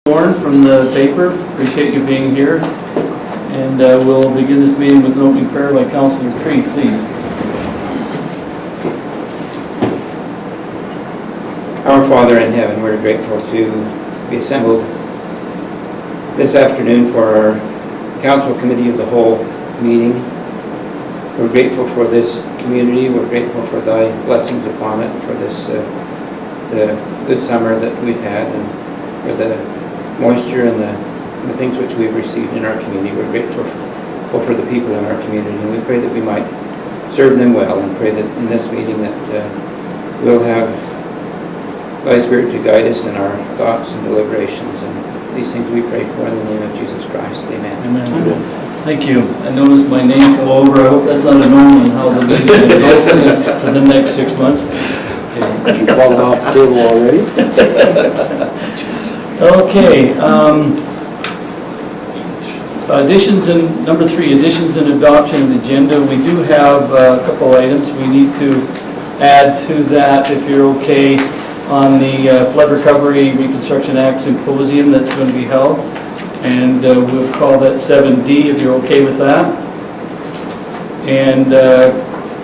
From the paper, appreciate you being here. And we'll begin this meeting with an opening prayer by Councillor Creed, please. Our Father in heaven, we're grateful to be assembled this afternoon for our Council Committee of the Whole meeting. We're grateful for this community. We're grateful for thy blessings upon it, for this the good summer that we've had, and for the moisture and the things which we've received in our community. We're grateful for the people in our community, and we pray that we might serve them well, and pray that in this meeting that we'll have thy Spirit to guide us in our thoughts and deliberations, and these things we pray for in the name of Jesus Christ. Amen. Amen. Thank you. I noticed my name come over. I hope that's not a norm in how the meeting will go for the next 6 months. You've fallen off the table already? Okay, additions and number 3, additions and adoption of the agenda. We do have a couple items we need to add to that, if you're okay, on the Flood Recovery Reconstruction Act Symposium that's going to be held. And we'll call that 7D, if you're okay with that. And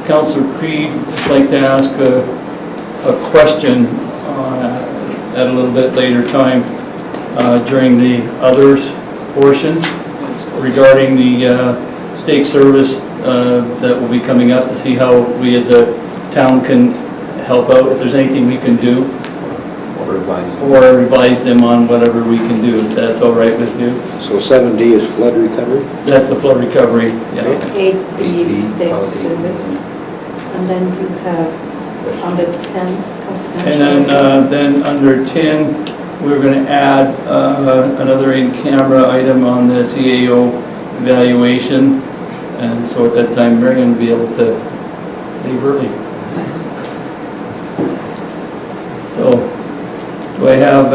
Councillor Creed would just like to ask a question at a little bit later time during the others portion regarding the stake service that will be coming up, to see how we as a town can help out, if there's anything we can do, or revise them on whatever we can do, if that's all right with you. So 7D is flood recovery? That's the flood recovery, yeah. 8B stake service, and then you have under 10. And then under 10, we're going to add another in-camera item on the CAO evaluation, and so at that time Marian will be able to leave early. So, do I have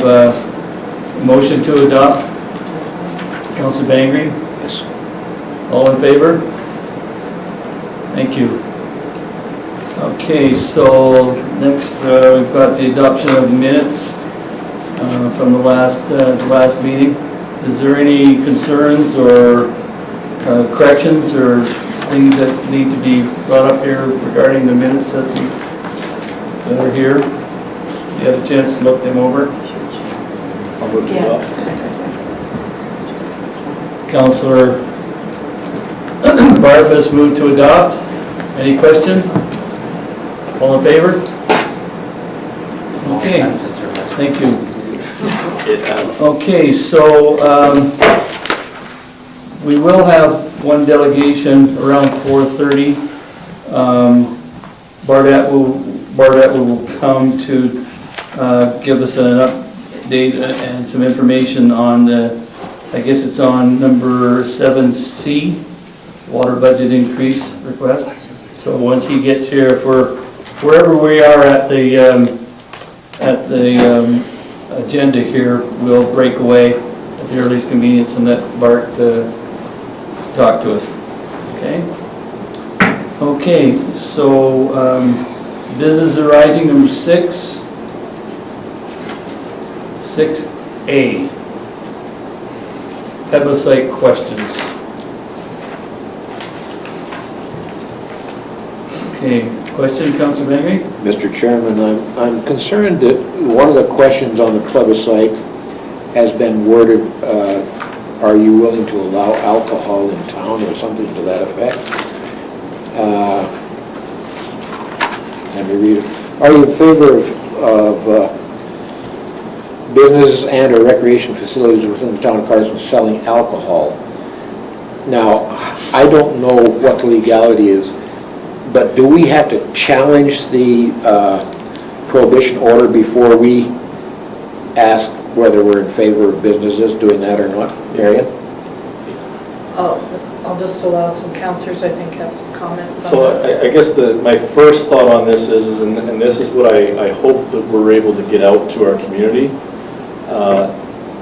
a motion to adopt? Councillor Bengry? Yes. All in favor? Thank you. Okay, so next we've got the adoption of minutes from the last meeting. Is there any concerns or corrections or things that need to be brought up here regarding the minutes that are here? You had a chance to look them over? I'll look it up. Councillor Barfuss moved to adopt. Any question? All in favor? Okay, thank you. Okay, so we will have one delegation around 4:30. Bardat will come to give us an update and some information on the, I guess it's on number 7C, water budget increase request. So once he gets here, if we're wherever we are at the agenda here, we'll break away at the earliest convenience and let Bart talk to us. Okay? Okay, so business arising, number 6. 6A. Plebiscite questions. Okay. Question, Councillor Bengry? Mr. Chairman, I'm concerned that one of the questions on the plebiscite has been worded, are you willing to allow alcohol in town, or something to that effect? Let me read it. Are you in favor of businesses and or recreation facilities within the town of Cardston selling alcohol? Now, I don't know what the legality is, but do we have to challenge the prohibition order before we ask whether we're in favor of businesses doing that or not? Marian? I'll just allow some councillors, I think, have some comments on So that. I guess my first thought on this is, and this is what I hope that we're able to get out to our community.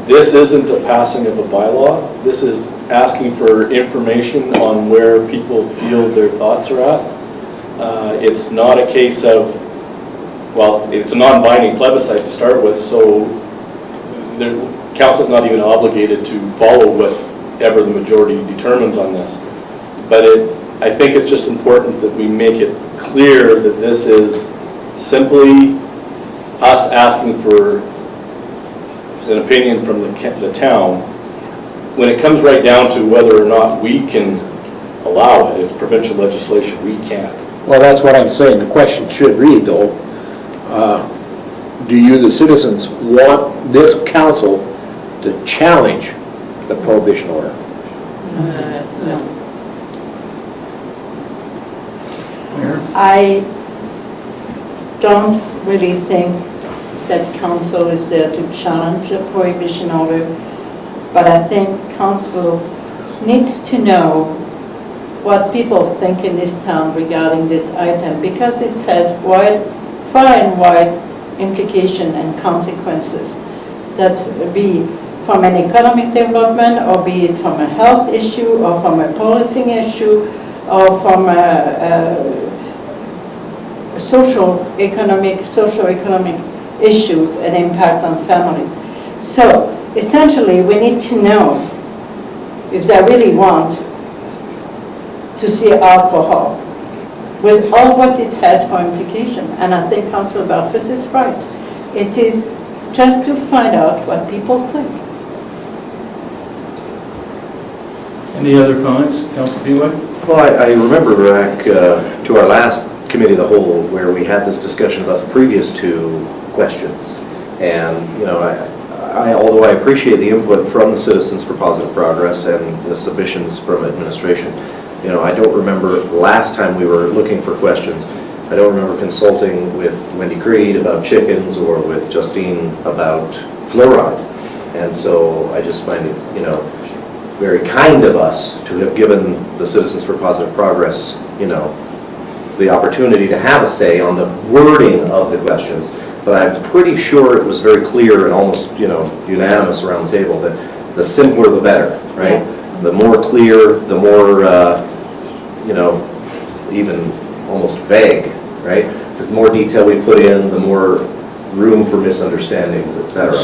This isn't a passing of a bylaw. This is asking for information on where people feel their thoughts are at. It's not a case of, well, it's a non-binding plebiscite to start with, so council's not even obligated to follow whatever the majority determines on this. But I think it's just important that we make it clear that this is simply us asking for an opinion from the town. When it comes right down to whether or not we can allow it, it's provincial legislation, we can't. Well, that's what I'm saying. The question should read, though, do you, the citizens, want this council to challenge the prohibition order? No. Mayor? I don't really think that council is there to challenge the prohibition order, but I think council needs to know what people think in this town regarding this item, because it has far and wide implication and consequences that be from an economic development, or be it from a health issue, or from a policing issue, or from a socio-economic issues and impact on families. So essentially, we need to know if they really want to see alcohol with all what it has for implication. And I think Councillor Barfuss is right. It is just to find out what people think. Any other comments? Councillor Peavoy? Well, I remember back to our last committee of the whole where we had this discussion about the previous two questions. And, you know, although I appreciate the input from the citizens for positive progress and the submissions from administration, you know, I don't remember last time we were looking for questions. I don't remember consulting with Wendy Creed about chickens or with Justine about fluoride. And so I just find it, you know, very kind of us to have given the Citizens for Positive Progress, you know, the opportunity to have a say on the wording of the questions. But I'm pretty sure it was very clear and almost, you know, unanimous around the table that the simpler the better, right? Yeah. The more clear, the more, you know, even almost vague, right? Because the more detail we put in, the more room for misunderstandings, et cetera.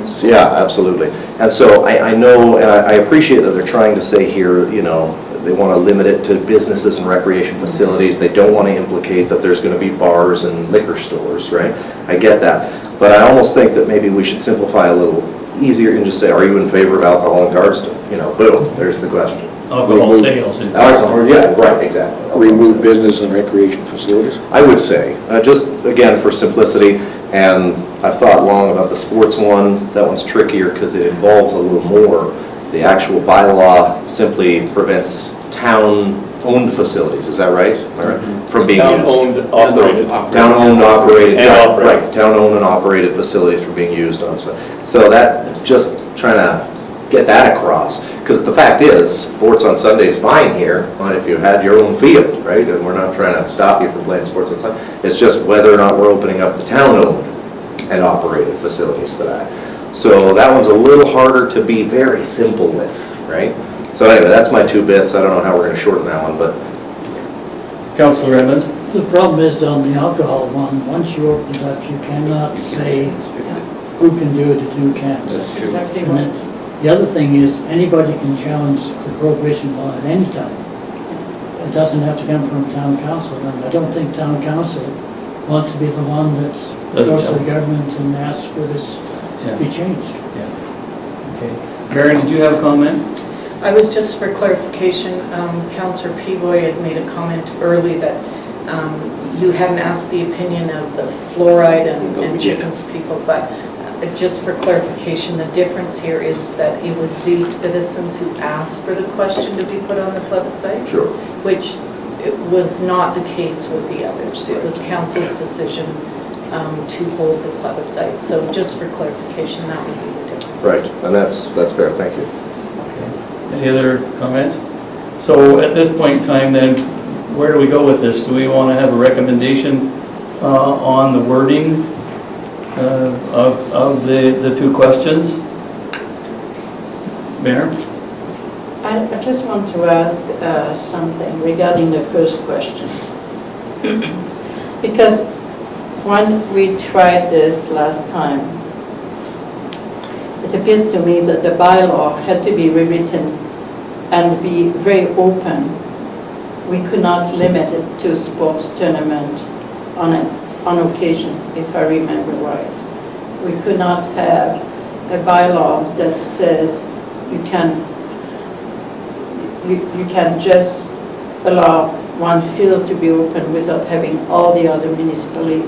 So, yeah, absolutely. And so I know, and I appreciate that they're trying to say here, you know, they want to limit it to businesses and recreation facilities. They don't want to implicate that there's going to be bars and liquor stores, right? I get that. But I almost think that maybe we should simplify a little easier and just say, are you in favor of alcohol in Cardston? You know, boom, there's the question. Alcohol sales. Alcohol, yeah, right, exactly. Remove business and recreation facilities? I would say, just again for simplicity, and I've thought long about the sports one. That one's trickier because it involves a little more. The actual bylaw simply prevents town-owned facilities, is that right? From being used. Town-owned, operated. Town-owned, operated. And operated. Right, town-owned and operated facilities from being used on stuff. So that, just trying to get that across. Because the fact is, sports on Sunday is fine here, but if you had your own field, right? And we're not trying to stop you from playing sports on Sunday. It's just whether or not we're opening up the town-owned and operated facilities for that. So that one's a little harder to be very simple with, right? So anyway, that's my 2 bits. I don't know how we're going to shorten that one, but Councillor Edmonds? The problem is on the alcohol one, once you open it up, you cannot say who can do it and who can't. Exactly And right. it- the other thing is, anybody can challenge the prohibition law at any time. It doesn't have to come from town council, and I don't think town council wants to be the one that goes to the government and asks for this to be changed. Okay. Marian, did you have a comment? I was just for clarification, Councillor Peavoy had made a comment early that you hadn't asked the opinion of the fluoride and chickens people, but just for clarification, the difference here is that it was these citizens who asked for the question to be put on the plebiscite. sure. Which it was not the case with the others. It was council's decision to hold the plebiscite. So just for clarification, that would be the difference. Right, and that's fair. Thank you. Any other comments? So at this point in time then, where do we go with this? Do we want to have a recommendation on the wording of the 2 questions? Mayor? I just want to ask something regarding the first question. Because when we tried this last time, it appears to me that the bylaw had to be rewritten and be very open. We could not limit it to sports tournament on occasion, if I remember right. We could not have a bylaw that says you can just allow one field to be open without having all the other municipality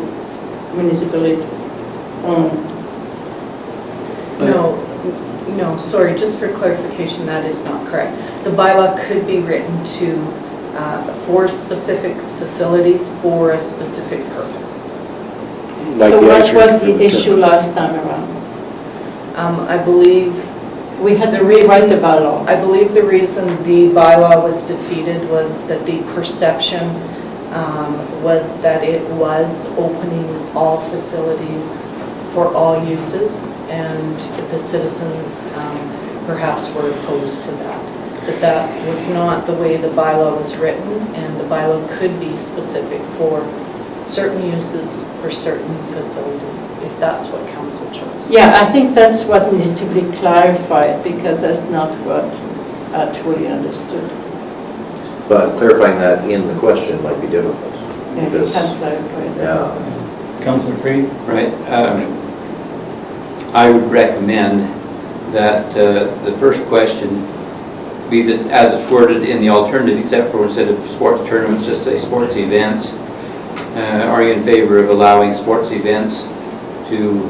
owned. No, sorry, just for clarification, that is not correct. The bylaw could be written to, for specific facilities for a specific purpose. Like So the what ice was rink the issue last time around? I believe We had The to rewrite the reason- bylaw. I believe the reason the bylaw was defeated was that the perception was that it was opening all facilities for all uses, and the citizens perhaps were opposed to that. That that was not the way the bylaw was written, and the bylaw could be specific for certain uses for certain facilities, if that's what council chose. Yeah, I think that's what needs to be clarified, because that's not what I truly understood. But clarifying that in the question might be difficult. Yeah, you Because, can clarify that. yeah, Councillor Creed? Right. I would recommend that the first question be this, as it's worded in the alternative, except for instead of sports tournaments, just say sports events. Are you in favor of allowing sports events to,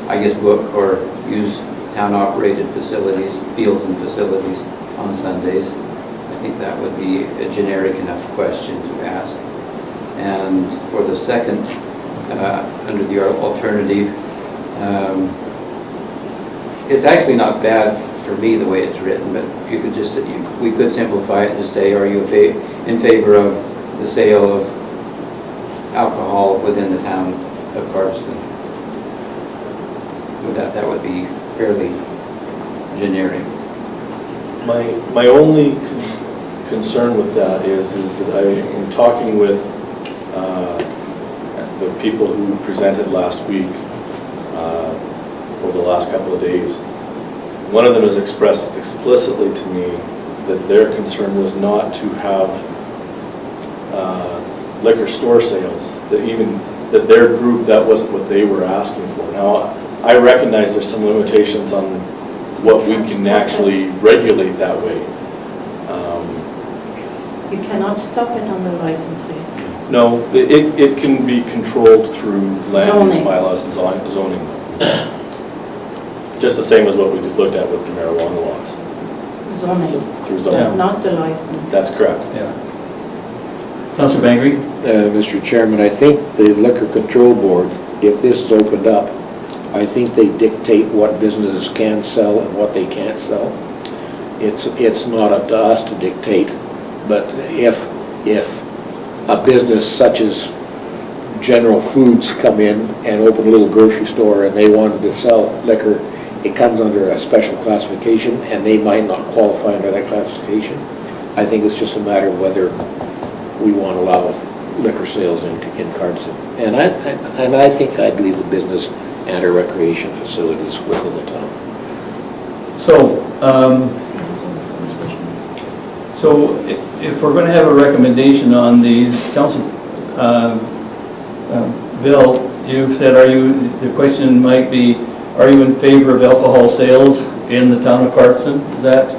I guess, book or use town-operated facilities, fields and facilities on Sundays? I think that would be a generic enough question to ask. And for the second, under the alternative, it's actually not bad for me the way it's written, but you could just, we could simplify it and just say, are you in favor of the sale of alcohol within the town of Cardston? With that would be fairly generic. My only concern with that is that I am talking with the people who presented last week, over the last couple of days. One of them has expressed explicitly to me that their concern was not to have liquor store sales, that their group, that wasn't what they were asking for. Now, I recognize there's some limitations on what we can actually regulate that way. You cannot stop it on the licensing. No, it can be controlled through land use Zoning. bylaws and zoning. Just the same as what we looked at with the marijuana laws, Zoning, through zoning. not the license. That's correct. Yeah. Councillor Bengry? Mr. Chairman, I think the Liquor Control Board, if this is opened up, I think they dictate what businesses can sell and what they can't sell. It's not up to us to dictate, but if a business such as General Foods come in and open a little grocery store and they wanted to sell liquor, it comes under a special classification and they might not qualify under that classification. I think it's just a matter of whether we want to allow liquor sales in Cardston. And I think I'd leave the business and our recreation facilities within the town. So if we're going to have a recommendation on these, Council, Bill, you said, the question might be, are you in favor of alcohol sales in the town of Carlson? Is that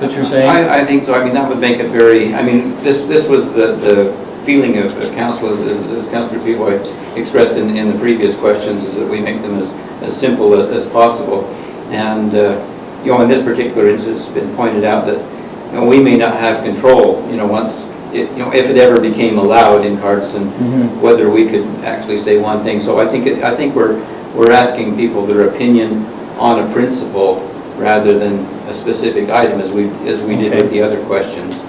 what you're saying? I think so. I mean, that would make it very, I mean, this was the feeling of Councillor, as Councillor Peavoy expressed in the previous questions, is that we make them as simple as possible. And, in this particular instance, it's been pointed out that, we may not have control, once, if it ever became allowed in Cardston, whether we could actually say one thing. So I think we're asking people their opinion on a principle rather than a specific item, as we did with the other questions.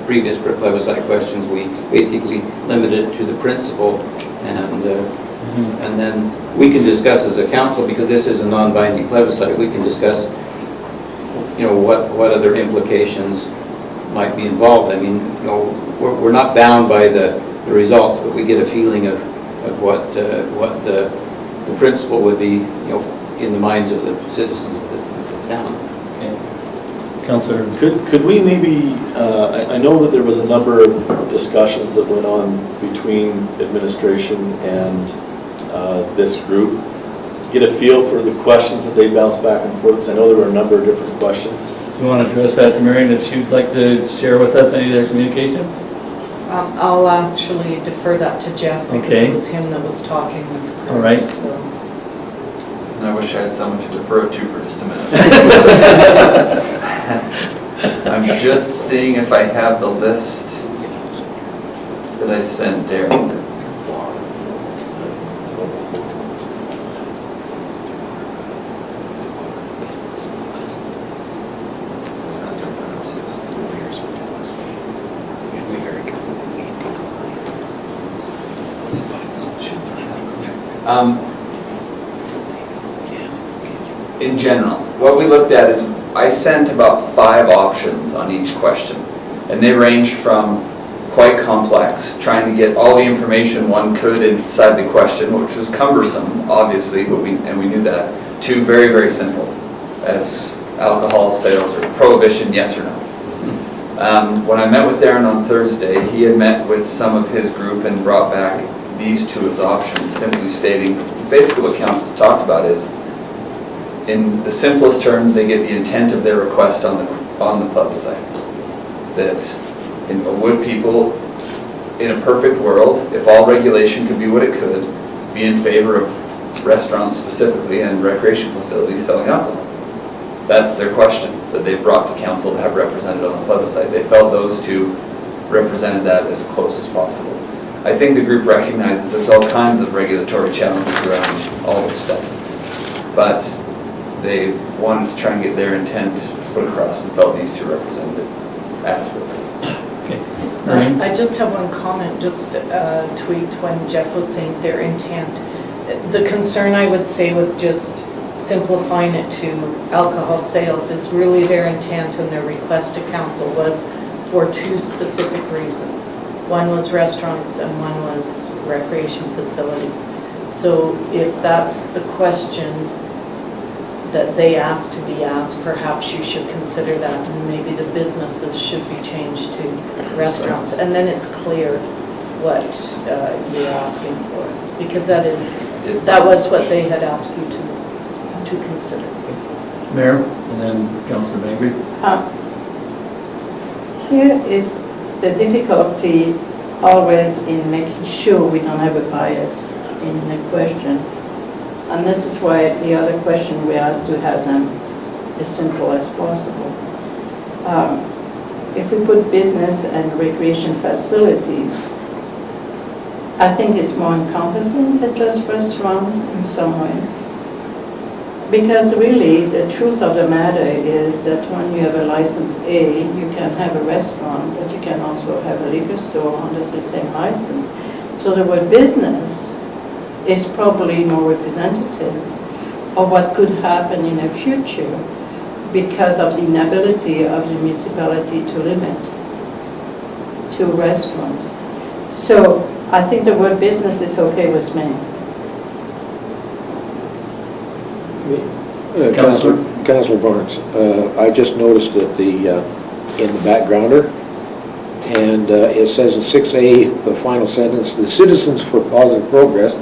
Previous plebiscite questions, we basically limited it to the principle, and then we can discuss as a council, because this is a non-binding plebiscite, we can discuss, what other implications might be involved. I mean, we're not bound by the results, but we get a feeling of what the principle would be, in the minds of the citizens of the town. Councillor, Could we maybe, I know that there was a number of discussions that went on between administration and this group. Get a feel for the questions that they bounced back and forth, because I know there were a number of different questions. you want to address that to Marian, if she'd like to share with us any of their communication? I'll actually defer that to Jeff because Okay. it was him that was talking with Kronen. All right. So. And I wish I had someone to defer it to for just a minute. I'm just seeing if I have the list that I sent Darren. In general, what we looked at is, I sent about 5 options on each question, and they ranged from quite complex, trying to get all the information one could inside the question, which was cumbersome, obviously, but we knew that, to very, very simple, as alcohol sales or prohibition, yes or no. When I met with Darren on Thursday, he had met with some of his group and brought back these 2 as options, simply stating, basically what council's talked about is, in the simplest terms, they get the intent of their request on the plebiscite. That would people, in a perfect world, if all regulation could be what it could, be in favor of restaurants specifically and recreation facilities selling alcohol? That's their question that they've brought to council to have represented on the plebiscite. They felt those 2 represented that as close as possible. I think the group recognizes there's all kinds of regulatory challenges around all this stuff, but they wanted to try and get their intent put across and felt these 2 represented it adequately. Marian? I just have one comment, just tweaked when Jeff was saying their intent. The concern, I would say, with just simplifying it to alcohol sales is really their intent and their request to council was for 2 specific reasons. One was restaurants and one was recreation facilities. So if that's the question that they asked to be asked, perhaps you should consider that, and maybe the businesses should be changed to restaurants. And then it's clear what you're asking for, because that was what they had asked you to consider. Mayor, and then Councillor Bengry. Here is the difficulty always in making sure we don't have a bias in the questions. And this is why the other question we asked to have them as simple as possible. If we put business and recreation facilities, I think it's more encompassing than just restaurants in some ways. Because really, the truth of the matter is that when you have a license A, you can have a restaurant, but you can also have a liquor store under the same license. So the word business is probably more representative of what could happen in the future because of the inability of the municipality to limit to restaurant. So I think the word business is okay with me. Councillor Barnes, I just noticed that in the backgrounder, and it says in 6A, the final sentence, the Citizens for Positive Progress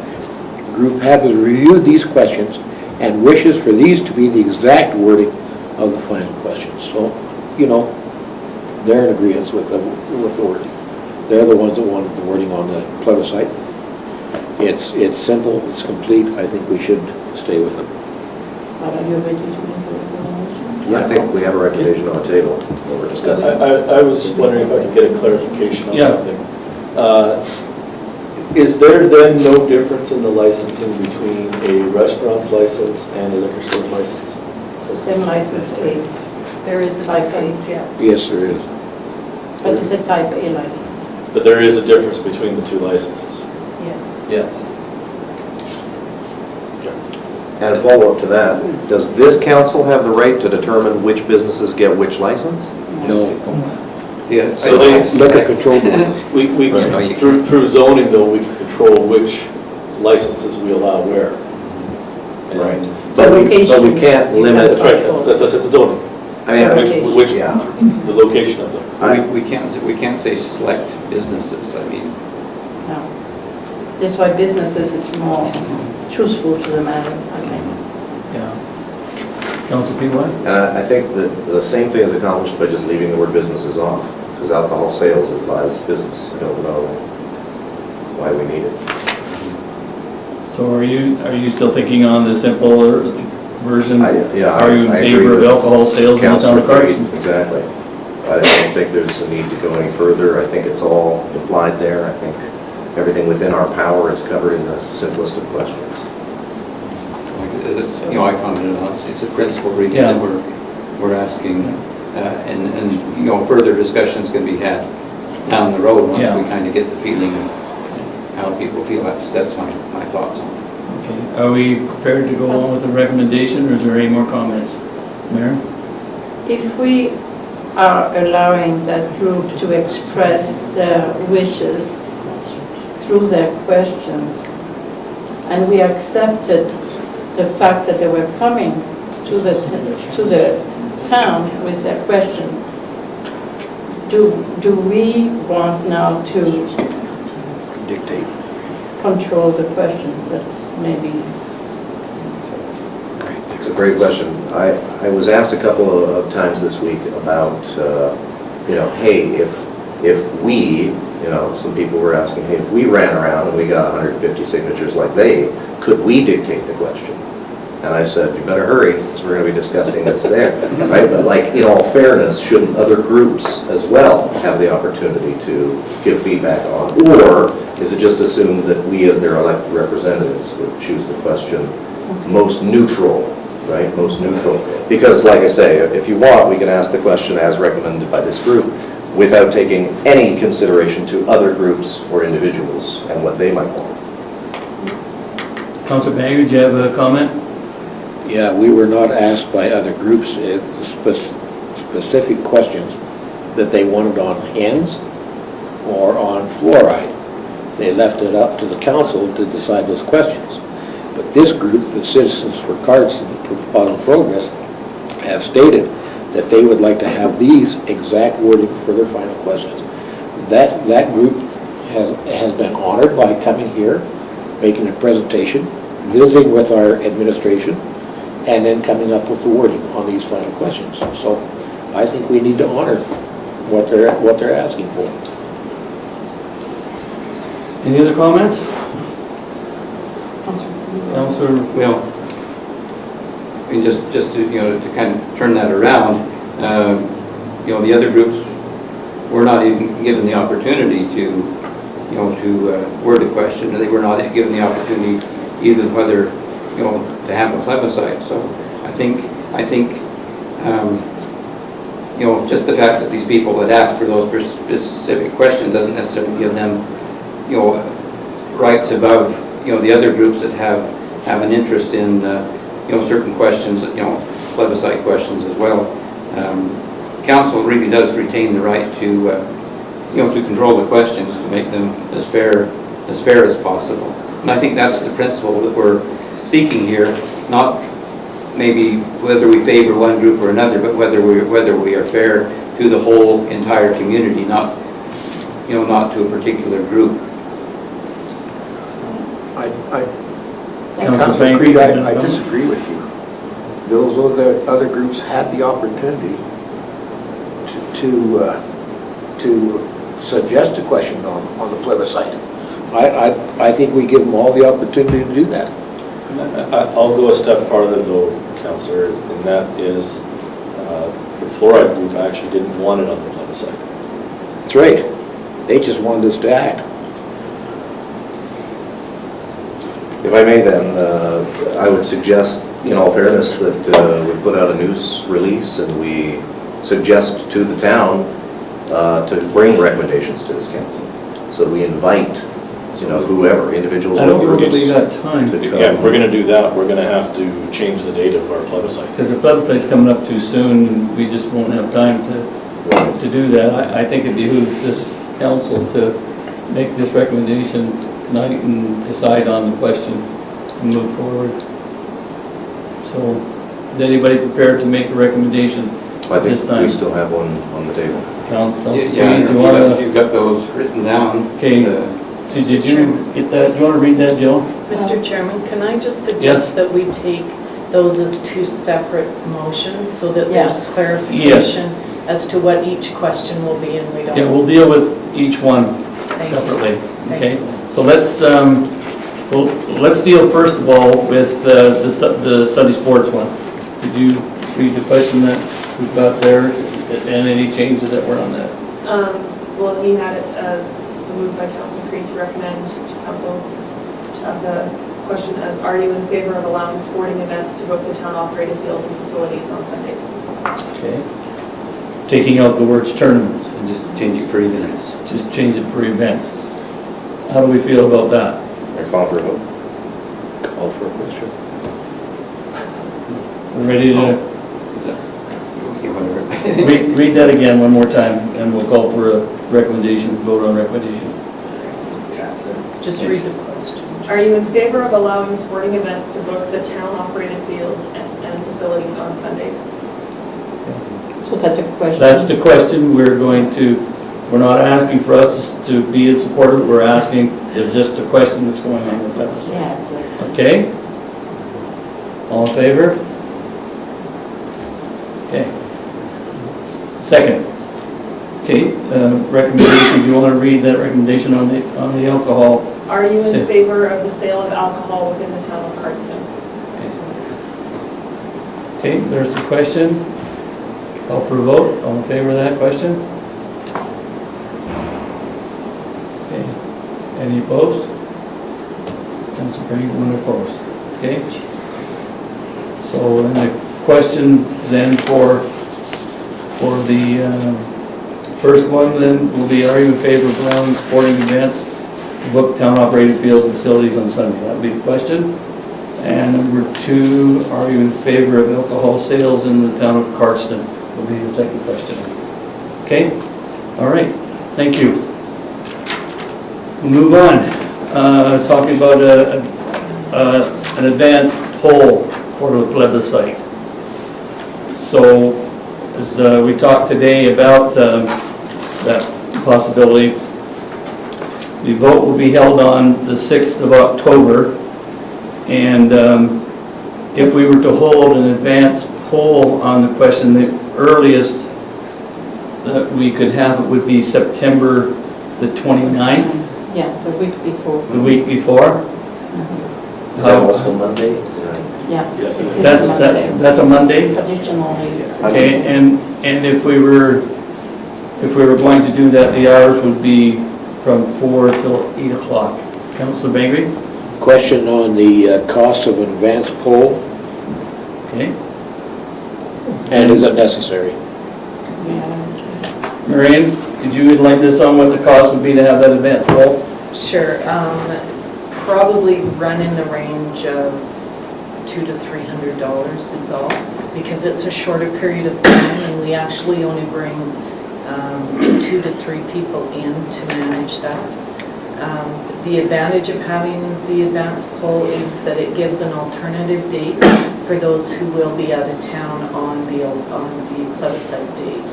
group have reviewed these questions and wishes for these to be the exact wording of the final questions. So, they're in agreement with the wording. They're the ones that wanted the wording on the plebiscite. It's simple, it's complete. I think we should stay with them. Are you ready to make a recommendation? I think we have a recommendation on the table that we're discussing. I was just wondering if I could get a clarification on Yeah. something. Is there then no difference in the licensing between a restaurant's license and a liquor store license? So same license A, There is a difference, yes. Yes, there is. but it's a type A license, But there is a difference between the 2 licenses? yes. Yes. And a follow-up to that, does this council have the right to determine which businesses get which license? No. Yeah, So they- Liquor control board. We Right, no, you through zoning though, we can control which licenses we allow where. And Right. But we location can't you limit- have That's right, control. that's the zoning. I mean, Which, yeah. the location of them. We can't say select businesses, I mean. No. That's why businesses, it's more truthful to the matter, I think. Yeah. Councillor Peavoy? And I think that the same thing is accomplished by just leaving the word businesses off, because alcohol sales implies business. I don't know why we need it. So are you still thinking on the simpler version? Yeah, Are you in I agree favor of with alcohol sales in the town of Councillor Cardston? Creed, exactly. I don't think there's a need to go any further. I think it's all implied there. I think everything within our power is covered in the simplest of questions. You know, I commented on it, it's a principle reading Yeah. that we're asking, and, you know, further discussions can be had down the road once Yeah. we kind of get the feeling of how people feel. That's my thoughts on it. Okay. Are we prepared to go on with the recommendation, or is there any more comments? Mayor? If we are allowing that group to express their wishes through their questions, and we accepted the fact that they were coming to the town with their question, do we want now to Dictate. control the questions? That's maybe, It's a great question. I was asked a couple of times this week about, you know, hey, if we, you know, some people were asking, hey, if we ran around and we got 150 signatures like they, could we dictate the question? And I said, you better hurry, because we're going to be discussing this there, right? But like, in all fairness, shouldn't other groups as well have the opportunity to give feedback on? Or is it just assumed that we, as their elected representatives, would choose the question most neutral, right? Most neutral. Because like I say, if you want, we can ask the question as recommended by this group without taking any consideration to other groups or individuals and what they might want. Councillor Bengry, do you have a comment? Yeah, we were not asked by other groups specific questions that they wanted on hens or on fluoride. They left it up to the council to decide those questions. But this group, the Citizens for Cardston Positive Progress, have stated that they would like to have these exact wording for their final questions. That group has been honored by coming here, making a presentation, visiting with our administration, and then coming up with the wording on these final questions. So I think we need to honor what they're asking for. Any other comments? Councillor? Well, I mean, just to, you know, to kind of turn that around, you know, the other groups were not even given the opportunity to, you know, to word a question. They were not given the opportunity even whether, you know, to have a plebiscite. So I think, you know, just the fact that these people that asked for those specific questions doesn't necessarily give them, you know, rights above, you know, the other groups that have an interest in, you know, certain questions, you know, plebiscite questions as well. Council really does retain the right to, you know, to control the questions, to make them as fair as possible. And I think that's the principle that we're seeking here, not maybe whether we favor one group or another, but whether we are fair to the whole entire community, not, you know, not to a particular group. Councillor Creed, I disagree with you. Those other groups had the opportunity to suggest a question on the plebiscite. I think we give them all the opportunity to do that. I'll go a step farther though, Councillor, and that is the fluoride group actually didn't want it on the plebiscite. That's right. They just wanted us to act. If I may then, I would suggest, in all fairness, that we put out a news release and we suggest to the town to bring recommendations to this council. So we invite, you know, whoever, individuals I or don't groups. think we got time, to come. Yeah, if we're going to do that, we're going to have to change the date of our plebiscite. because the plebiscite's coming up too soon, and we just won't have time to do that. I think it behooves this council to make this recommendation tonight and decide on the question and move forward. So is anybody prepared to make a recommendation I at this think time? we still have one on the table. Councillor, Yeah, do you want if to? you've got those written down. Okay. Did you get that? Do you want to read that, Jill? Mr. Chairman, can I just Yes. suggest that we take those as two separate motions so that there's Yes. clarification as to what each question will be and we don't... Yeah, we'll deal with each one Thank you. separately, Thank okay? you. So let's deal first of all with the Sunday sports one. Did you read the question that we've got there and any changes that were on that? Well, he had it as, so moved by Councillor Creed to recommend to council to have the question as, are you in favor of allowing sporting events to book the town-operated fields and facilities on Sundays? Okay. Taking out the words tournaments, And just change it for events. just change it for events. How do we feel about that? Or call for a vote. Call for a question. We're ready to Okay, whatever. read that again one more time, and we'll call for a recommendation, vote on recommendation. Just read the question. Are you in favor of allowing sporting events to book the town-operated fields and facilities on Sundays? So that's a question. That's the question. We're not asking for us to be in support of it. We're asking, is just a question that's going on with us. Yeah, exactly. Okay? All in favor? Okay. Second. Okay, recommendation, do you want to read that recommendation on the alcohol? Are you in Same. favor of the sale of alcohol within the town of Cardston? Okay, there's the question. Call for a vote. All in favor of that question? Okay. Any opposed? Councilor Bengry, one opposed. Okay? So then the question then for the first one then will be, are you in favor of allowing sporting events to book town-operated fields and facilities on Sunday? That would be the question. And number two, are you in favor of alcohol sales in the town of Cardston? Will be the second question. Okay? All right. Thank you. We'll move on. Talking about an advanced poll for the plebiscite. So, as we talked today about that possibility, the vote will be held on the 6th of October. And if we were to hold an advanced poll on the question, the earliest that we could have it would be September the 29th, Yeah, the week before. the week before. Is that also Monday? Yeah. Yes, it is. That's a Monday? Traditionally. Okay, and if we were going to do that, the hours would be from 4 till 8 o'clock. Councilor Bengry? Question on the cost of an advanced poll, Okay. and is it necessary? Yeah. Marian, did you enlighten us on what the cost would be to have that advanced poll? Sure, probably run in the range of $200 to $300 is all, because it's a shorter period of time, and we actually only bring 2 to 3 people in to manage that. The advantage of having the advanced poll is that it gives an alternative date for those who will be out of town on the plebiscite date.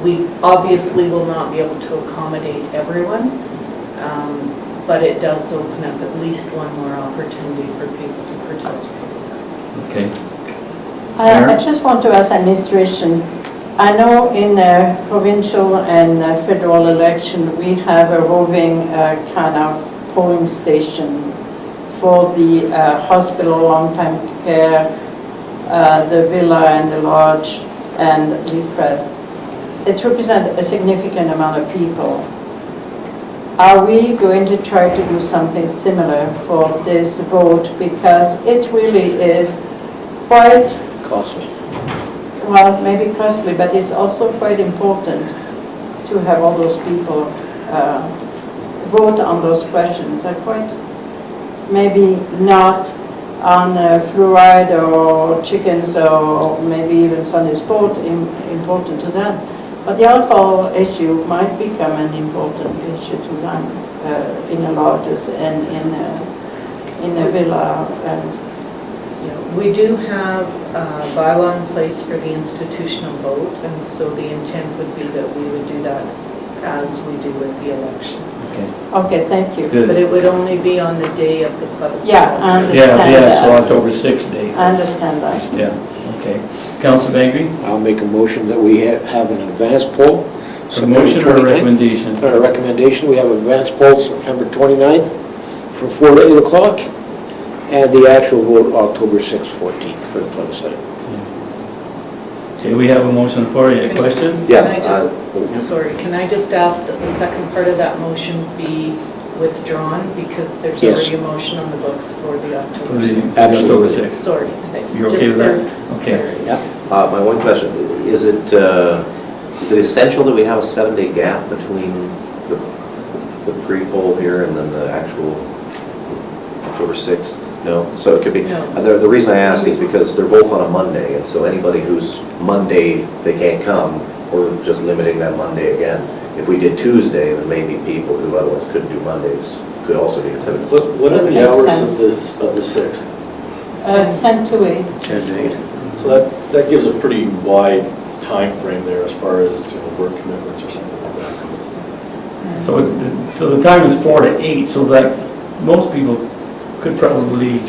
We obviously will not be able to accommodate everyone, but it does open up at least one more opportunity for people to participate. Okay. I just want to ask administration, I know in the provincial and federal election, we have a roving kind of polling station for the hospital, long-time care, the villa and the lodge, and the crest. It represents a significant amount of people. Are we going to try to do something similar for this vote? Because it really is quite, Costly. well, maybe costly, but it's also quite important to have all those people vote on those questions. They're quite, maybe not on fluoride or chickens or maybe even Sunday sport important to them. But the alcohol issue might become an important issue to them in the lodges and in a villa. And you know, we do have a bylaw in place for the institutional vote, and so the intent would be that we would do that as we do with the election. Okay, thank you. Good. But it would only be on the day of the plebiscite. Yeah, I understand Yeah, so that. October 6th date. I understand that. Yeah, okay. Councillor Bengry, I'll make a motion that we have an advance poll. a motion or a September 29th. recommendation? A recommendation, we have an advance poll September 29th from 4 to 8 o'clock, and the actual vote October 6th, 14th for the plebiscite. Okay, we have a motion for you. Question? Yeah, Can I just, sorry, can I just ask that the second part of that motion be withdrawn, because there's Yes. already a motion on the books for the For October the 6th. October Absolutely. 6th. Sorry. You're okay Just with that? for Okay. clarity. Yep. My one question, is it essential that we have a 7-day gap between the pre-poll here and then the actual October 6th? No? So it could be, No. the reason I ask is because they're both on a Monday, and so anybody who's Monday, they can't come, we're just limiting that Monday again. If we did Tuesday, then maybe people who otherwise couldn't do Mondays could also be attended. What are the Makes hours sense. of the 6th? 10 to 8. 10 to 8. So that gives a pretty wide time frame there as far as, you know, work commitments or something like that goes. So the time is 4 to 8, so that most people could probably be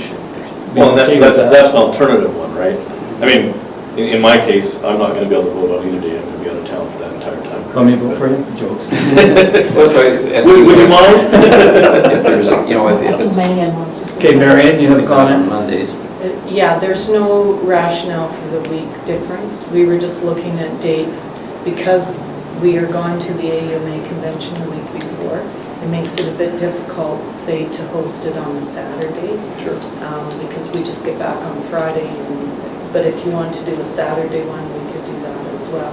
Well, okay with that. that's an alternative one, right? I mean, in my case, I'm not going to be able to vote on either day. I'm going to be out of town for that entire time. Want me to vote for you? Jokes. Would you mind? If there's, you know, I if think it's Marian wants to say. Okay, Marian, you have a on comment? Mondays. Yeah, there's no rationale for the week difference. We were just looking at dates because we are going to the AUMA convention the week before. It makes it a bit difficult, say, to host it on a Saturday. Sure. Because we just get back on Friday. But if you want to do a Saturday one, we could do that as well.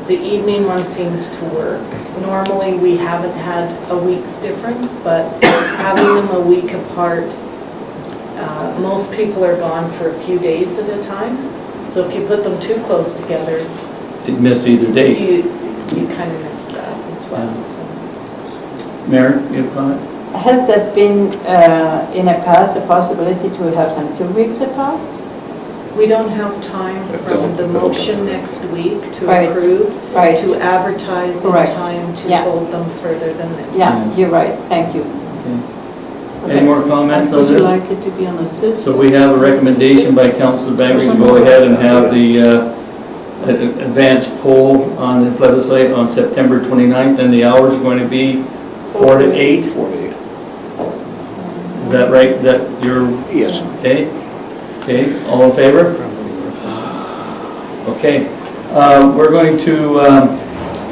The evening one seems to work. Normally, we haven't had a week's difference, but having them a week apart, most people are gone for a few days at a time. So if you put them too close together, It's miss either day. you kind of miss that as well. So. Mayor, you have a comment? Has that been in the past a possibility to have them 2 weeks apart? We don't have time from the motion next week to Right. approve, Right. to advertise in Correct. time to Yeah. hold them further than this. Yeah, you're right, thank you. Okay. Any more comments on Would you this? like it to be on the 6th? So we have a recommendation by Councillor Bengry to go ahead and have the advance poll on the plebiscite on September 29th, and the hours are going to be 4 to 8. 4 to 8. Is that right? Is that your, Yes. okay? Okay, all in favor? Okay. We're going to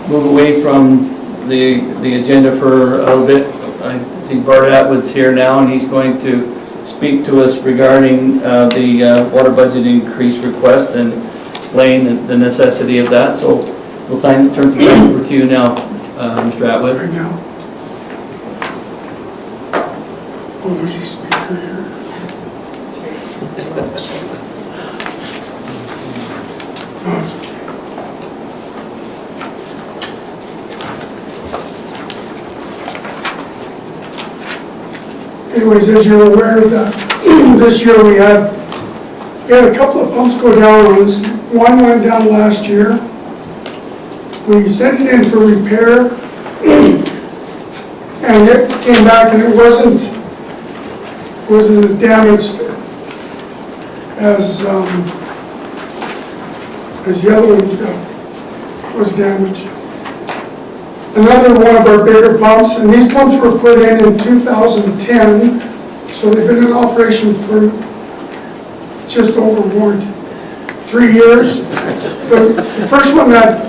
move away from the agenda for a little bit. I see Bart Atwood's here now, and he's going to speak to us regarding the water budget increase request and explain the necessity of that. So we'll turn some time over to you now, Mr. Atwood. Right now. Oh, there's a speaker here. No, it's okay. Anyways, as you're aware that this year we had a couple of pumps go down on us. One went down last year. We sent it in for repair, and it came back and it wasn't as damaged as the other one was damaged. Another one of our bigger pumps, and these pumps were put in 2010, so they've been in operation for just over 3 years. The first one that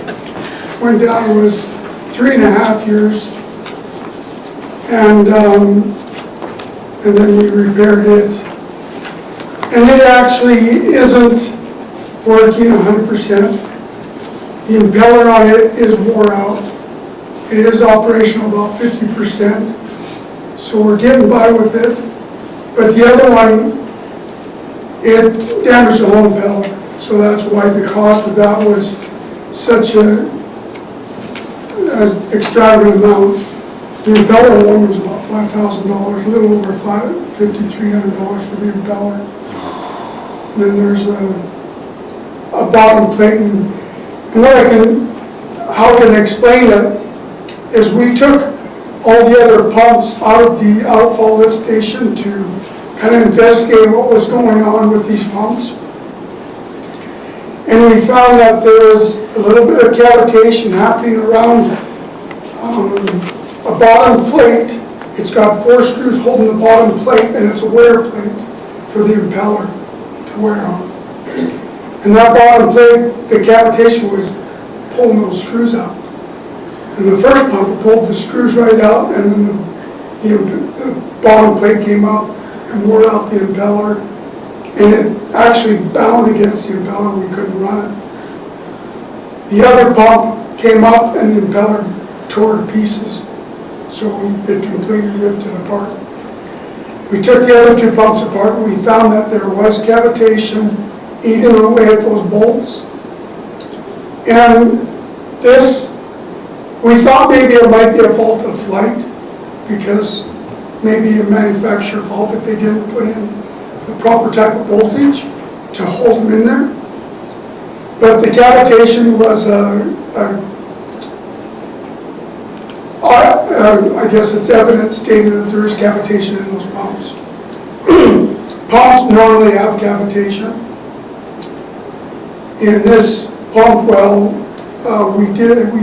went down was 3.5 years, and then we repaired it. And it actually isn't working 100%. The impeller on it is wore out. It is operational about 50%, so we're getting by with it. But the other one, it damaged the whole impeller, so that's why the cost of that was such an extravagant amount. The impeller alone was about $5,000, a little over $5,300 for the impeller. And then there's a bottom plate, and how I can explain it is we took all the other pumps out of the outfall lift station to kind of investigate what was going on with these pumps. And we found that there was a little bit of cavitation happening around a bottom plate. It's got 4 screws holding the bottom plate, and it's a wear plate for the impeller to wear on. And that bottom plate, the cavitation was pulling those screws out. And the first pump pulled the screws right out, and then the bottom plate came up and wore out the impeller. And it actually bound against the impeller, and we couldn't run it. The other pump came up, and the impeller tore to pieces. So it completely ripped it apart. We took the other 2 pumps apart, and we found that there was cavitation eating away at those bolts. And this, we thought maybe it might be a fault of flight, because maybe a manufacturer fault that they didn't put in the proper type of voltage to hold them in there. But the cavitation was I guess it's evidence stating that there is cavitation in those pumps. Pumps normally have cavitation. In this pump well, we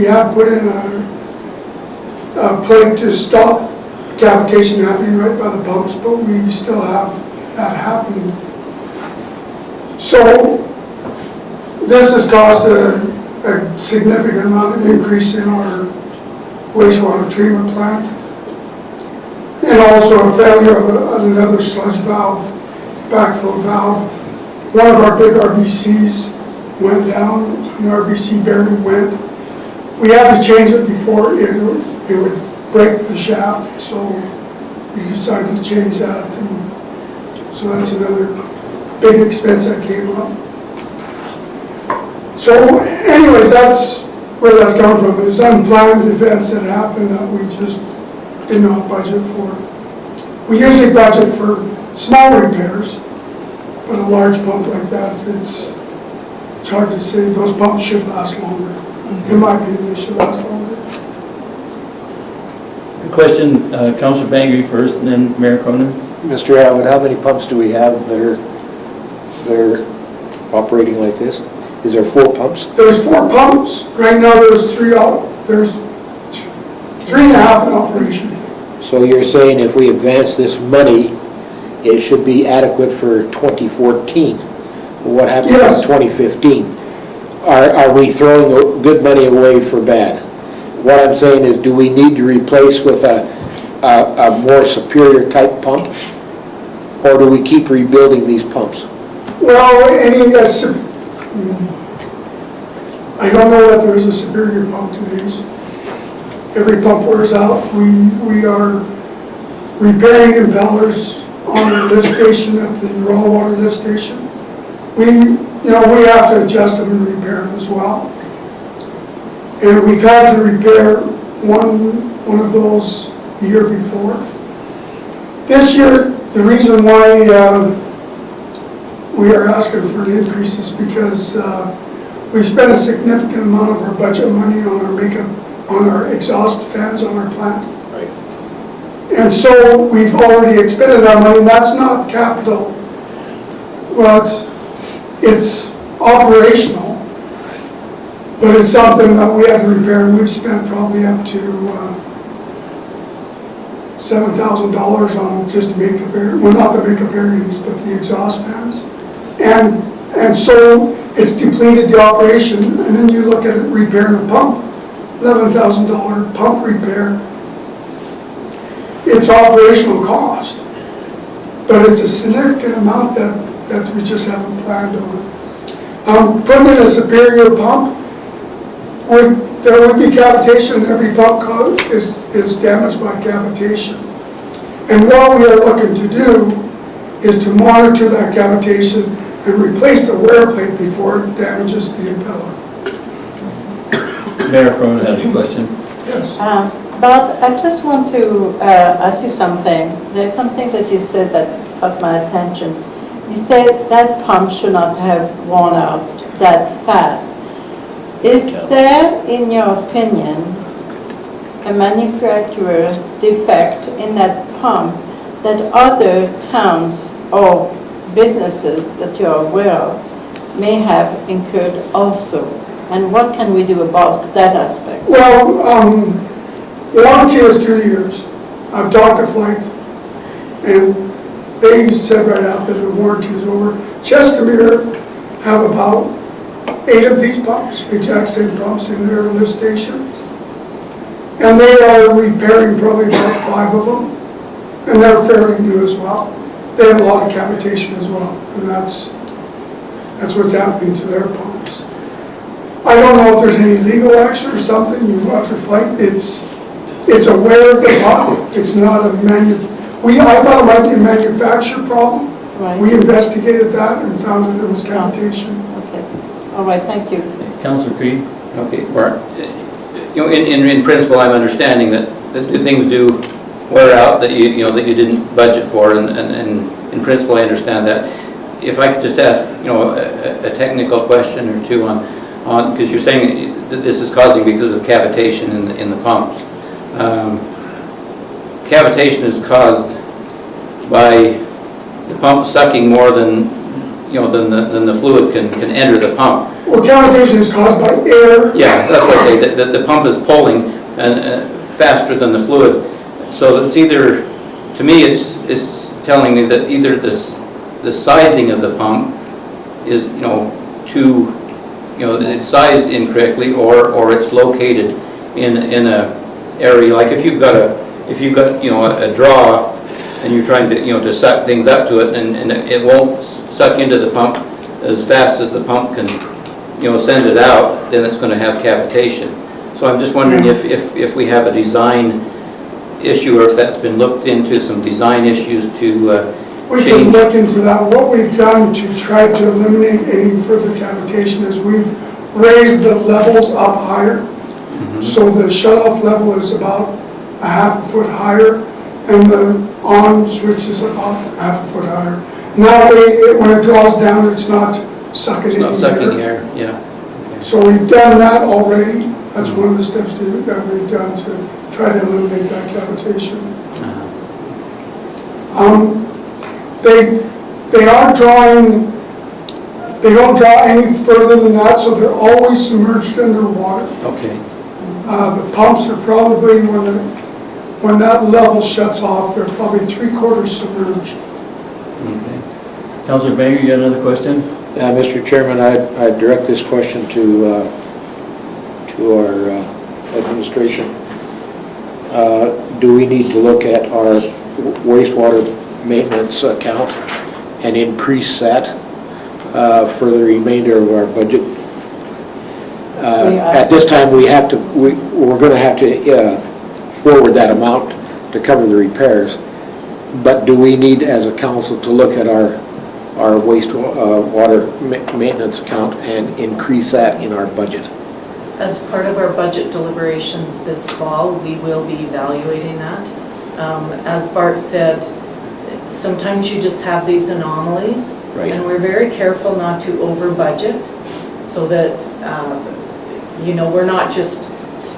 have put in a plate to stop cavitation happening right by the pumps, but we still have that happening. So this has caused a significant amount of increase in our wastewater treatment plant, and also a failure of another sludge valve, backflow valve. One of our big RBCs went down, an RBC bearing went. We had to change it before it would break the shaft, so we decided to change that. And so that's another big expense that came up. So anyways, that's where that's coming from. There's unplanned events that happened that we just did not budget for. We usually budget for small repairs, but a large pump like that, it's hard to say. Those pumps should last longer. In my opinion, they should last longer. Good question, Councillor Bengry first, and then Mayor Kronen. Mr. Atwood, how many pumps do we have that are operating like this? Is there 4 pumps? There's 4 pumps. Right now there's 3 out. There's 3.5 in operation. So you're saying if we advance this money, it should be adequate for 2014? What happens Yes. in 2015? Are we throwing good money away for bad? What I'm saying is, do we need to replace with a more superior type pump? Or do we keep rebuilding these pumps? Well, I don't know that there is a superior pump to these. Every pump wears out. We are repairing impellers on the lift station at the raw water lift station. We have to adjust them and repair them as well. And we've had to repair one of those the year before. This year, the reason why we are asking for an increase is because we spent a significant amount of our budget money on our exhaust fans on our plant. Right. And so we've already expended that money, and that's not capital. Well, it's operational, but it's something that we have to repair, and we've spent probably up to $7,000 on just the makeup bearings, well, not the makeup bearings, but the exhaust fans. And so it's depleted the operation, and then you look at it repairing a pump, $11,000 pump repair. It's operational cost, but it's a significant amount that we just haven't planned on. Putting in a superior pump, there would be cavitation. Every pump is damaged by cavitation. And what we are looking to do is to monitor that cavitation and replace the wear plate before it damages the impeller. Mayor Kronen has a question. Yes. But I just want to ask you something. There's something that you said that caught my attention. You said that pump should not have worn out that fast. Is there, in your opinion, a manufacturer defect in that pump that other towns or businesses that you're aware of may have incurred also? And what can we do about that aspect? Well, warranty is 2 years. I've talked to Flight, and they said right out that the warranty is over. Chestermere have about 8 of these pumps, exact same pumps in their lift stations. And they are repairing probably about 5 of them, and they're fairly new as well. They have a lot of cavitation as well, and that's what's happening to their pumps. I don't know if there's any legal action or something. You have to fight. It's aware of the pump. It's not a I thought it might be a manufacturer problem. Right. We investigated that and found that there was cavitation. Okay. All right, thank you. Councillor Creed? Okay, Bart, in principle, I'm understanding that things do wear out that that you didn't budget for, and in principle, I understand that. If I could just ask, a technical question or two on because you're saying that this is causing because of cavitation in the pumps. Cavitation is caused by the pump sucking more than the fluid can enter the pump. Well, cavitation is caused by air. Yeah, that's what I say. The pump is pulling faster than the fluid. So it's either, to me, it's telling me that either the sizing of the pump is too, it's sized incorrectly, or it's located in a area like if you've got a draw and you're trying to suck things up to it, and it won't suck into the pump as fast as the pump can send it out, then it's going to have cavitation. So I'm just wondering if we have a design issue, or if that's been looked into, some design issues to We can look into that. What we've done to try to eliminate any further cavitation is we've raised the levels up higher. So the shut-off level is about a half a foot higher, and the on switch is about half a foot higher. Now, when it draws down, it's not sucking in not sucking air. Yeah. So we've done that already. That's one of the steps that we've done to try to eliminate that cavitation. They aren't drawing, they don't draw any further than that, so they're always submerged underwater. Okay. The pumps are probably, when that level shuts off, they're probably 3/4 submerged. Okay. Councillor Bengry, you got another question? Mr. Chairman, I direct this question to our administration. Do we need to look at our wastewater maintenance account and increase that for the remainder of our budget? At this time, we're going to have to forward that amount to cover the repairs. But do we need, as a council, to look at our wastewater maintenance account and increase that in our budget? As part of our budget deliberations this fall, we will be evaluating that. As Bart said, sometimes you just have these anomalies, Right. and we're very careful not to over budget, so that we're not just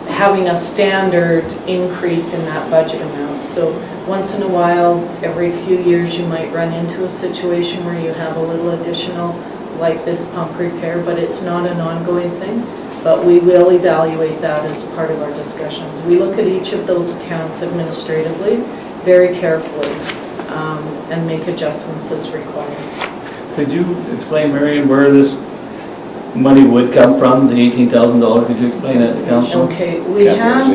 having a standard increase in that budget amount. So once in a while, every few years, you might run into a situation where you have a little additional, like this pump repair, but it's not an ongoing thing. But we will evaluate that as part of our discussions. We look at each of those accounts administratively, very carefully, and make adjustments as required. Could you explain, Marian, where this money would come from, the $18,000? Could you explain that to council? Okay, we have,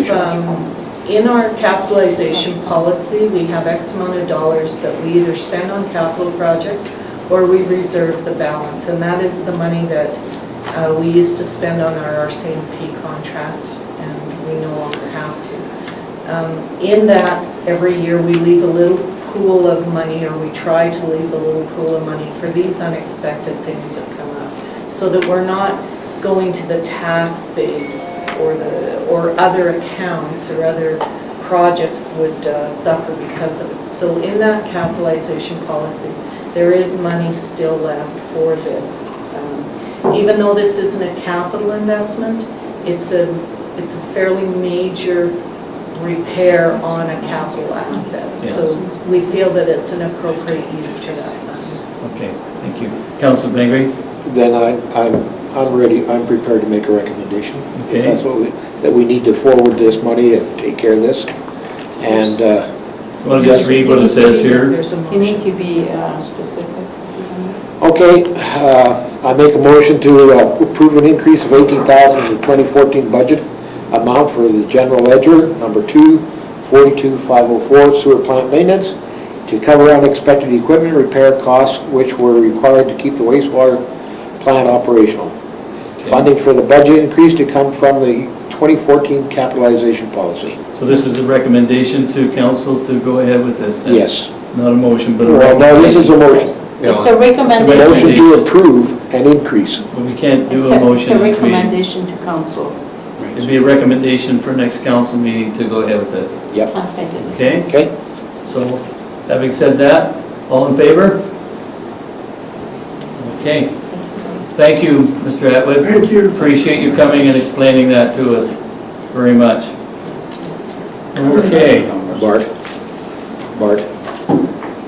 in our capitalization policy, we have X amount of dollars that we either spend on capital projects or we reserve the balance, and that is the money that we used to spend on our RCMP contract, and we no longer have to. In that, every year we leave a little pool of money, or we try to leave a little pool of money for these unexpected things that come up, so that we're not going to the tax base or other accounts or other projects would suffer because of it. So in that capitalization policy, there is money still left for this. Even though this isn't a capital investment, it's a fairly major repair on a capital asset. So we feel that it's an appropriate use for that fund. Okay, thank you. Councillor Bengry? Then I'm ready, I'm prepared to make a recommendation. Okay. That's what that we need to forward this money and take care of this. And, Want to just read what it says here? There's a You need motion. to be specific. okay, I make a motion to approve an increase of 18,000 in the 2014 budget amount for the general ledger, number 2, 42504, sewer plant maintenance, to cover unexpected equipment repair costs which were required to keep the wastewater plant operational. Funding for the budget increase to come from the 2014 capitalization policy. So this is a recommendation to council to go ahead with this then? Yes. Not a motion, but a Well, no, this is a motion. It's a recommendation. Motion to approve an increase. But we can't do It's a a motion this meeting. recommendation to council. It'd be a recommendation for next council meeting to go ahead with this, Yep. I think it is. okay? Okay? So, having said that, all in favor? Okay. Thank you, Mr. Atwood. Thank you. Appreciate you coming and explaining that to us very much. Okay, Bart? Bart?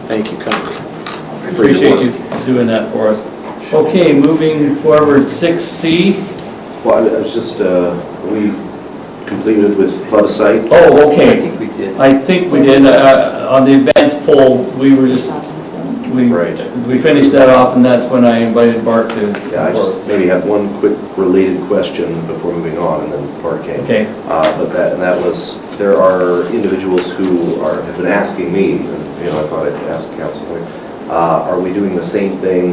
Thank you, Council. appreciate you doing that for us. Okay, moving forward, 6C. Well, I was just, we completed with plebiscite. Oh, I okay. think we did. I think we did, on the advance poll, we were just, Right. we finished that off, and that's when I invited Bart to. Yeah, I just maybe have one quick related question before moving on, and then Bart came. Okay. But that was, there are individuals who have been asking me, and, you know, I thought I'd ask the council, are we doing the same thing,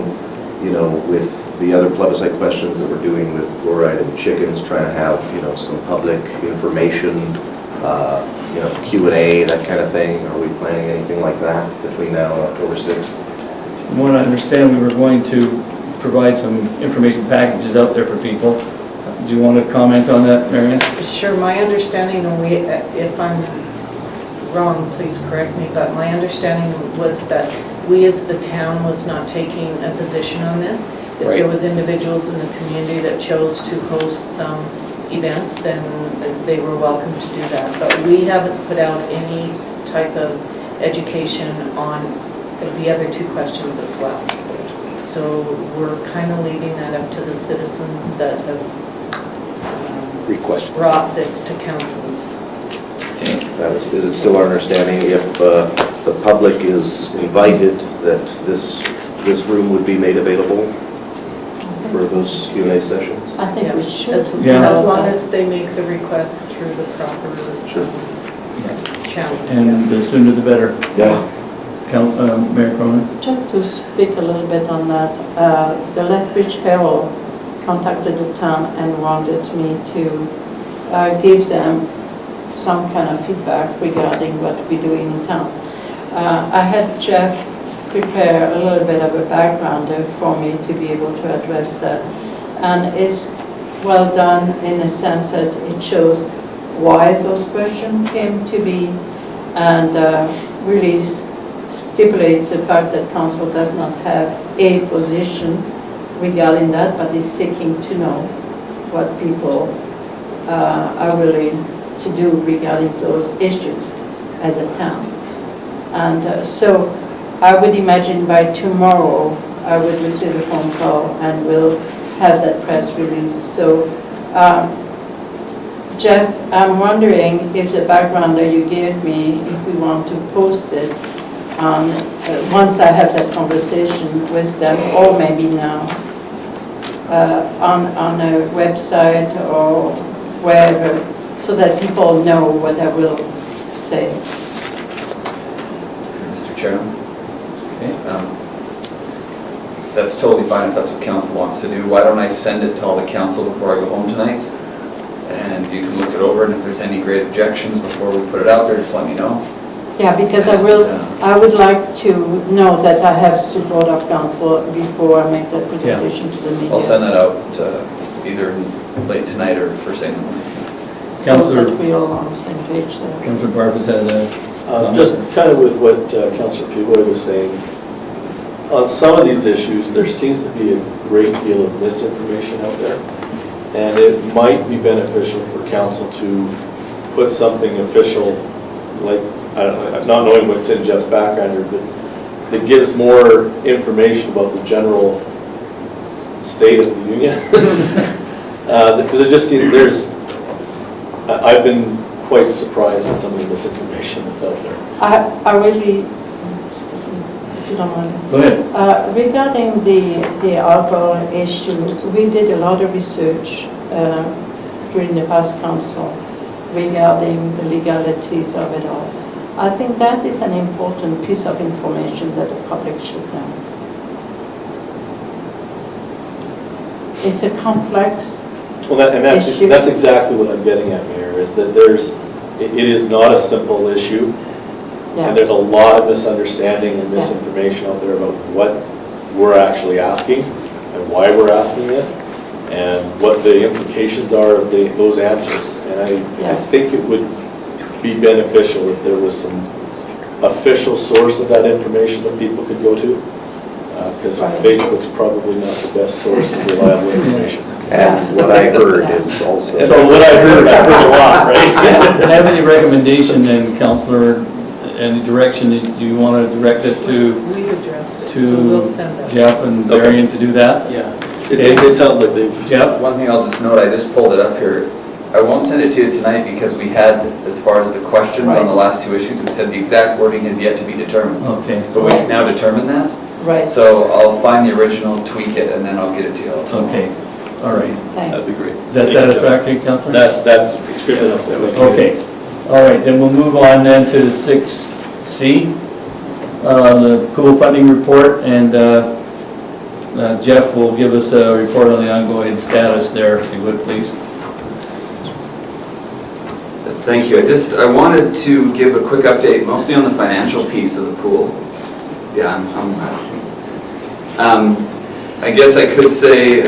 you know, with the other plebiscite questions that we're doing with fluoride and chickens, trying to have, you know, some public information, you know, Q&A, that kind of thing? Are we planning anything like that between now and October 6th? From what I understand, we were going to provide some information packages out there for people. Do you want to comment on that, Marian? Sure, my understanding, and if I'm wrong, please correct me, but my understanding was that we as the town was not taking a position on this. If there was individuals in the community that chose to host some events, then they were welcome to do that. But we haven't put out any type of education on the other two questions as well. So we're kind of leaving that up to the citizens that have Request. brought this to council's. Is it still our understanding if the public is invited that this room would be made available for those Q&A sessions? I think we should. As Yeah. long as they make the request through the proper Sure. channels. And the sooner the better. Yeah. Mayor Cronin? Just to speak a little bit on that, the Lethbridge Herald contacted the town and wanted me to give them some kind of feedback regarding what we're doing in town. I had Jeff prepare a little bit of a background for me to be able to address that. And it's well done in the sense that it shows why those questions came to be and really stipulates the fact that council does not have a position regarding that, but is seeking to know what people are willing to do regarding those issues as a town. And so I would imagine by tomorrow I would receive a phone call and we'll have that press release. So Jeff, I'm wondering if the background that you gave me, if we want to post it once I have that conversation with them, or maybe now, on a website or wherever, so that people know what I will say. Mr. Chairman? That's totally fine if that's what council wants to do. Why don't I send it to all the council before I go home tonight? And you can look it over, and if there's any great objections before we put it out there, just let me know. Yeah, because I would like to know that I have support of council before I make that presentation to the media. I'll send that out either late tonight or first thing in the morning. So Councillor- that we all on the same page there. Councillor Barfuss has a Just kind of with what Councillor Peavoy was saying, on some of these issues, there seems to be a great deal of misinformation out there. And it might be beneficial for council to put something official, like, I don't know, not knowing what's in Jeff's background, but that gives more information about the general state of the union. Because it just seems I've been quite surprised at some of the misinformation that's out there. I really, if you don't mind. Go ahead. Regarding the alcohol issue, we did a lot of research during the past council regarding the legalities of it all. I think that is an important piece of information that the public should know. It's a complex, Well, Issue. that's exactly what I'm getting at, Mayor, is that it is not a simple issue. And yeah, there's a lot of misunderstanding and misinformation out there about what we're actually asking and why we're asking it and what the implications are of those answers. And I Yeah. think it would be beneficial if there was some official source of that information that people could go to. Because Right. Facebook's probably not the best source of reliable information. And what I heard is also. So what I've heard a lot, right? Have any recommendation then, Councillor, any direction that you want to direct it to We've addressed it, so we'll send that. Jeff and Okay. Marian to do that? Yeah. It sounds like they've. Jeff? One thing I'll just note, I just pulled it up here. I won't send it to you tonight because we had, as far as the questions on the last two issues, we said the exact wording is yet to be determined. Okay. So we've now determined that. right, So I'll find the original, tweak it, and then I'll get it to you all tomorrow. Okay, all right. That'd thanks. be great. Is that satisfactory, Councillor? That's extremely helpful. Okay, all right, then we'll move on then to 6C, the pool funding report, and Jeff will give us a report on the ongoing status there, if you would, please. Thank you. I wanted to give a quick update, mostly on the financial piece of the pool. Yeah, I'm I guess I could say,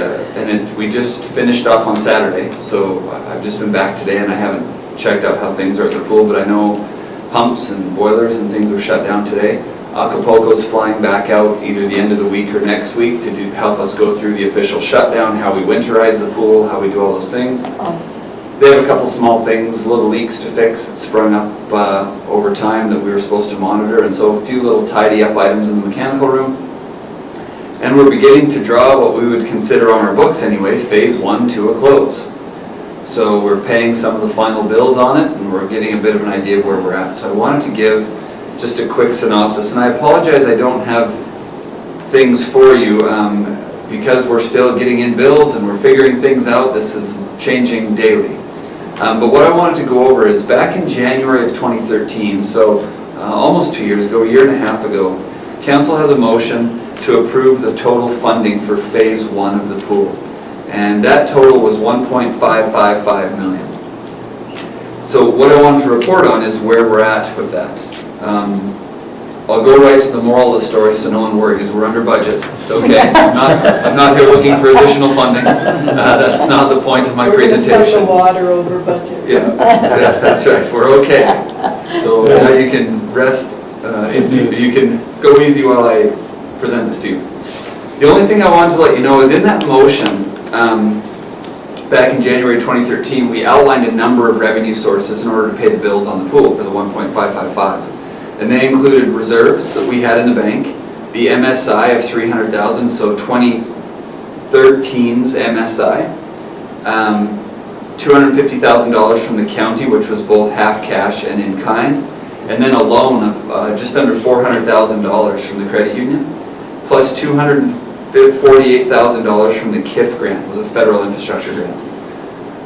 we just finished off on Saturday, so I've just been back today and I haven't checked out how things are at the pool, but I know pumps and boilers and things were shut down today. Acapulco's flying back out either the end of the week or next week to help us go through the official shutdown, how we winterize the pool, how we do all those things. They have a couple small things, little leaks to fix that sprung up over time that we were supposed to monitor, and so a few little tidy up items in the mechanical room. And we're beginning to draw what we would consider on our books anyway, phase 1 to a close. So we're paying some of the final bills on it, and we're getting a bit of an idea of where we're at. So I wanted to give just a quick synopsis, and I apologize I don't have things for you because we're still getting in bills and we're figuring things out. This is changing daily. But what I wanted to go over is back in January of 2013, so almost 2 years ago, a year and a half ago, Council has a motion to approve the total funding for phase 1 of the pool. And that total was $1.555 million. So what I wanted to report on is where we're at with that. I'll go right to the moral of the story so no one worries. We're under budget. It's okay. I'm not here looking for additional funding. That's not the point of my presentation. We're going to the water over budget. Yeah, that's right. We're okay. So now you can rest. You can go easy while I present this to you. The only thing I wanted to let you know is in that motion, back in January 2013, we outlined a number of revenue sources in order to pay the bills on the pool for the 1.555. And they included reserves that we had in the bank, the MSI of $300,000, so 2013's MSI, $250,000 from the county, which was both half cash and in kind, and then a loan of just under $400,000 from the credit union, plus $248,000 from the KIF grant, it was a federal infrastructure grant.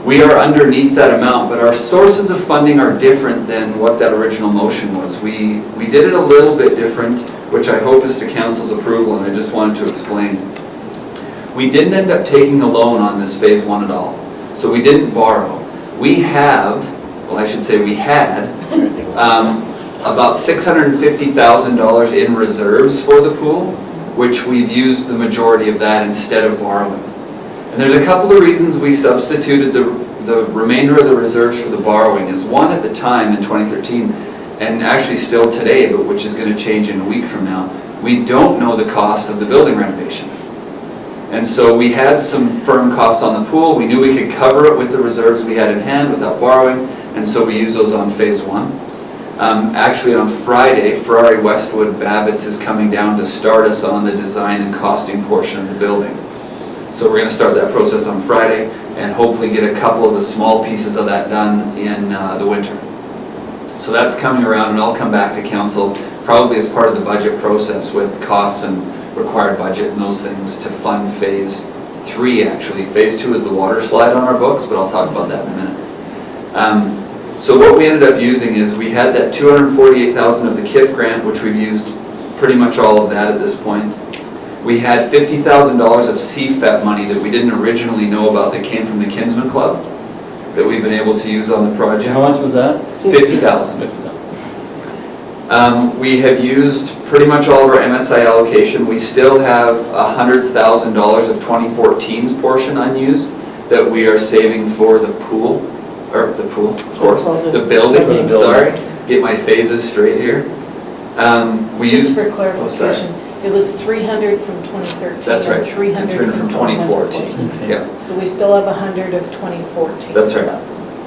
We are underneath that amount, but our sources of funding are different than what that original motion was. We did it a little bit different, which I hope is to Council's approval, and I just wanted to explain. We didn't end up taking a loan on this phase 1 at all, so we didn't borrow. We have, well I should say we had, about $650,000 in reserves for the pool, which we've used the majority of that instead of borrowing. And there's a couple of reasons we substituted the remainder of the reserves for the borrowing. Is one, at the time in 2013, and actually still today, but which is going to change in a week from now, we don't know the cost of the building renovation. And so we had some firm costs on the pool. We knew we could cover it with the reserves we had in hand without borrowing, and so we used those on phase one. Actually on Friday, Ferrari Westwood Babbitts is coming down to start us on the design and costing portion of the building. So we're going to start that process on Friday and hopefully get a couple of the small pieces of that done in the winter. So that's coming around, and I'll come back to council probably as part of the budget process with costs and required budget and those things to fund phase 3 actually. Phase 2 is the water slide on our books, but I'll talk about that in a minute. So what we ended up using is we had that $248,000 of the KIF grant, which we've used pretty much all of that at this point. We had $50,000 of CFEP money that we didn't originally know about that came from the Kinsman Club that we've been able to use on the project. How much was that? $50,000. We have used pretty much all of our MSI allocation. We still have $100,000 of 2014's portion unused that we are saving for the pool, of course, the building, sorry, get my phases straight here. Just for clarification, it was 300 from 2013. That's right, and 300 from 2014. Yeah. So we still have 100 of 2014. That's right.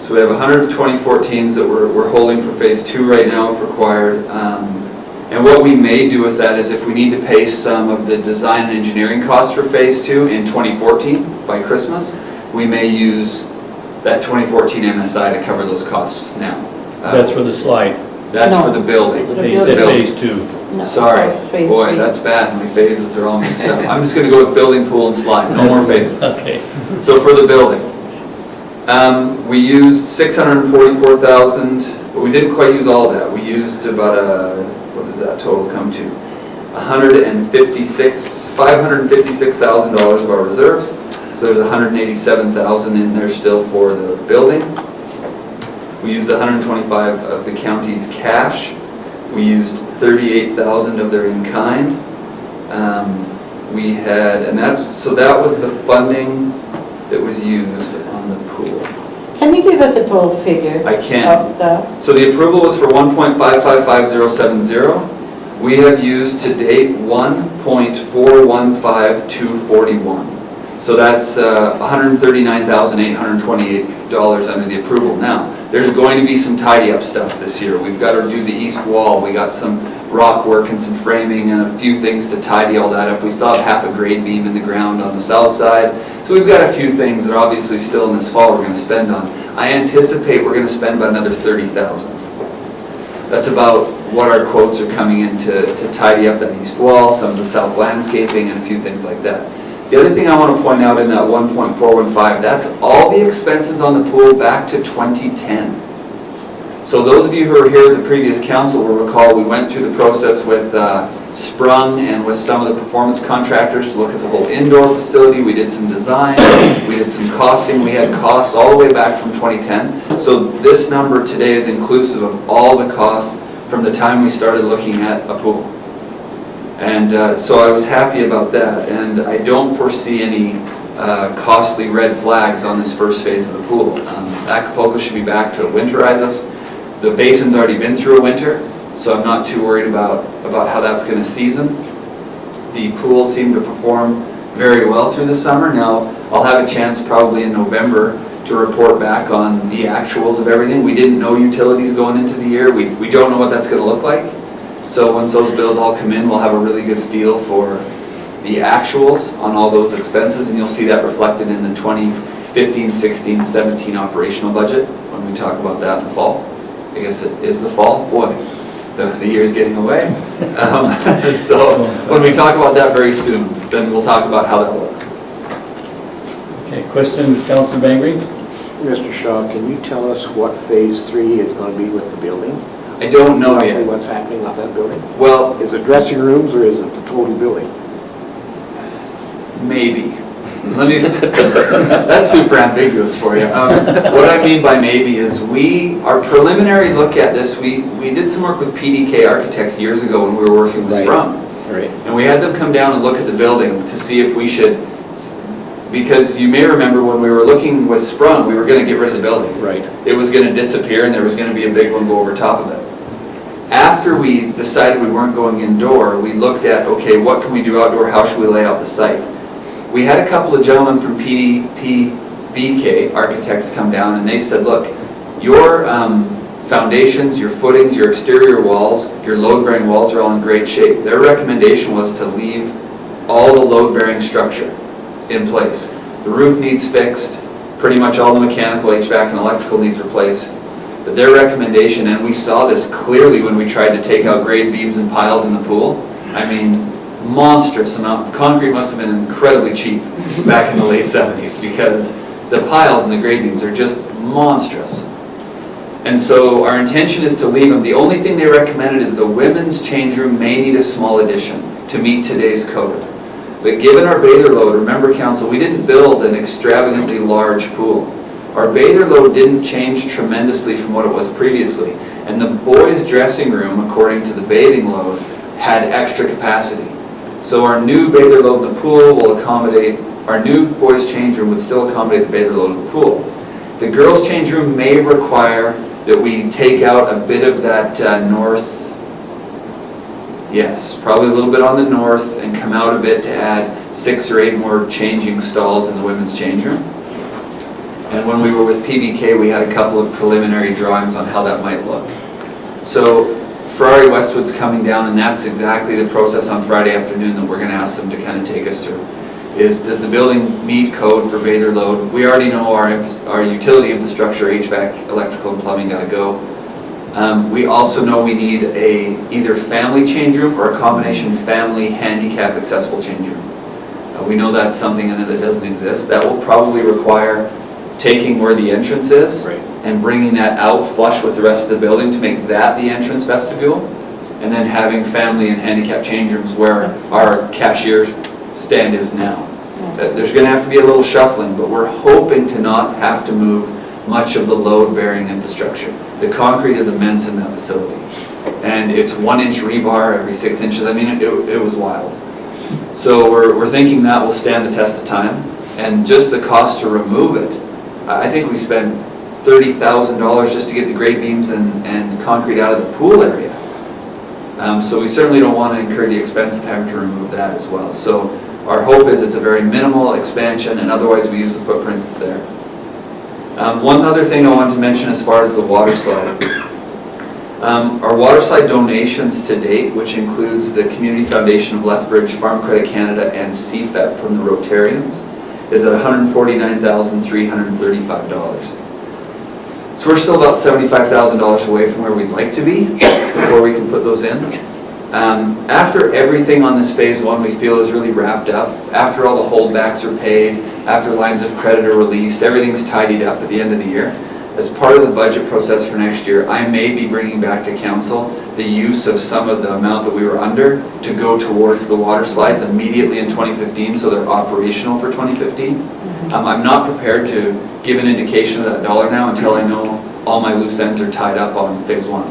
So we have 100 of 2014s that we're holding for phase 2 right now if required. And what we may do with that is if we need to pay some of the design and engineering costs for phase 2 in 2014 by Christmas, we may use that 2014 MSI to cover those costs now. That's for the slide. That's No. for the building. You said phase 2. No, Sorry, phase boy, 3. that's bad, my phases are all mixed up. I'm just gonna go with building, pool, and slide, no more phases. Okay. So for the building, we used 644,000, but we didn't quite use all of that. We used about what does that total come to? $556,000 of our reserves. So there's 187,000 in there still for the building. We used 125 of the county's cash. We used 38,000 of their in-kind. We had, so that was the funding that was used on the pool. Can you give us a total figure? I can. Of that? So the approval was for 1.555070. We have used to date 1.415241. So that's $139,828 under the approval. Now, there's going to be some tidy up stuff this year. We've got to do the east wall. We got some rock work and some framing and a few things to tidy all that up. We still have half a grade beam in the ground on the south side. So we've got a few things that are obviously still in this fall we're going to spend on. I anticipate we're going to spend about another $30,000. That's about what our quotes are coming in to tidy up that east wall, some of the south landscaping, and a few things like that. The other thing I want to point out in that 1.415, that's all the expenses on the pool back to 2010. So those of you who were here at the previous council will recall we went through the process with Sprung and with some of the performance contractors to look at the whole indoor facility. We did some design, we did some costing, we had costs all the way back from 2010. So this number today is inclusive of all the costs from the time we started looking at a pool. And so I was happy about that, and I don't foresee any costly red flags on this first phase of the pool. Acapulco should be back to winterize us. The basin's already been through a winter, so I'm not too worried about how that's going to season. The pool seemed to perform very well through the summer. Now, I'll have a chance probably in November to report back on the actuals of everything. We didn't know utilities going into the year. We don't know what that's going to look like. So once those bills all come in, we'll have a really good feel for the actuals on all those expenses, and you'll see that reflected in the 2015, 16, 17 operational budget when we talk about that in the fall. I guess it is the fall. Boy, the year's getting away. So when we talk about that very soon, then we'll talk about how that looks. Okay, question, Councillor Bengry? Mr. Shaw, can you tell us what phase 3 is going to be with the building? I don't know Roughly yet. what's happening with that building? Well, Is it dressing rooms or is it the total building? maybe. That's super ambiguous for you. What I mean by maybe is our preliminary look at this, we did some work with PDK Architects years ago when we were working with Right. Sprung. Right. And we had them come down and look at the building to see if we should Because you may remember when we were looking with Sprung, we were gonna get rid of the building. Right. It was gonna disappear and there was gonna be a big one go over top of it. After we decided we weren't going indoor, we looked at, okay, what can we do outdoor, how should we lay out the site? We had a couple of gentlemen from BK Architects come down and they said, look, your foundations, your footings, your exterior walls, your load-bearing walls are all in great shape. Their recommendation was to leave all the load-bearing structure in place. The roof needs fixed, pretty much all the mechanical, HVAC, and electrical needs replaced. But their recommendation, and we saw this clearly when we tried to take out grade beams and piles in the pool, I mean, monstrous amount. Concrete must have been incredibly cheap back in the late 70s because the piles and the grade beams are just monstrous. And so our intention is to leave them. The only thing they recommended is the women's change room may need a small addition to meet today's code. But given our bather load, remember council, we didn't build an extravagantly large pool. Our bather load didn't change tremendously from what it was previously. And the boys' dressing room, according to the bathing load, had extra capacity. So our new bather load in the pool will accommodate, our new boys' change room would still accommodate the bather load in the pool. The girls' change room may require that we take out a bit of that north, yes, probably a little bit on the north, and come out a bit to add 6 or 8 more changing stalls in the women's change room. And when we were with PBK, we had a couple of preliminary drawings on how that might look. So Ferrari Westwood's coming down, and that's exactly the process on Friday afternoon that we're going to ask them to kind of take us through. Is, does the building meet code for bather load? We already know our utility infrastructure, HVAC, electrical and plumbing got to go. We also know we need a either family change room or a combination family handicap accessible change room. We know that's something in it that doesn't exist. That will probably require taking where the entrance is and bringing that out flush with the rest of the building to make that the entrance vestibule, and then having family and handicap change rooms where our cashier stand is now. There's going to have to be a little shuffling, but we're hoping to not have to move much of the load-bearing infrastructure. The concrete is immense in that facility, and it's 1-inch rebar every 6 inches. I mean, it was wild. So we're thinking that will stand the test of time, and just the cost to remove it. I think we spent $30,000 just to get the grade beams and concrete out of the pool area. So we certainly don't want to incur the expense of having to remove that as well. So our hope is it's a very minimal expansion, and otherwise we use the footprint that's there. One other thing I wanted to mention as far as the water slide. Our water slide donations to date, which includes the Community Foundation of Lethbridge, Farm Credit Canada, and CFEP from the Rotarians, is at $149,335. So we're still about $75,000 away from where we'd like to be before we can put those in. After everything on this phase 1 we feel is really wrapped up, after all the holdbacks are paid, after lines of credit are released, everything's tidied up at the end of the year. As part of the budget process for next year, I may be bringing back to council the use of some of the amount that we were under to go towards the water slides immediately in 2015, so they're operational for 2015. I'm not prepared to give an indication of that dollar now until I know all my loose ends are tied up on phase 1.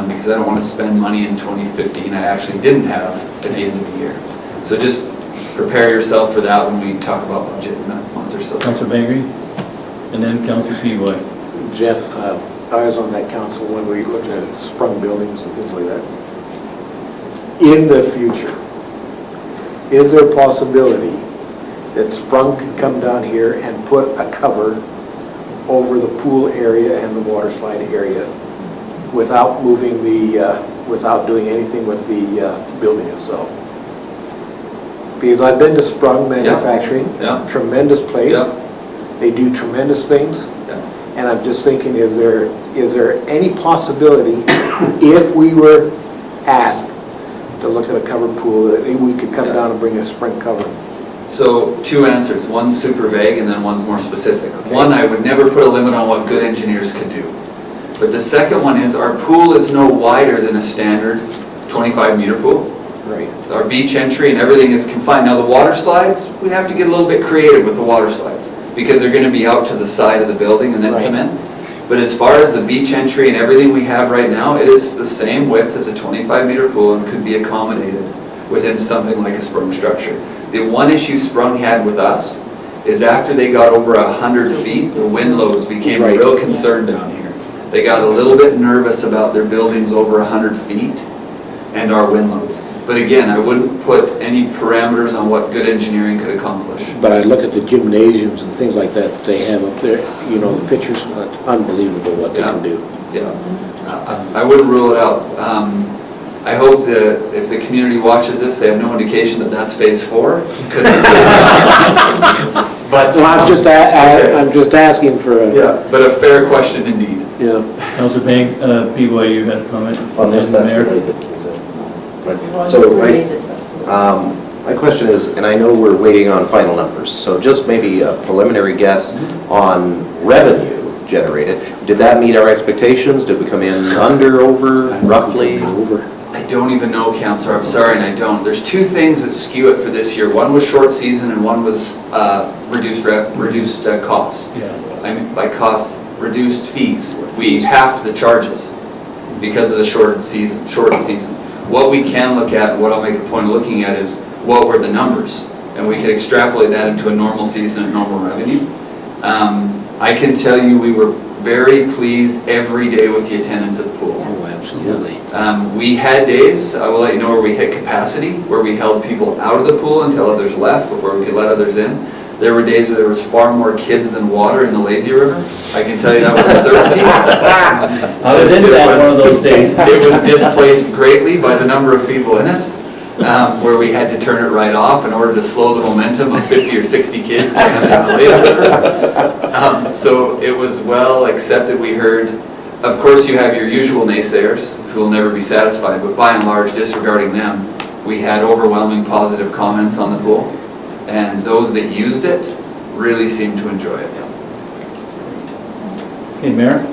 Because I don't want to spend money in 2015 I actually didn't have at the end of the year. So just prepare yourself for that when we talk about budget in a month or so. Councillor Bengry, and then Councillor Peavoy. Jeff, I was on that council when we looked at sprung buildings and things like that. In the future, is there a possibility that Sprung could come down here and put a cover over the pool area and the water slide area without moving without doing anything with the building itself? Because I've been to Sprung Manufacturing, tremendous place. They do tremendous things. And I'm just thinking, is there any possibility, if we were asked to look at a covered pool, that we could come down and bring a spring cover? So 2 answers. One's super vague and then one's more specific. Okay. One, I would never put a limit on what good engineers could do. But the second one is our pool is no wider than a standard 25-meter pool. Right. Our beach entry and everything is confined. Now the water slides, we'd have to get a little bit creative with the water slides because they're going to be out to the side of the building and then come in. But as far as the beach entry and everything we have right now, it is the same width as a 25-meter pool and could be accommodated within something like a sprung structure. The one issue Sprung had with us is after they got over 100 feet, the wind loads became a Right. real concern down here. They got a little bit nervous about their buildings over 100 feet and our wind loads. But again, I wouldn't put any parameters on what good engineering could accomplish. But I look at the gymnasiums and things like that they have up there, you know, the pictures, unbelievable what they can do. Yeah, I wouldn't rule it out. I hope that if the community watches this, they have no indication that that's phase 4. But Well, I'm just asking for a, yeah, but a fair question indeed. yeah. Councillor Peavoy, you had a comment? On this, the that's mayor? related. is it? Right. Well, So, right, related, but- my question is, and I know we're waiting on final numbers, so just maybe a preliminary guess on revenue generated. Did that meet our expectations? Did we come in under, over, roughly? Over. I don't even know, Councillor, I'm sorry, and I don't. There's two things that skew it for this year. One was short season and one was reduced costs. Yeah. I mean, by cost, reduced fees. We halved the charges because of the shortened season. What we can look at, and what I'll make a point of looking at, is what were the numbers? And we could extrapolate that into a normal season and normal revenue. I can tell you we were very pleased every day with the attendance at the pool. Oh, absolutely. We had days, I will let you know, where we hit capacity, where we held people out of the pool until others left before we could let others in. There were days where there was far more kids than water in the lazy river. I can tell you that with certainty. I was in that one of those days. It was displaced greatly by the number of people in it, where we had to turn it right off in order to slow the momentum of 50 or 60 kids jammed in the lazy river. So it was well accepted, we heard. Of course, you have your usual naysayers who will never be satisfied, but by and large, disregarding them, we had overwhelming positive comments on the pool. And those that used it really seemed to enjoy it. Okay, Mayor?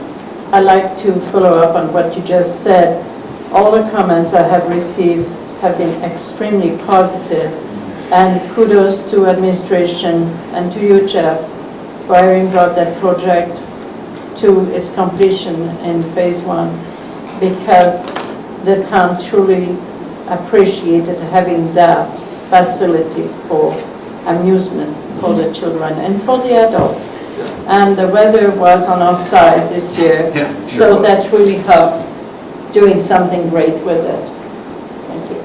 I'd like to follow up on what you just said. All the comments I have received have been extremely positive, and kudos to administration and to you, Jeff, for having brought that project to its completion in phase 1, because the town truly appreciated having that facility for amusement for the children and for the adults. And the weather was on our side this year, Yeah, sure so was. that really helped doing something great with it. Thank you.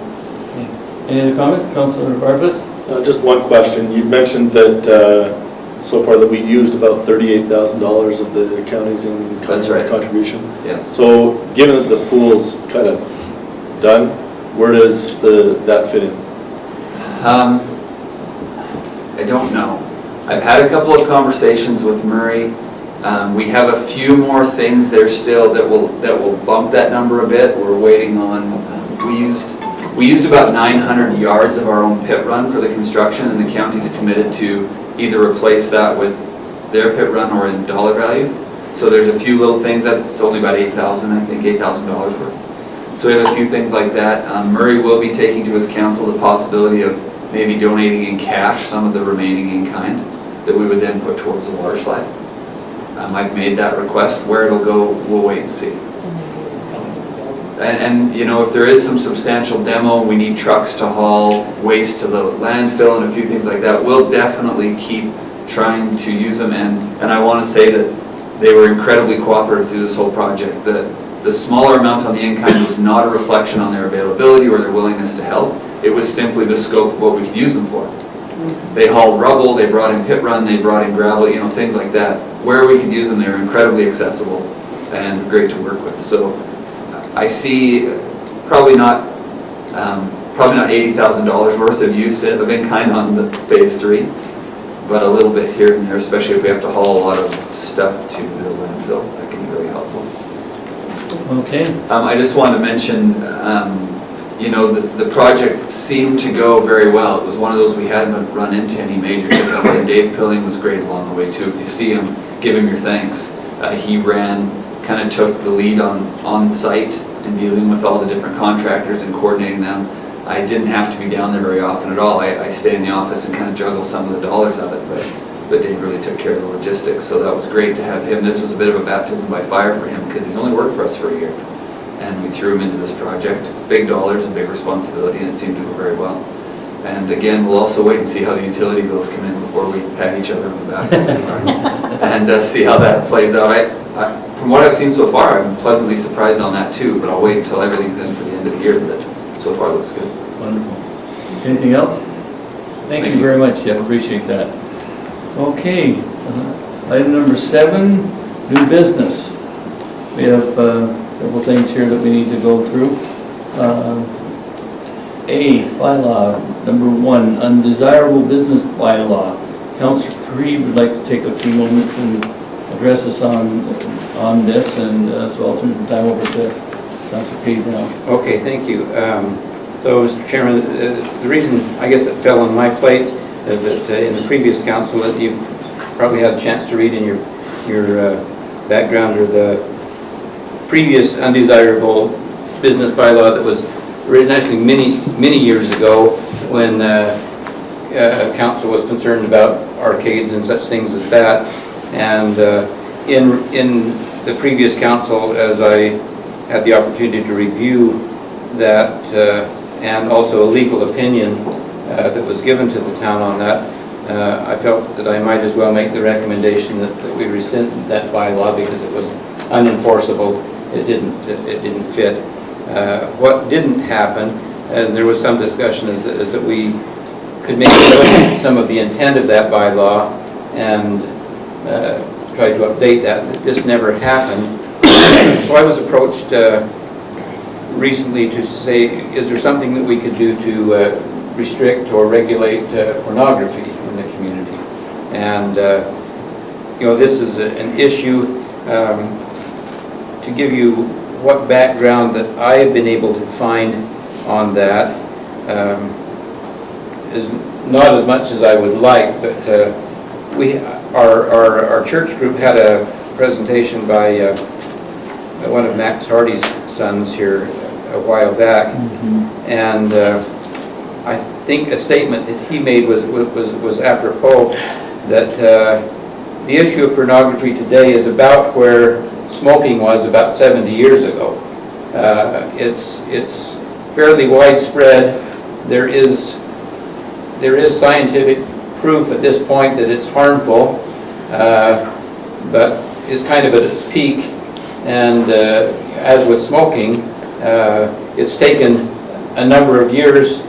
Any other comments? Councillor Barfuss? Just one question. You mentioned that so far that we used about $38,000 of the county's in That's right. contribution. Yes. So given that the pool's kind of done, where does that fit in? I don't know. I've had a couple of conversations with Murray. We have a few more things there still that will bump that number a bit. We're waiting on, we used about 900 yards of our own pit run for the construction, and the county's committed to either replace that with their pit run or in dollar value. So there's a few little things, that's only about $8,000, I think, $8,000 worth. So we have a few things like that. Murray will be taking to his council the possibility of maybe donating in cash some of the remaining in kind that we would then put towards the water slide. I've made that request. Where it'll go, we'll wait and see. And you know, if there is some substantial demo, we need trucks to haul waste to the landfill and a few things like that, we'll definitely keep trying to use them. And I want to say that they were incredibly cooperative through this whole project. The smaller amount on the in-kind was not a reflection on their availability or their willingness to help. It was simply the scope of what we could use them for. They hauled rubble, they brought in pit run, they brought in gravel, you know, things like that. Where we could use them, they're incredibly accessible and great to work with. So I see probably not $80,000 worth of use of in-kind on the phase 3, but a little bit here and there, especially if we have to haul a lot of stuff to the landfill. That can be really helpful. Okay. I just want to mention, you know, the project seemed to go very well. It was one of those we hadn't run into any major hiccups, and Dave Pilling was great along the way too. If you see him, give him your thanks. He kind of took the lead on site and dealing with all the different contractors and coordinating them. I didn't have to be down there very often at all. I stay in the office and kind of juggle some of the dollars of it, but Dave really took care of the logistics, so that was great to have him. This was a bit of a baptism by fire for him because he's only worked for us for a year, and we threw him into this project. Big dollars and big responsibility, and it seemed to go very well. And again, we'll also wait and see how the utility bills come in before we pat each other on the back. And see how that plays out. From what I've seen so far, I'm pleasantly surprised on that too, but I'll wait until everything's in for the end of the year, but so far looks good. Wonderful. Anything else? Thank you very much, Jeff, appreciate that. Okay, item number 7, new business. We have several things here that we need to go through. A, bylaw, number 1, undesirable business bylaw. Councillor Creed would like to take a few moments and address us on this, and so I'll turn the time over to Councillor Creed now. Okay, thank you. So, Mr. Chairman, the reason I guess it fell on my plate is that in the previous council, that you probably had a chance to read in your background, or the previous undesirable business bylaw that was written actually many years ago, when council was concerned about arcades and such things as that. And in the previous council, as I had the opportunity to review that, and also a legal opinion that was given to the town on that, I felt that I might as well make the recommendation that we rescind that bylaw because it was unenforceable. It didn't fit. What didn't happen, and there was some discussion, is that we could maybe look at some of the intent of that bylaw and try to update that. This never happened. So I was approached recently to say, is there something that we could do to restrict or regulate pornography in the community? And this is an issue. To give you what background that I have been able to find on that is not as much as I would like, but our church group had a presentation by one of Max Hardy's sons here a while back, and I think a statement that he made was apropos, that the issue of pornography today is about where smoking was about 70 years ago. It's fairly widespread. There is scientific proof at this point that it's harmful, but it's kind of at its peak. And as with smoking, it's taken a number of years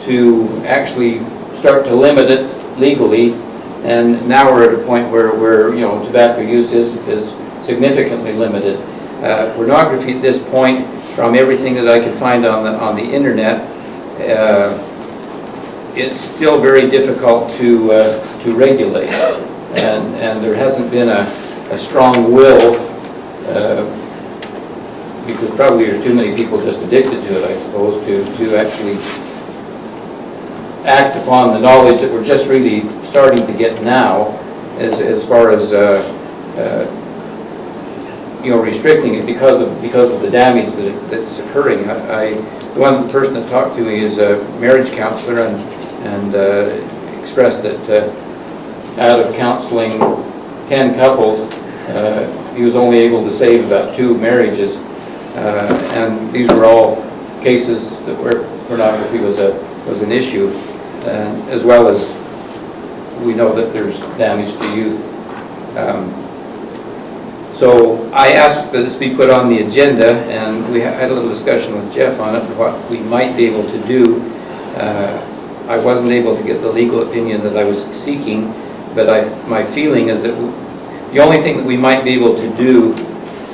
to actually start to limit it legally, and now we're at a point where tobacco use is significantly limited. Pornography at this point, from everything that I could find on the internet, it's still very difficult to regulate, and there hasn't been a strong will, because probably there's too many people just addicted to it, I suppose, to actually act upon the knowledge that we're just really starting to get now, as far as restricting it because of the damage that's occurring. The one person that talked to me is a marriage counselor, and expressed that out of counseling 10 couples, he was only able to save about 2 marriages, and these were all cases where pornography was an issue, as well as we know that there's damage to youth. So I asked that this be put on the agenda, and we had a little discussion with Jeff on it, what we might be able to do. I wasn't able to get the legal opinion that I was seeking, but my feeling is that the only thing that we might be able to do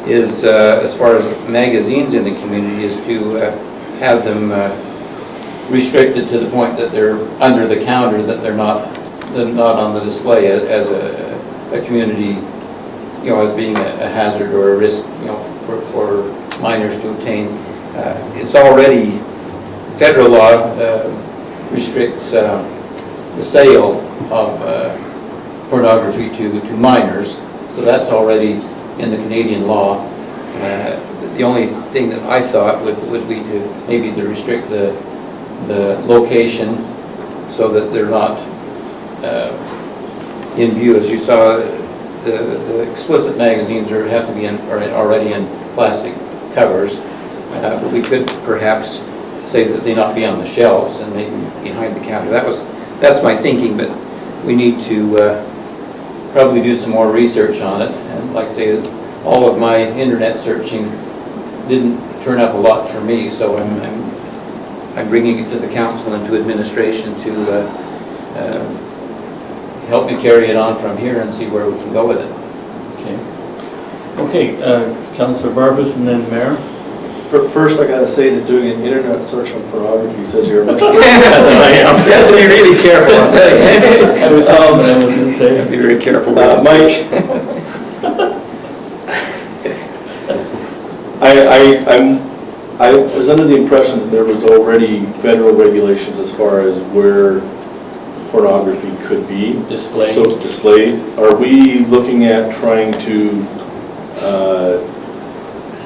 is, as far as magazines in the community, is to have them restricted to the point that they're under the counter, that they're not on the display as a community, as being a hazard or a risk, for minors to obtain. It's already, federal law restricts the sale of pornography to minors, so that's already in the Canadian law. The only thing that I thought would be to maybe to restrict the location so that they're not in view. As you saw, the explicit magazines have to be are already in plastic covers. But we could perhaps say that they not be on the shelves and maybe behind the counter. That's my thinking, but we need to probably do some more research on it. And like I say, all of my internet searching didn't turn up a lot for me, so I'm bringing it to the council and to administration to help me carry it on from here and see where we can go with it. Okay, Councillor Barfuss and then Mayor. First, I gotta say that doing an internet search on pornography says you're much better than I am. You have to be really careful, I'll tell you. I was home, but I was going to say. Be very careful. I was under the impression that there was already federal regulations as far as where pornography could be Displayed. So displayed. Are we looking at trying to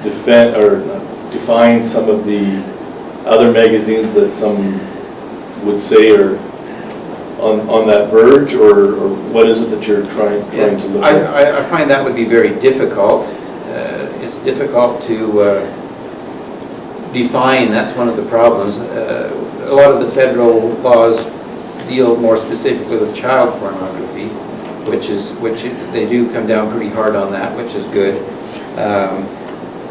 defend or define some of the other magazines that some would say are on that verge, or what is it that you're trying to look at? I find that would be very difficult. It's difficult to define, that's one of the problems. A lot of the federal laws deal more specifically with child pornography, which they do come down pretty hard on that, which is good.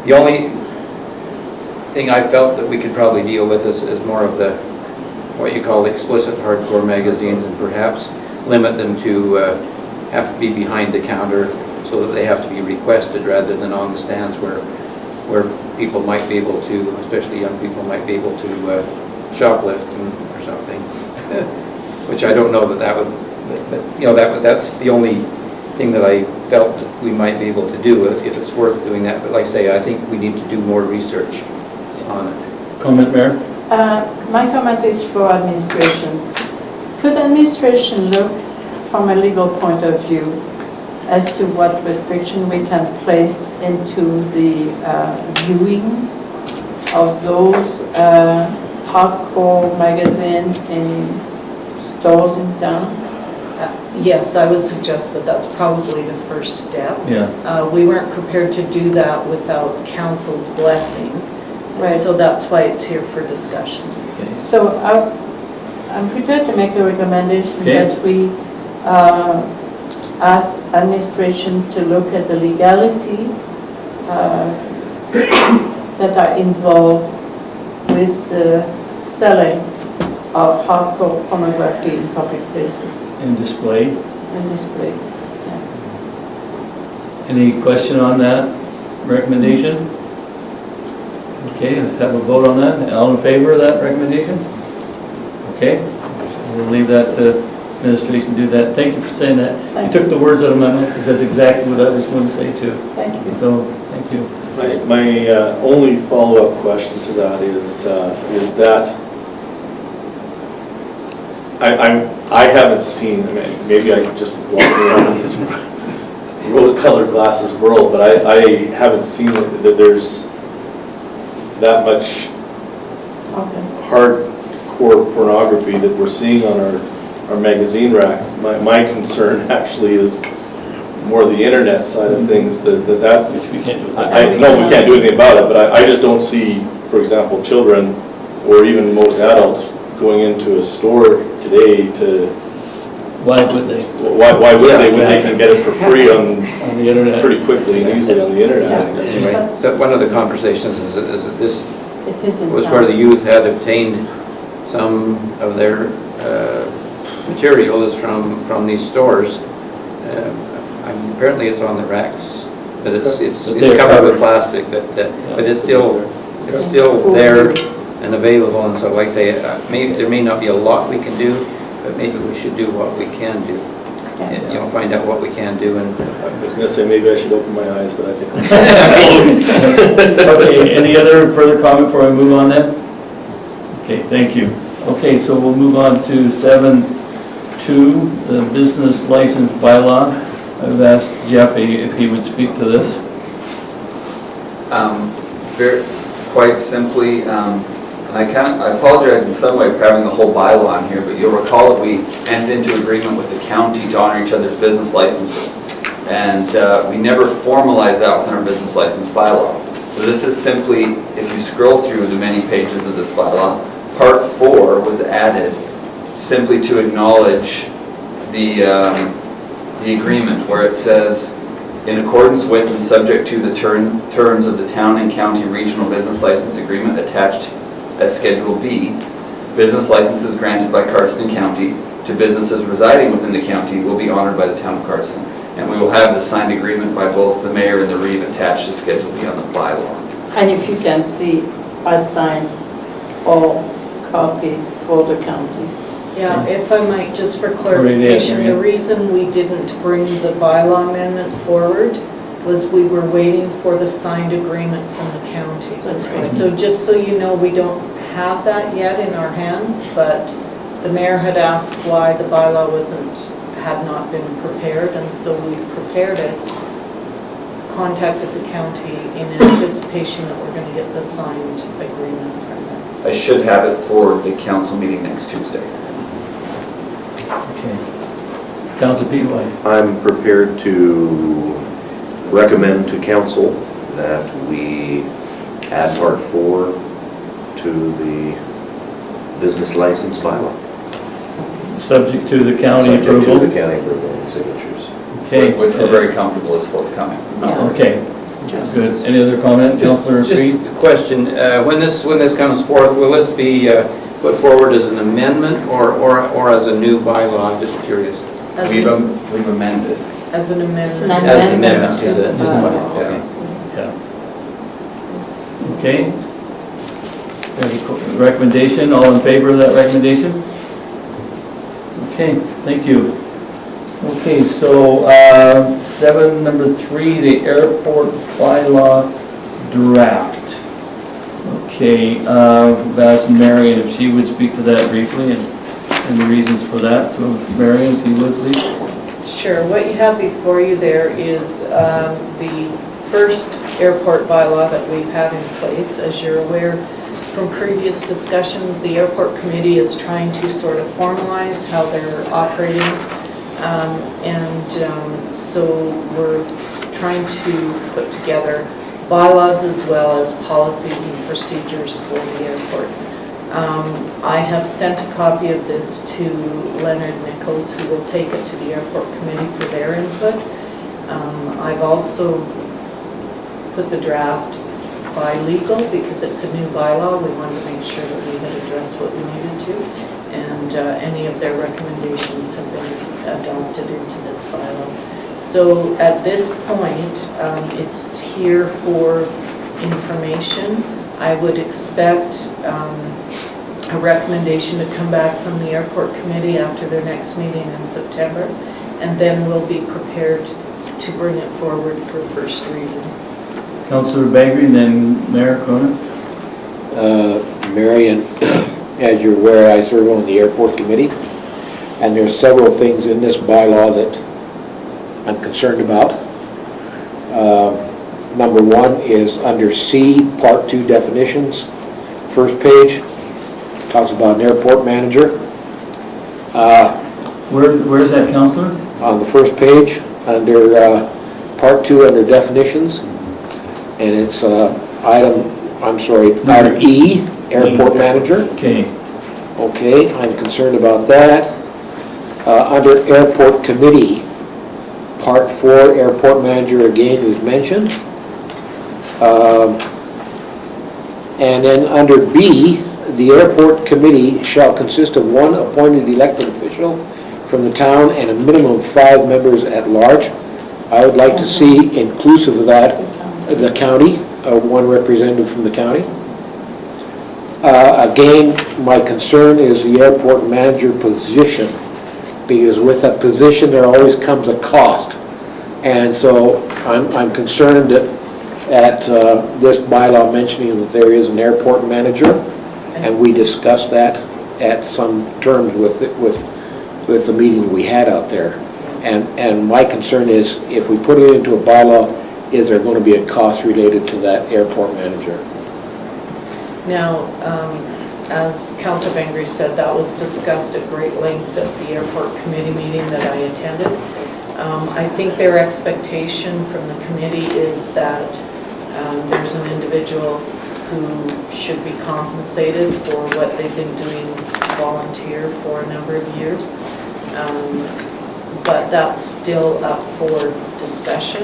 The only thing I felt that we could probably deal with is more of the, what you call the explicit hardcore magazines, and perhaps limit them to have to be behind the counter so that they have to be requested rather than on the stands where people might be able to, especially young people, might be able to shoplift or something. Which I don't know that would, that's the only thing that I felt that we might be able to do if it's worth doing that. But like I say, I think we need to do more research on it. Comment, Mayor? My comment is for administration. Could administration look from a legal point of view as to what restriction we can place into the viewing of those hardcore magazines in stores in town? Yes, I would suggest that that's probably the first step. Yeah. We weren't prepared to do that without council's blessing. Right. So that's why it's here for discussion. So I'm prepared to make a recommendation Okay. that we ask administration to look at the legality that are involved with the selling of hardcore pornography in public places And display. and display. Any question on that recommendation? Okay, let's have a vote on that. All in favor of that recommendation? Okay, we'll leave that to administration to do that. Thank you for saying that. You took the words out of my mouth, because that's exactly what I was going to say too. Thank you. So, thank you. My only follow-up question to that is that I haven't seen, I mean, maybe I just walk around in this rose-colored glasses world, but I haven't seen that there's that much hardcore pornography that we're seeing on our magazine racks. My concern actually is more the internet side of things, Which we can't do. I know we can't do anything about it, but I just don't see, for example, children or even most adults going into a store today to... Why would they? Why would they when they can get it for free on the internet? Pretty quickly and easily on the internet? Anyway, so one of the conversations is that this It is in was town. where the youth had obtained some of their material is from these stores. Apparently it's on the racks, but it's covered with plastic, but it's still there and available. And so, like I say, maybe there may not be a lot we can do, but maybe we should do what we can do. And, find out what we can do. And I was going to say maybe I should open my eyes, but I think I'm close. Okay, any other further comment before I move on then? Okay, thank you. Okay, so we'll move on to 7.2, the business license bylaw. I've asked Jeff if he would speak to this. Quite simply, and I apologize in some way for having the whole bylaw on here, but you'll recall that we entered into agreement with the county to honor each other's business licenses. And we never formalized that within our business license bylaw. So this is simply, if you scroll through the many pages of this bylaw, Part 4 was added simply to acknowledge the agreement where it says, in accordance with and subject to the terms of the town and county regional business license agreement attached as Schedule B, business licenses granted by Cardston County to businesses residing within the county will be honored by the town of Cardston. And we will have the signed agreement by both the mayor and the reeve attached to Schedule B on the bylaw. And if you can see, I signed all copy for the county. Yeah, if I might, just for clarification, the reason we didn't bring the bylaw amendment forward was we were waiting for the signed agreement from the county. That's right. So just so you know, we don't have that yet in our hands, but the mayor had asked why the bylaw had not been prepared, and so we prepared it, contacted the county in anticipation that we're going to get the signed agreement from them. I should have it for the council meeting next Tuesday. Okay. Councillor Peavoy. I'm prepared to recommend to council that we add Part 4 to the business license bylaw. Subject to the county Subject approval. to the county approval and signatures. Okay. Which we're very comfortable is forthcoming. Okay, good. Any other comment, Councillor Creed? Just a question, when this comes forth, will this be put forward as an amendment or as a new bylaw? I'm just curious. We've amended. As an amendment. As an amendment to the new bylaw, okay. Yeah. Okay. There's a recommendation, all in favor of that recommendation? Okay, thank you. Okay, so 7, number 3, the airport bylaw draft. Okay, I've asked Marian if she would speak to that briefly and the reasons for that. So Marian, if you would please. Sure. What you have before you there is the first airport bylaw that we've had in place. As you're aware from previous discussions, the airport committee is trying to sort of formalize how they're operating. So we're trying to put together bylaws as well as policies and procedures for the airport. I have sent a copy of this to Leonard Nichols, who will take it to the airport committee for their input. I've also put the draft by legal because it's a new bylaw. We wanted to make sure that we had addressed what we needed to, and any of their recommendations have been adopted into this bylaw. So at this point, it's here for information. I would expect a recommendation to come back from the airport committee after their next meeting in September, and then we'll be prepared to bring it forward for first reading. Councillor Bengry, and then Mayor Kronen. Marian, as you're aware, I serve on the airport committee, and there's several things in this bylaw that I'm concerned about. Number 1 is under C, Part 2 definitions, first page, talks about an airport manager. Where's that, Councillor? On the first page, under Part 2, under definitions, and it's item E, airport manager. Okay. Okay, I'm concerned about that. Under airport committee, Part 4, airport manager again is mentioned. And then under B, the airport committee shall consist of 1 appointed elected official from the town and a minimum of 5 members at large. I would like to see, inclusive of that, the county, 1 representative from the county. Again, my concern is the airport manager position, because with that position, there always comes a cost. And so I'm concerned that at this bylaw mentioning that there is an airport manager, and we discussed that at some terms with the meeting we had out there. And my concern is, if we put it into a bylaw, is there going to be a cost related to that airport manager? Now, as Councillor Bengry said, that was discussed at great length at the airport committee meeting that I attended. I think their expectation from the committee is that There's an individual who should be compensated for what they've been doing volunteer for a number of years. But that's still up for discussion.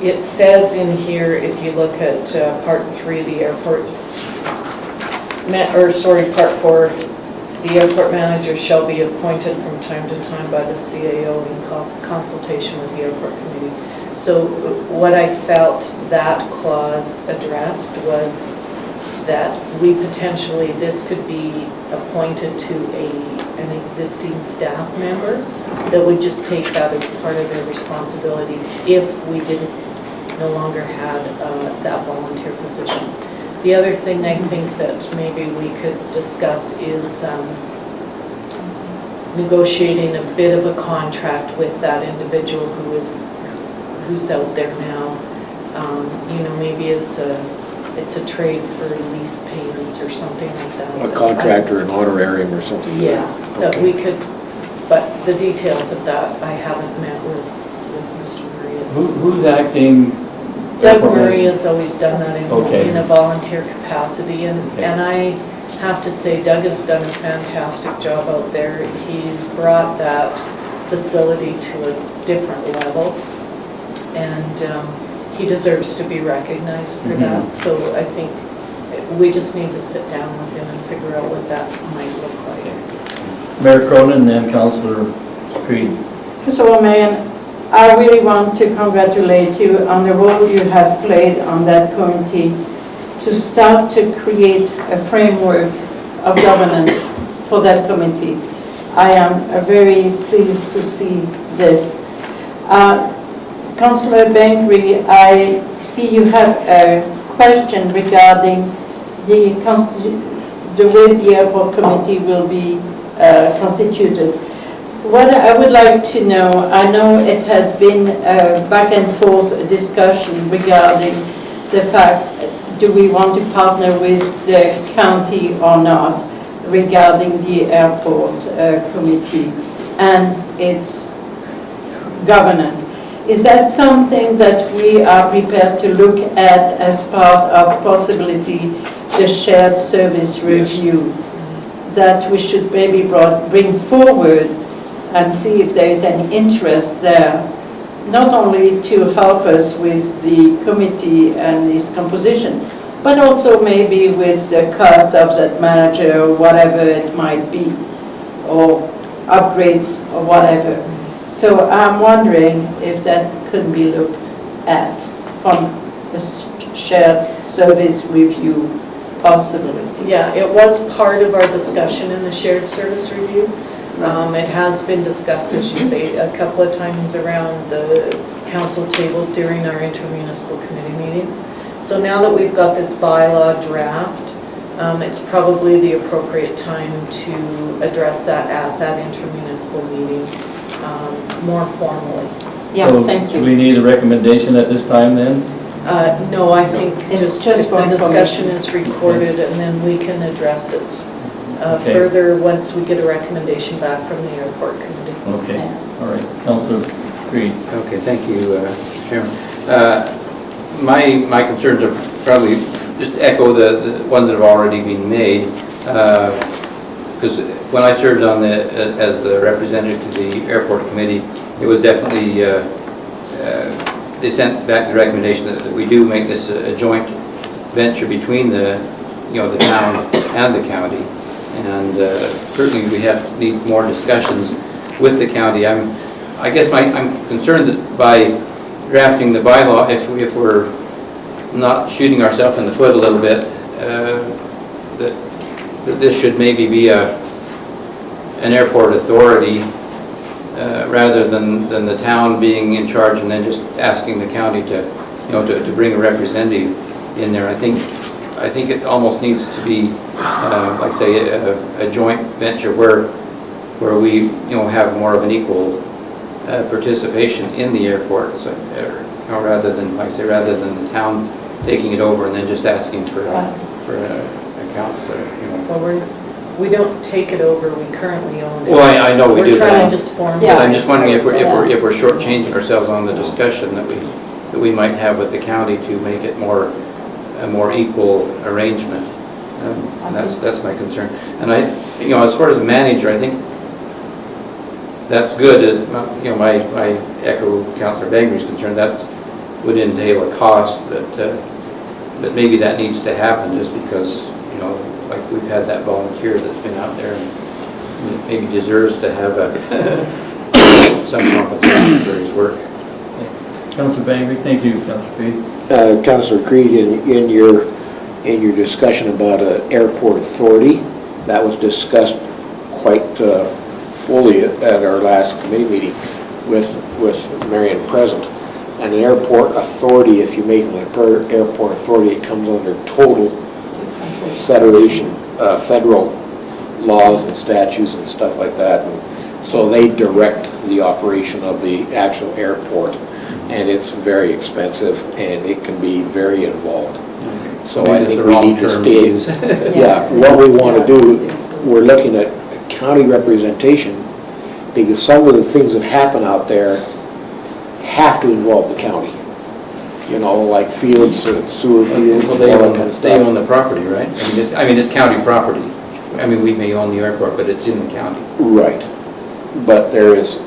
It says in here, if you look at Part 3, the airport, Part 4, the airport manager shall be appointed from time to time by the CAO in consultation with the airport committee. So what I felt that clause addressed was that we potentially, this could be appointed to an existing staff member that would just take that as part of their responsibilities if we no longer had that volunteer position. The other thing I think that maybe we could discuss is negotiating a bit of a contract with that individual who's out there now. Maybe it's a trade for lease payments or something like that. A contract or an honorarium or something? Yeah, that Okay. we could, but the details of that, I haven't met with Mr. Murray. Who's acting? Doug Murray has always done that Okay. in a volunteer capacity, and I have to say Doug has done a fantastic job out there. He's brought that facility to a different level, and he deserves to be recognized for that. So I think we just need to sit down with him and figure out what that might look like. Mayor Kronen, then Councillor Creed. First of all, Marian, I really want to congratulate you on the role you have played on that committee to start to create a framework of governance for that committee. I am very pleased to see this. Councillor Bengry, I see you have a question regarding the way the airport committee will be constituted. What I would like to know, I know it has been a back and forth discussion regarding the fact, do we want to partner with the county or not regarding the airport committee and its governance. Is that something that we are prepared to look at as part of possibility the shared service review that we should maybe bring forward and see if there is any interest there, not only to help us with the committee and its composition, but also maybe with the cost of that manager, or whatever it might be, or upgrades or whatever. So I'm wondering if that could be looked at from a shared service review possibility. Yeah, it was part of our discussion in the shared service review. It has been discussed, as you say, a couple of times around the council table during our intermunicipal committee meetings. So now that we've got this bylaw draft, it's probably the appropriate time to address that at that intermunicipal meeting more formally. Yeah, So thank do we you. need a recommendation at this time then? No, I think It's just just if for the discussion information. is recorded, and then we can address it Okay. further once we get a recommendation back from the airport committee. Okay, all right. Councillor Creed. Okay, thank you, Mr. Chairman. My concerns are probably just echo the ones that have already been made. Because when I served on as the representative to the airport committee, it was definitely, they sent back the recommendation that we do make this a joint venture between the town and the county. And certainly we need more discussions with the county. I guess I'm concerned that by drafting the bylaw, if we're not shooting ourselves in the foot a little bit, that this should maybe be an airport authority rather than the town being in charge and then just asking the county to bring a representative in there. I think it almost needs to be, like say, a joint venture where we have more of an equal participation in the airport, so, rather than the town taking it over and then just asking for a councillor. Well, We don't take it over, we currently own it. Well, I know we do We're trying that. to just form. Yeah. But I'm just wondering if Yeah. we're shortchanging ourselves on the discussion that we might have with the county to make it a more equal arrangement. And that's my concern. And as far as the manager, I think that's good. I echo Councillor Bengry's concern, that would entail a cost, but maybe that needs to happen just because, like we've had that volunteer that's been out there and maybe deserves to have some compensation for his work. Councillor Bengry, thank you, Councillor Creed. Councillor Creed, in your discussion about an airport authority, that was discussed quite fully at our last committee meeting with Marian present. And an airport authority, if you make an airport authority, it comes under total federal laws and statutes and stuff like that. And so they direct the operation of the actual airport, and it's very expensive and it can be very involved. So I think we need to stay. Yeah, what we want to do, we're looking at county representation because some of the things that happen out there have to involve the county. Like fields, sewer fields, Well, all they that kind of they own stuff. the property, right? It's county property. We may own the airport, but it's in the county. Right. But there's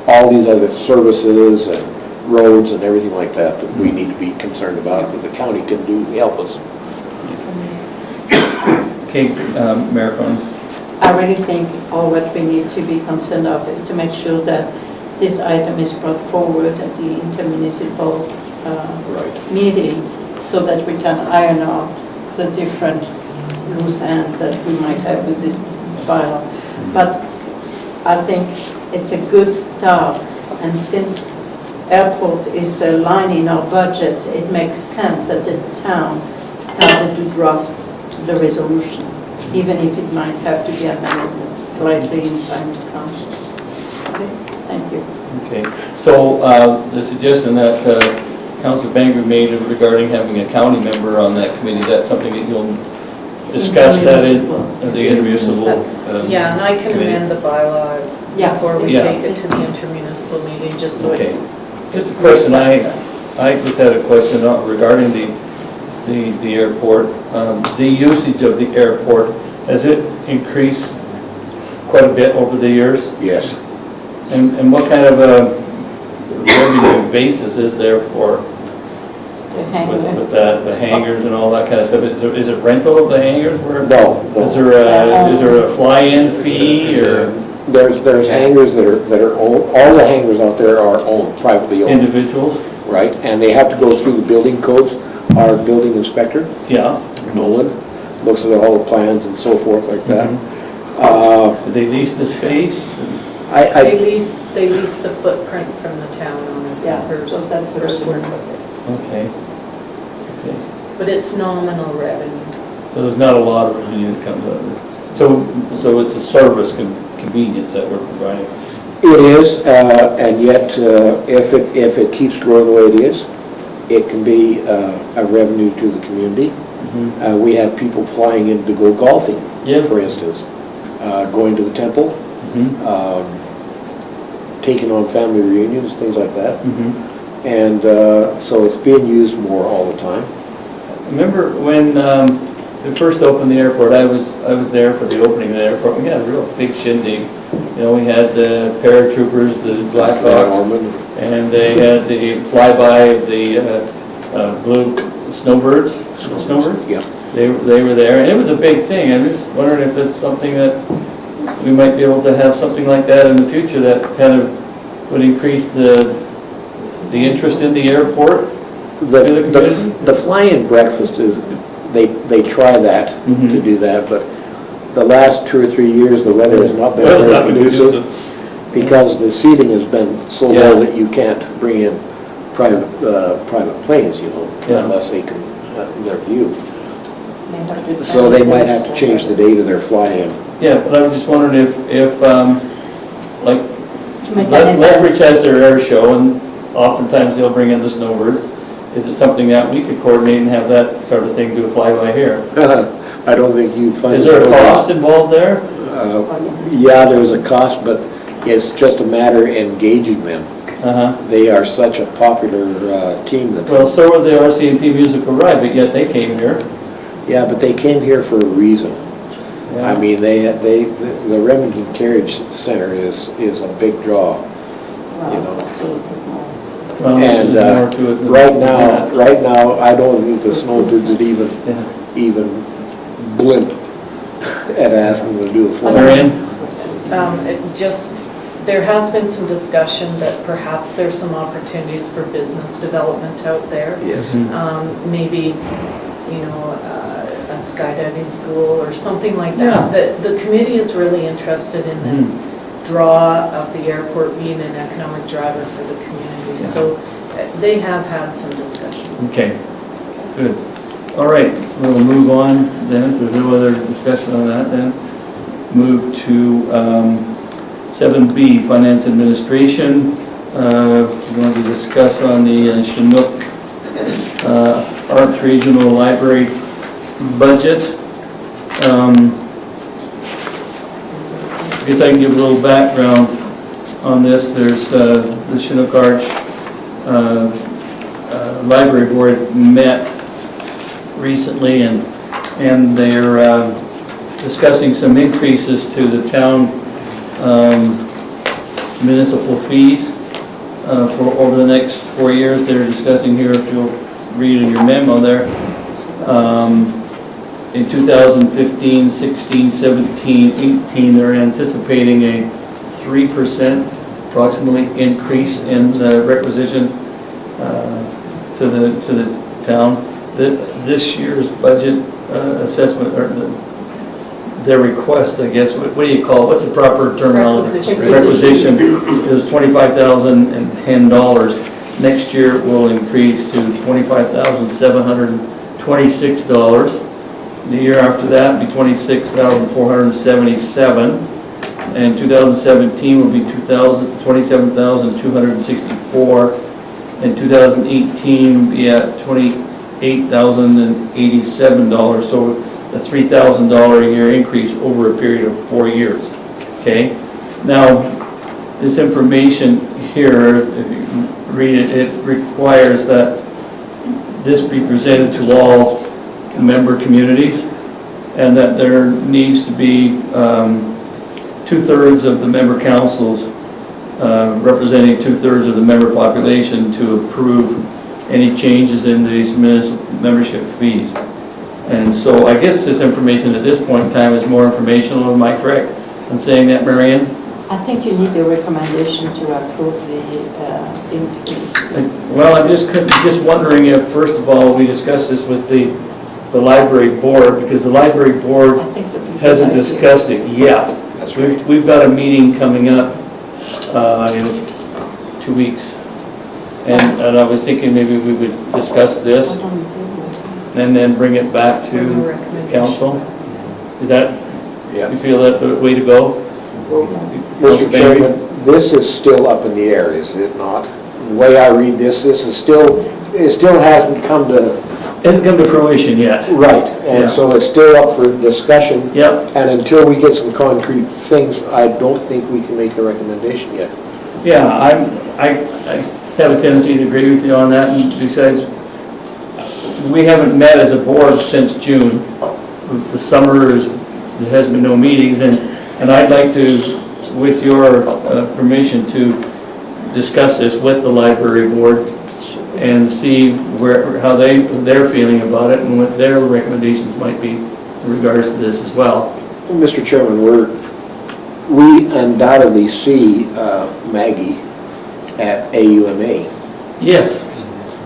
all these other services and roads and everything like that we need to be concerned about, that the county can do to help us. Okay, Mayor Cronin. I really think all what we need to be concerned of is to make sure that this item is brought forward at the intermunicipal meeting so that we can iron out the different loose ends that we might have with this bylaw. But I think it's a good start, and since airport is a line in our budget, it makes sense that the town started to draft the resolution, even if it might have to be amended slightly in time to come. Okay, thank you. Okay, so the suggestion that Councillor Bengry made regarding having a county member on that committee, that's something that you'll discuss that in the intermunicipal Yeah, and I can committee. amend the bylaw Yeah. before we Yeah. take it to the intermunicipal meeting, just so Okay. it. Just a question, I just had a question regarding the airport. The usage of the airport, has it increased quite a bit over the years? Yes. And what kind of a revenue basis is there for, with the hangars and all that kind of stuff? Is it rental of the hangars? No. Is there a fly-in fee or There's hangars that are owned, all the hangars out there are owned, privately owned, individuals? right? And they have to go through the building codes. Our building inspector, Yeah. Nolan, looks at all the plans and so forth like that. Do they lease the space? They lease the footprint from the town on it. Yeah, per- so that's per what square we're foot. Okay. Okay. But it's nominal revenue. So there's not a lot of revenue that comes out of this. So it's a service convenience that we're providing. It is, and yet, if it keeps growing the way it is, it can be a revenue to the community. We have people flying in to go golfing, Yeah. for instance, going to the temple, taking on family reunions, things like that. And so it's being used more all the time. Remember when they first opened the airport, I was there for the opening of the airport. We had a real big shindig. We had the paratroopers, the Black Hawks, and they had the flyby of the blue snowbirds. Yeah. They were there, and it was a big thing. I'm just wondering if that's something that we might be able to have something like that in the future that kind of would increase the interest in the airport. The fly-in breakfast is, they try that, to do that, but the last 2 or 3 years, the weather has not been Weather's very not been conducive because the seating has been so Yeah. low that you can't bring in private planes, Yeah. unless they can, in their view. So they might have to change the date of their fly-in. Yeah, but I was just wondering if like, To make an Leverage has their air show, and oftentimes they'll bring in the snowbirds. Is it something that we could coordinate and have that sort of thing do a flyby here? I don't think you fund. Is there a cost involved there? Yeah, there's a cost, but it's just a matter of engaging them. Uh-huh. They are such a popular team that. Well, so were the RCMP Musical Ride, but yet they came here. Yeah, but they came here for a reason. Yeah. I mean, the Remington Carriage Center is a big draw. You know. Well, And there's more to it than right that. now, I don't think the snowbirds would Yeah. even blimp at asking them to do a fly. Marian? There has been some discussion that perhaps there's some opportunities for business development out there. Yes. Maybe, a skydiving school or something like Yeah. that. The committee is really interested in this draw of the airport being an economic driver for the community. So they have had some discussion. Okay, good. All right, we'll move on then, if there's no other discussion on that then. Move to 7B, Finance Administration. We're going to discuss on the Chinook Arts Regional Library budget. I guess I can give a little background on this. There's the Chinook Arts Library Board met recently and they're discussing some increases to the town municipal fees for over the next 4 years. They're discussing here, if you'll read in your memo there, in 2015, 16, 17, 18, they're anticipating a 3% approximately increase in the requisition to the town. This year's budget assessment, or their request, I guess, what do you call it? What's the proper terminology? Requisition is $25,010. Next year it will increase to $25,726. The year after that will be $26,477. And 2017 will be $27,264. And 2018 will be at $28,087. So a $3,000 a year increase over a period of 4 years. Okay? Now, this information here, if you read it, it requires that this be presented to all member communities, and that there needs to be 2/3 of the member councils representing 2/3 of the member population to approve any changes in these municipal membership fees. And so I guess this information at this point in time is more informational. Am I correct in saying that, Marian? I think you need a recommendation to approve the increase. Well, I'm just wondering if, first of all, we discuss this with the library board, because the library board I think that would be hasn't a good idea. discussed it yet. That's right. We've got a meeting coming up in 2 weeks. And I was thinking maybe we would discuss this Put on the table. and then bring it back to council. Is that, you feel that the way to go? Mr. Chairman, this is still up in the air, is it not? The way I read this is still, it still hasn't come to, It hasn't come to fruition yet. right, Yeah. and so it's still up for discussion. Yep. And until we get some concrete things, I don't think we can make a recommendation yet. Yeah, I have a tendency to agree with you on that, and besides, we haven't met as a board since June. The summer there has been no meetings, and I'd like to, with your permission, to discuss this with the library board and see how they're feeling about it and what their recommendations might be in regards to this as well. Mr. Chairman, we undoubtedly see Maggie at AUMA. Yes,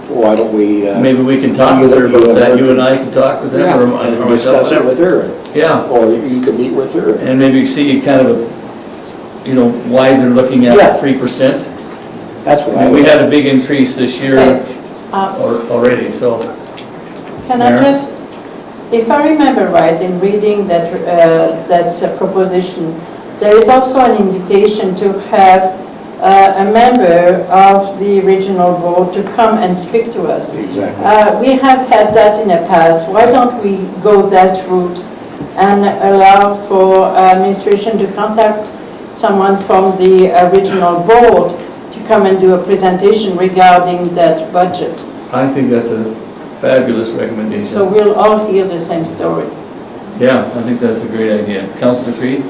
Why don't we? maybe we can talk with her about that. You and I can talk with them, Yeah, or and myself, discuss it with whatever. her, Yeah. or you could meet with her. And maybe see kind of, why they're looking Yeah. at 3%. That's what I And we would. had a big increase this year Okay. already, so. Can I Mayor? just, if I remember right, in reading that proposition, there is also an invitation to have a member of the regional board to come and speak to us. Exactly. We have had that in the past. Why don't we go that route and allow for administration to contact someone from the regional board to come and do a presentation regarding that budget? I think that's a fabulous recommendation. So we'll all hear the same story. Yeah, I think that's a great idea. Councillor Creed?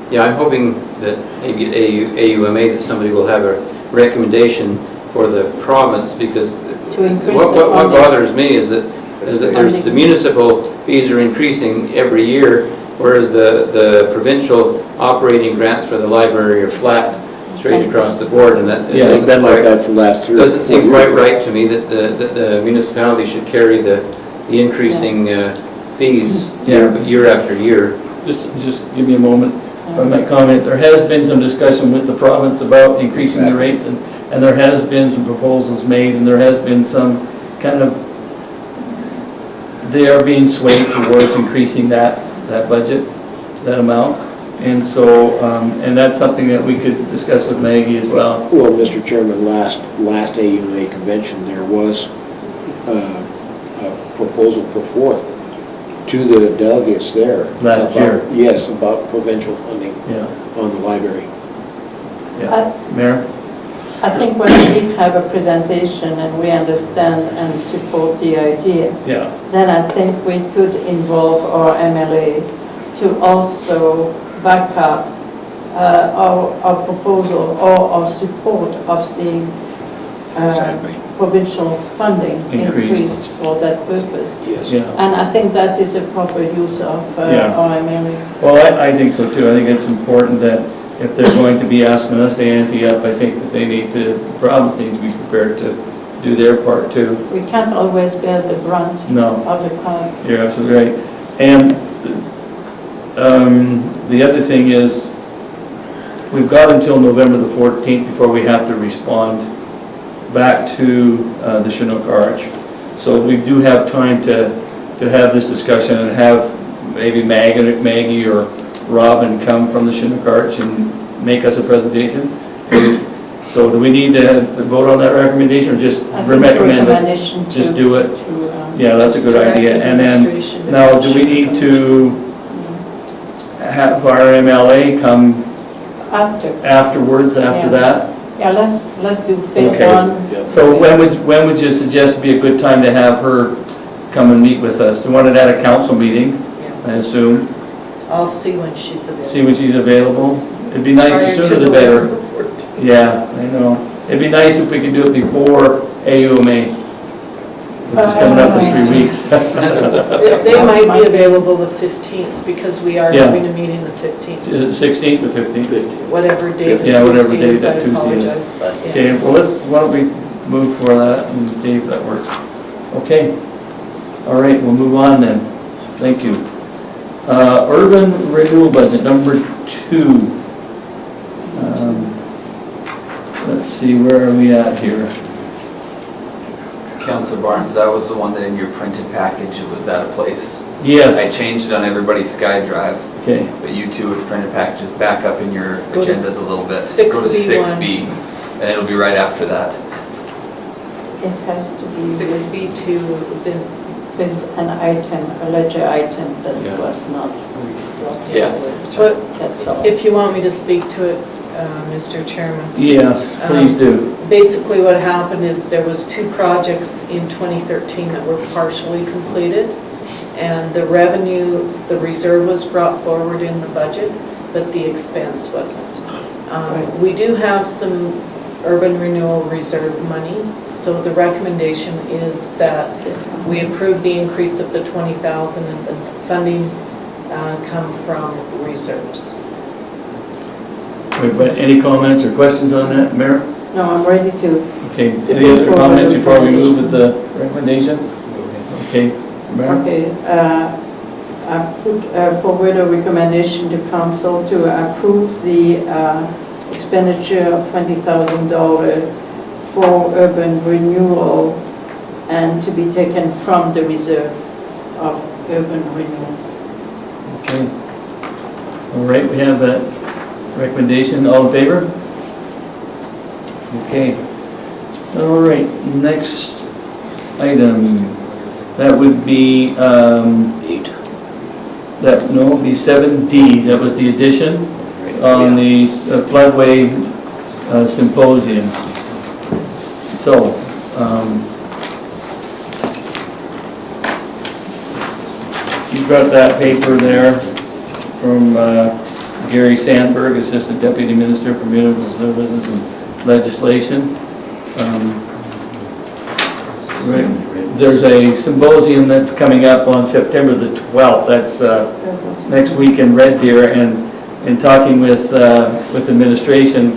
Yeah, I'm hoping that maybe at AUMA that somebody will have a recommendation for the province, because To increase what the funding. bothers me is that there's the municipal fees are increasing every year, whereas the provincial operating grants for the library are flat straight across the board, and that it Yeah, it's doesn't been like quite- that for the last 3 or 4 years. doesn't seem quite right to me that the municipality should carry the increasing fees year after year. Just give me a moment. If I might comment, there has been some discussion with the province about increasing the rates, and there has been some proposals made, and there has been some kind of, they are being swayed towards increasing that budget, that amount. And so, and that's something that we could discuss with Maggie as well. Well, Mr. Chairman, last AUMA convention, there was a proposal put forth to the delegates there. Last year. Yes, about provincial funding Yeah, on the library. yeah. Mayor? I think when we have a presentation and we understand and support the idea, Yeah. then I think we could involve our MLA to also back up our proposal or our support of seeing Exactly. provincial funding Increase. increased for that purpose. Yes. Yeah. And I think that is a proper use of Yeah. our MLA. Well, I think so too. I think it's important that if they're going to be asking us to ante up, I think that they need to, the province needs to be prepared to do their part too. We can't always bear the brunt No. of the cost. You're absolutely right. And the other thing is, we've got until November the 14th before we have to respond back to the Chinook Arch. So we do have time to have this discussion and have maybe Maggie or Robin come from the Chinook Arch and make us a presentation. So do we need to vote on that recommendation, or just I think the recommend it? recommendation to... Just do it? Yeah, that's a good Direct idea. And then, administration now, and do we need to have our MLA come afterwards, after Yeah. that? Yeah, let's do phase Okay. one. So when would you suggest be a good time to have her come and meet with us? You want it at a council meeting, I assume? I'll see when she's available. See when she's available? It'd be nice, Prior the to sooner the better. November 14th. Yeah, I know. It'd be nice if we could do it before AUMA, which is coming up in 3 weeks. They might be available the 15th, because we are Yeah. having a meeting the 15th. Is it 16th or 15th? Whatever day the Yeah, whatever Tuesday day is, I that Tuesday is. apologize, but yeah. Okay, well, why don't we move for that and see if that works. Okay. All right, we'll move on then. Thank you. Urban renewal budget, number 2. Let's see, where are we at here? Councillor Barnes, that was the one that in your printed package, it was out of place. I Yes, changed it on everybody's SkyDrive, okay. but you two with printed packages back up in your Go to agendas a little bit. 6B1. Go to 6B, and it'll be right after that. It has to be 6B2 is in, with an item, a ledger item that Yeah. was not. Yeah. but That's all. if you want me to speak to it, Mr. Chairman. Yes, please do. Basically, what happened is there was 2 projects in 2013 that were partially completed, and the revenue, the reserve was brought forward in the budget, but the expense wasn't. We do have some urban renewal reserve money, so the recommendation is that we approve the increase of the 20,000 and the funding come from reserves. Any comments or questions on that, Mayor? No, I'm ready to. Okay, any other comments before we move with the recommendation? Okay, Mayor? Okay, I put forward a recommendation to council to approve the expenditure of $20,000 for urban renewal and to be taken from the reserve of urban renewal. Okay. All right, we have that recommendation. All in favor? Okay. All right, next item, that would be, 8. that, no, it'd be 7D, that was the addition on the floodway symposium. So, you've got that paper there from Gary Sandberg, Assistant Deputy Minister for Municipal Services and Legislation. Right. There's a symposium that's coming up on September the 12th. That's next week in Red Deer, and in talking with administration,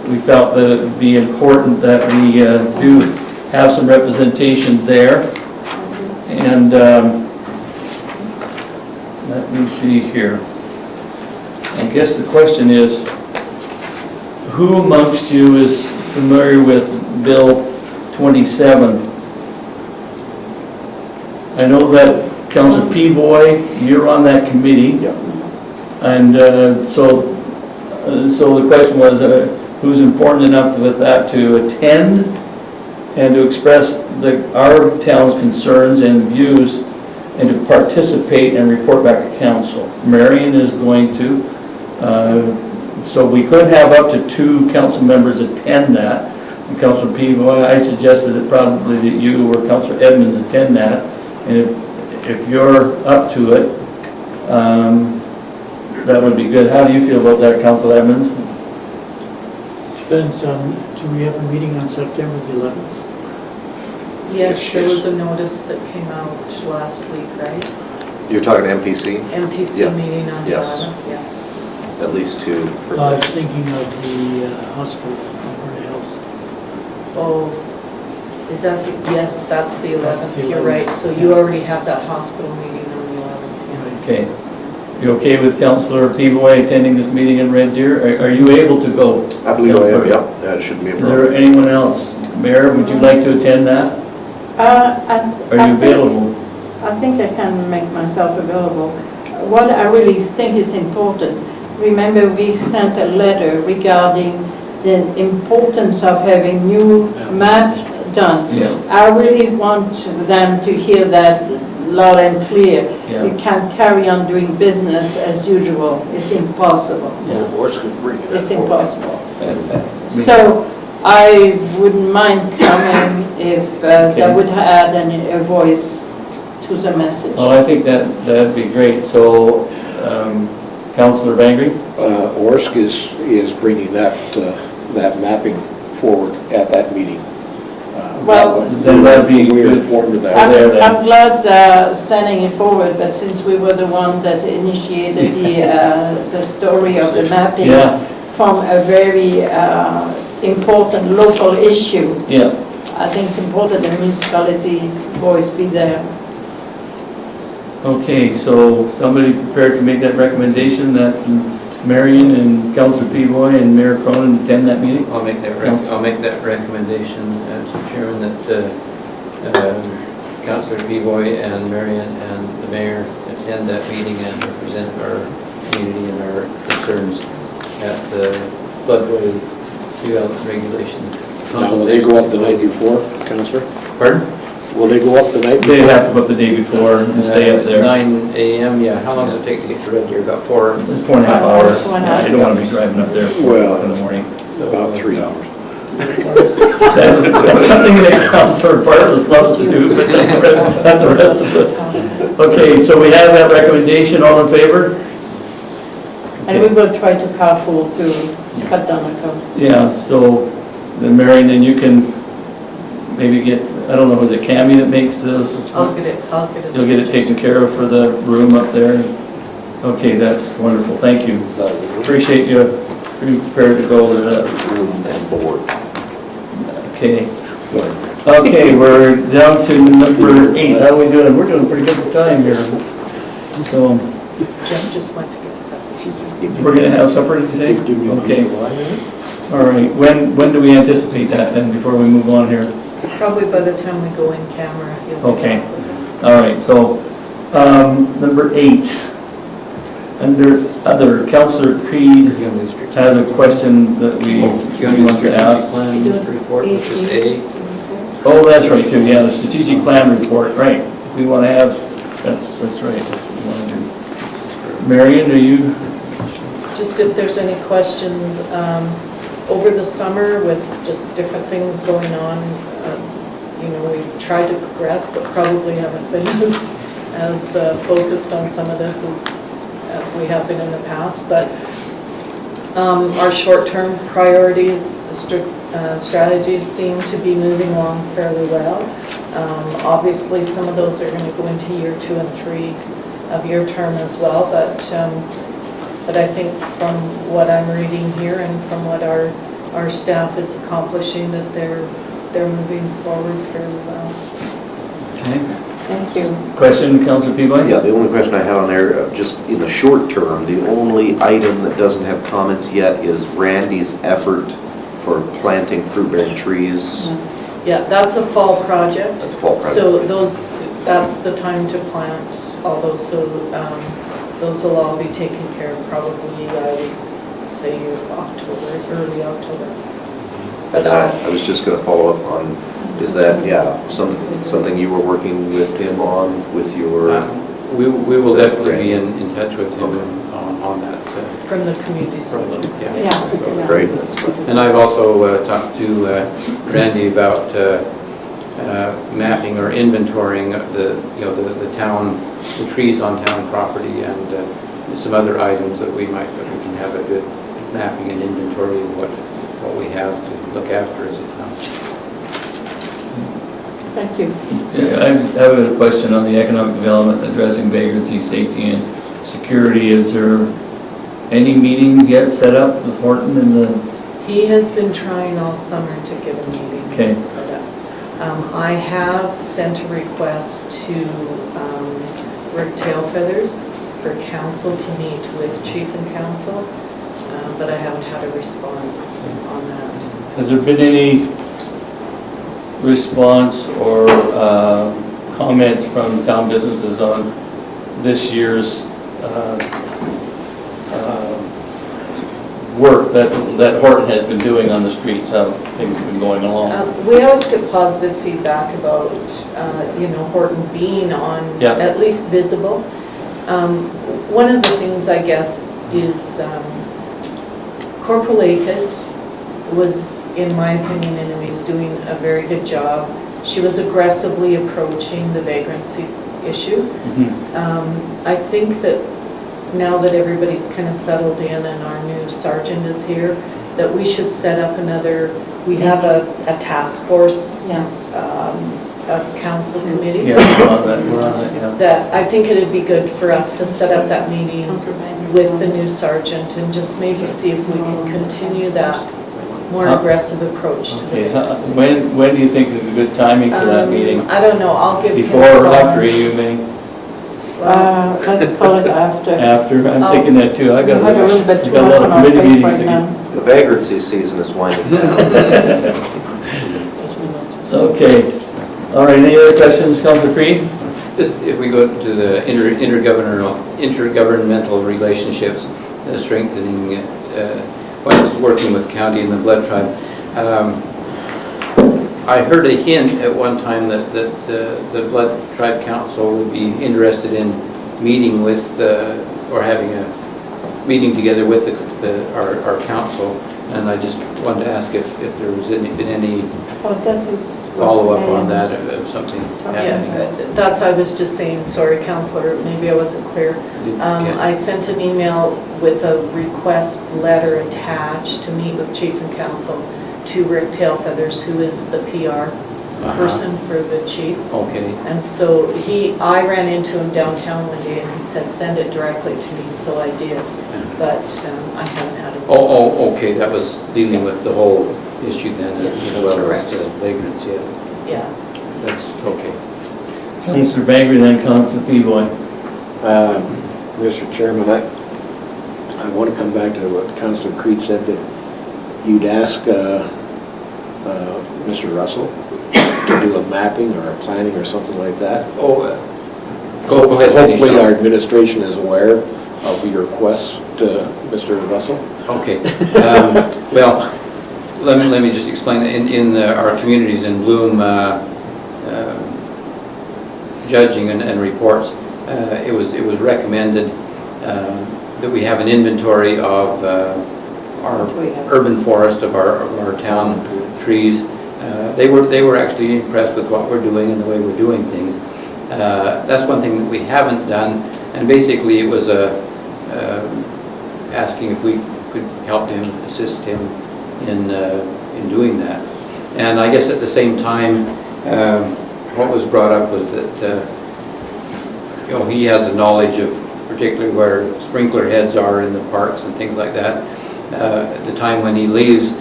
we felt that it would be important that we do have some representation there. And let me see here. I guess the question is, who amongst you is familiar with Bill 27? I know that Councillor Peavoy, you're on that committee. Yep. And so the question was, who's important enough with that to attend and to express our town's concerns and views and to participate and report back to council? Marian is going to. So we could have up to 2 council members attend that. And Councillor Peavoy, I suggested that probably that you or Councillor Edmonds attend that. And if you're up to it, that would be good. How do you feel about that, Councillor Edmonds? Depends on, do we have a meeting on September the 11th? Yes, there was a notice that came out last week, right? You're talking MPC? MPC Yeah. meeting on the Yes. 11th, yes. At least 2. I was thinking of the hospital, Alberta Health. Oh, is that, yes, that's the 11th, the you're 11th. right. So you already have that hospital meeting on the 11th, yeah. Okay. You okay with Councillor Peavoy attending this meeting in Red Deer? Are you able to go? I believe I am, Councillor? yeah. That shouldn't be a Is problem. there anyone else? Mayor, would you like to attend that? Are you available? I think I can make myself available. What I really think is important, remember we sent a letter regarding the importance of having new map done. Yeah. I really want them to hear that loud and clear. Yeah. You can't carry on doing business as usual. It's impossible. Yeah. Or it's going to bring it up. It's impossible. So I wouldn't mind coming if that would add a voice to the message. Well, I think that'd be great. So, Councillor Bengry? Orsk is bringing that mapping forward at that meeting. Well, Then that'd be We were good. informed of that. I'm glad they're sending it forward, but since we were the one that initiated the story of the mapping Yeah. from a very important local issue, Yeah. I think it's important the municipality voice be there. Okay, so somebody prepared to make that recommendation that Marian and Councillor Peavoy and Mayor Kronen attend that meeting? I'll make that recommendation, Mr. Chairman, that Councillor Peavoy and Marian and the mayor attend that meeting and represent our community and our concerns at the floodway development regulation. Now, will they go up the night before, Councillor? Pardon? Will they go up the night before? They'd have to go up the day before and stay up there. 9 a.m., yeah. How long does it take to get to Red Deer? About 4? It's 4.5 hours. 4.5. I don't want to be driving up there at 4 Well, o'clock in the morning. About 3 hours. That's something that Councillor Barfuss loves to do, but not the rest of us. Okay, so we have that recommendation, all in favor? And we will try to carpool to cut down the cost. Yeah, so then Marian, then you can maybe get, I don't know, is it Cammy that makes those? I'll get it. You'll get it taken care of for the room up there? Okay, that's wonderful, thank you. Appreciate you being prepared to go over that. Room and board. Okay. Okay, we're down to number 8. How are we doing? We're doing pretty good with time here. So, Jen just went to get something. we're gonna have supper, did you say? Give me Okay, the line. all right. When do we anticipate that then, before we move on here? Probably by the time we go in camera, he'll be Okay. back with it. All right, so, number 8. Under other, Councillor Creed has a question that he wants to ask. Plan report, which is A. Oh, that's right, too, yeah, the strategic plan report, right. We want to have, that's right. That's what we want to do. Marian, are you? Just if there's any questions, over the summer with just different things going on, we've tried to progress, but probably haven't been as focused on some of this as we have been in the past. But our short-term priorities, strategies seem to be moving along fairly well. Obviously, some of those are going to go into year 2 and 3 of your term as well, but I think from what I'm reading here and from what our staff is accomplishing, that they're moving forward fairly well. Okay. Thank you. Question, Councillor Peavoy? Yeah, the only question I had on there, just in the short term, the only item that doesn't have comments yet is Randy's effort for planting fruit-bearing trees. Yeah, that's a fall project. That's a fall project. So that's the time to plant all those, so those will all be taken care of probably, I would say, October, early October. But I was just going to follow up on, is that, something you were working with him on with your... We will definitely be in touch with him on that. From the community side. Yeah. Great. And I've also talked to Randy about mapping or inventorying the town, the trees on town property, and some other items that we can have a good mapping and inventory of what we have to look after as a town. Thank you. Yeah, I have a question on the economic development addressing vagrancy, safety, and security. Is there any meeting yet set up with Horton and the... He has been trying all summer to get a meeting set up. I have sent a request to Rick Tailfeathers for council to meet with chief and council, but I haven't had a response on that. Has there been any response or comments from town businesses on this year's work that Horton has been doing on the streets, how things have been going along? We always get positive feedback about, Horton being on, at least visible. One of the things, I guess, is Corporal Aikett was, in my opinion anyways, doing a very good job. She was aggressively approaching the vagrancy issue. Mm-hmm. I think that now that everybody's kind of settled in and our new sergeant is here, that we should set up we have a task force of council committee. Yeah, we're on it, yeah. That I think it'd be good for us to set up that meeting with the new sergeant and just maybe see if we can continue that more aggressive approach to the vagrancy. When do you think is a good timing for that meeting? I don't know, I'll give him Before or after you may? Let's call it after. After, I'm thinking that too. I got We have a little bit too a much lot on of our committee plate meetings right to now. get. The vagrancy season is winding down. Okay. All right, any other questions, Councillor Creed? Just if we go to the intergovernmental relationships, strengthening, working with county and the blood tribe. I heard a hint at one time that the Blood Tribe Council would be interested in meeting with, or having a meeting together with our council, and I just wanted to ask if there was been any follow-up on that, of something happening. Yeah, that's, I was just saying, sorry, Councillor, maybe I wasn't clear. I sent an email with a request letter attached to meet with Chief and Council to Rick Tailfeathers, who is the PR person for the chief. Okay. And so I ran into him downtown one day and he said, send it directly to me, so I did. But I haven't had a response. Oh, okay, that was dealing with the whole issue then, as well correct. as vagrants, Yeah. That's okay. Councillor Bengry, then Councillor Peavoy. Mr. Chairman, I want to come back to what Councillor Creed said, that you'd ask Mr. Russell to do a mapping or a planning or something like that. Go ahead. Hopefully our administration is aware of your request, Mr. Russell? Okay. Well, let me just explain that in our communities in Bloom, judging and reports, it was recommended that we have an inventory of our urban forest, of our town trees. They were actually impressed with what we're doing and the way we're doing things. That's one thing that we haven't done, and basically it was asking if we could help him, assist him in doing that. And I guess at the same time, what was brought up was that he has a knowledge of particularly where sprinkler heads are in the parks and things like that. At the time when he leaves,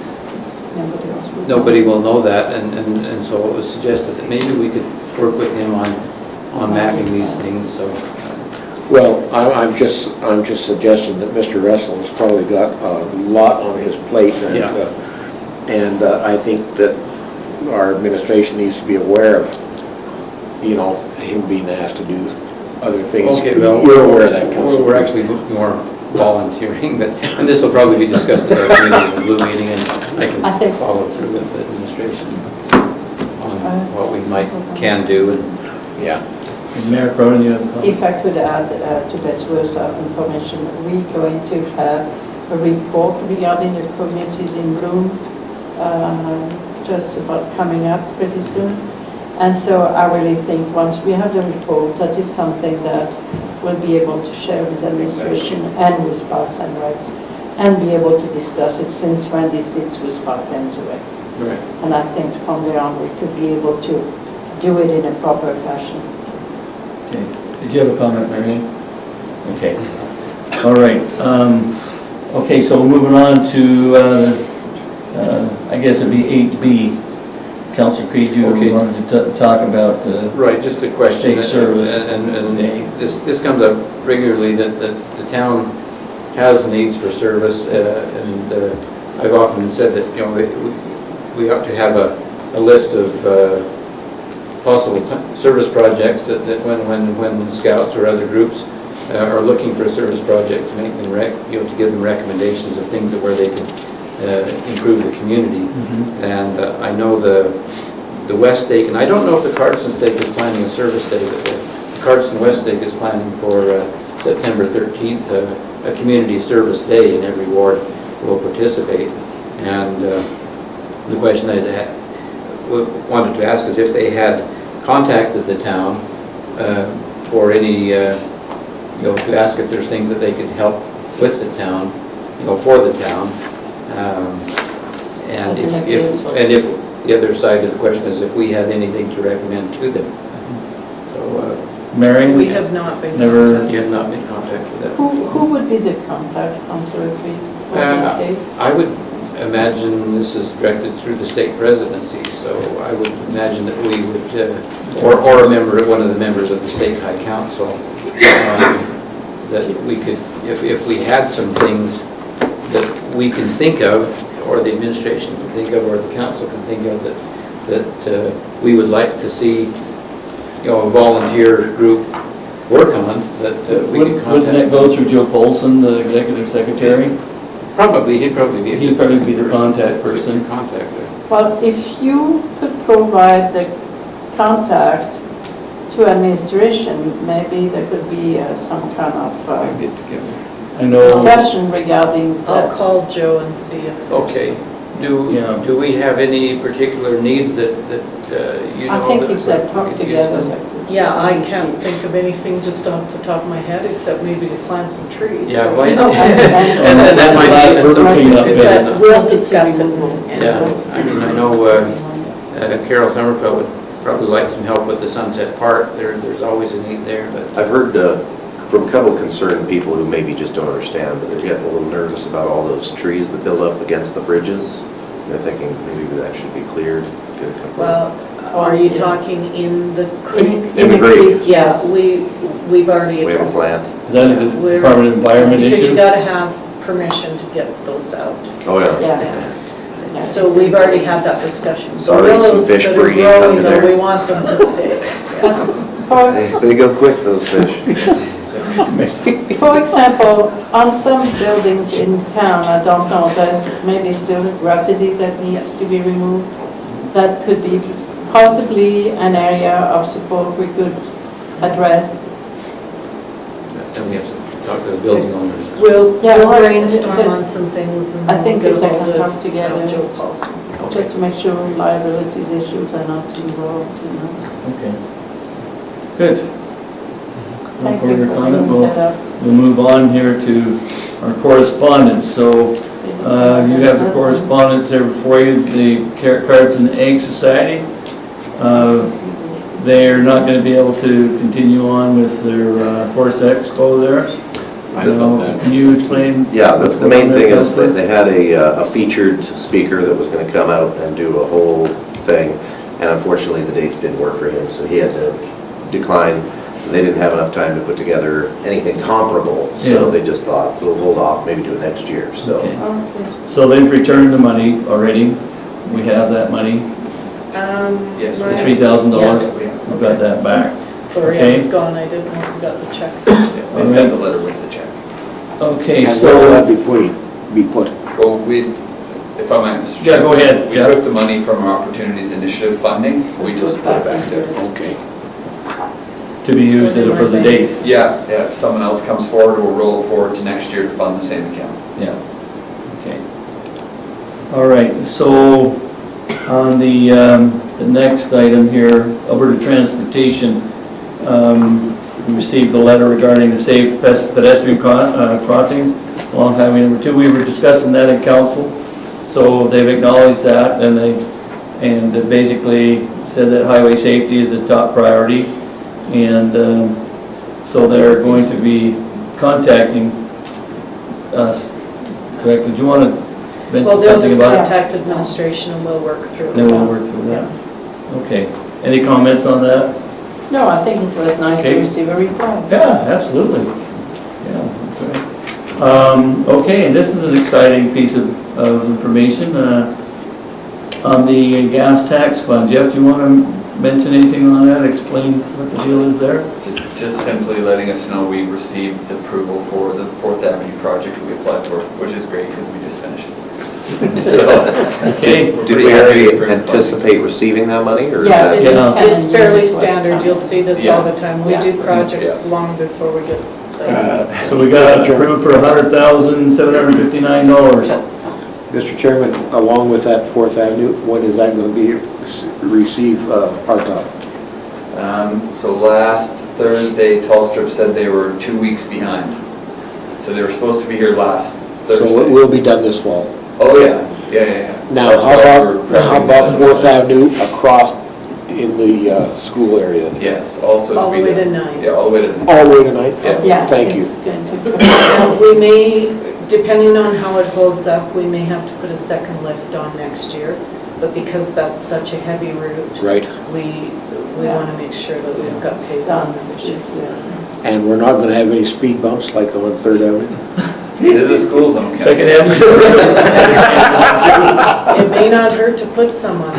nobody will know that, and so it was suggested that maybe we could work with him on mapping these things. So, Well, I'm just suggesting that Mr. Russell has probably got a lot on his plate, and I think that our administration needs to be aware of, him being asked to do other things. okay, well, You're aware of that, Councillor. we're actually more volunteering, and this will probably be discussed at our committee's blue meeting, and I can follow through with the administration on what we can do. And Yeah. Mayor Kronen, you have a comment? If I could add to that words of information, we're going to have a report regarding the communities in bloom, just about coming up pretty soon. And so I really think once we have the report, that is something that we'll be able to share with administration and with Parks and Recs, and be able to discuss it since Randy sits with Park and Rec. right. And I think from there on, we could be able to do it in a proper fashion. Okay. Did you have a comment, Marian? Okay. All right. Okay, so moving on to, I guess it'd be 8B. Councillor Creed, you Okay. wanted to talk about the Right, just a question. state service. And this comes up regularly, that the town has needs for service, and I've often said that, we ought to have a list of possible service projects that when scouts or other groups are looking for a service project, to make them to give them recommendations of things where they can improve the community. And I know the West Stake, and I don't know if the Cardston Stake is planning a service day, but the Cardston West Stake is planning for September 13th, a community service day, and every ward will participate. And the question I wanted to ask is if they had contacted the town for any, to ask if there's things that they could help with the town, for the town. And if the other side of the question is if we had anything to recommend to them. So, Marian? We have not been Never. contacted. you have not made contact with them. Who would be the contact, Councillor Creed? I would imagine this is directed through the state presidency, so I would imagine that we would, or a member, one of the members of the state high council, that we could, if we had some things that we can think of, or the administration can think of, or the council can think of, that we would like to see, a volunteer group work on, that we can contact. Wouldn't that go through Joe Polson, the executive secretary? Probably, he'd probably be the contact person. Contact. Well, if you could provide the contact to administration, maybe there could be some kind of Get together. I know. discussion regarding I'll that. call Joe and see if there's... Okay. Yeah. Do we have any particular needs that you know? I think that if they we talk could together, use? they could. Yeah, I can't think of anything just off the top of my head, except maybe to plant some trees. Yeah, So- why not? And And that might be even something But to, we'll discuss it. yeah, I mean, I know Carol Summerfeld would probably like some help with the Sunset Park. There's always a need there, but I've heard from a couple concerned people who maybe just don't understand, but they're getting a little nervous about all those trees that build up against the bridges. They're thinking maybe that should be cleared. Well, are you talking in the creek? In the creek. Yeah, we've already We have a addressed plan. Is that a Department of Environment Because you issue? gotta have permission to get those out. Oh, yeah. Yeah. So we've already had that discussion. There's already some Willows fish that are breeding growing, under though, there. we want them to stay. They go quick, those fish. For example, on some buildings in town, I don't know, there's maybe still graffiti that needs to be removed. That could be possibly an area of support we could address. And we have to talk to the building owners. We'll Yeah, we'll right. brainstorm on some things and I think we'll if get they hold can of come together. Joe Paulson. Just to make sure liabilities issues are not involved, you know. Okay. Good. No Thank you further for comment? bringing that up. We'll move on here to our correspondence. So you have the correspondence there before you, the Cardston Egg Society. They're not going to be able to continue on with their horse expo there. I thought that. Can you explain? Yeah, what's the going main on thing there, is Councillor? that they had a featured speaker that was going to come out and do a whole thing, and unfortunately, the dates didn't work for him, so he had to decline. They didn't have enough time to put together anything comparable, so Yeah. they just thought, we'll hold off, maybe do it next year, so. Okay. Okay. So they've returned the money already. We have that money, Yes, the we have. $3,000. Yeah, we have. We've got that back. Sorry, Okay. I was gone, I didn't know if you got the check. They sent the letter with the check. Okay, And where will that so, be put? Well, if I might, Mr. Yeah, Chairman. go ahead, We Jeff. took the money from our Opportunities Initiative funding, we just put it back there. Okay. to be used for the date. Yeah, if someone else comes forward, we'll roll it forward to next year to fund the same account. Yeah. Okay. All right, so on the next item here, Alberta Transportation, we received a letter regarding the safe pedestrian crossings along Highway number 2. We were discussing that in council, so they've acknowledged that, and they basically said that highway safety is a top priority, and so they're going to be contacting us. Correct? Did you want to mention Well, they'll something just about it? contact administration and we'll work through it. Then we'll work through that. Okay. Any comments on that? No, I think it was nice to Okay. receive a reply. Yeah, absolutely. Yeah, that's right. Okay, and this is an exciting piece of information on the gas tax fund. Jeff, do you want to mention anything on that? Explain what the deal is there? Just simply letting us know we received approval for the 4th Avenue project we applied for, which is great because we just finished it. So, Okay. we're Did pretty we happy already to approve the anticipate receiving that money, or is Yeah, that? Yeah. It's fairly standard, you'll see this all the time. We Yeah. do projects long before we get So we got it approved for $100,759. Mr. Chairman, along with that 4th Avenue, when is that going to be receive hardtop? So last Thursday, Tallstrip said they were 2 weeks behind. So they were supposed to be here last So it Thursday. will be done this fall. Oh, yeah, yeah. Now, That's how why we're about prepping 4th Avenue across in the school area? Yes, also all to the be way to done. 9. Yeah, all the way to 9. All the way to 9th? Yeah. Yeah. Thank you. It's going to Now, we may, depending on how it holds up, we may have to put a second lift on next year, but because that's such a heavy route, Right. we want to make sure that we've got paved done on next year. this year. And we're not going to have any speed bumps like on 3rd Avenue? It is a school zone. Second Council. Avenue. It may not hurt to put some on.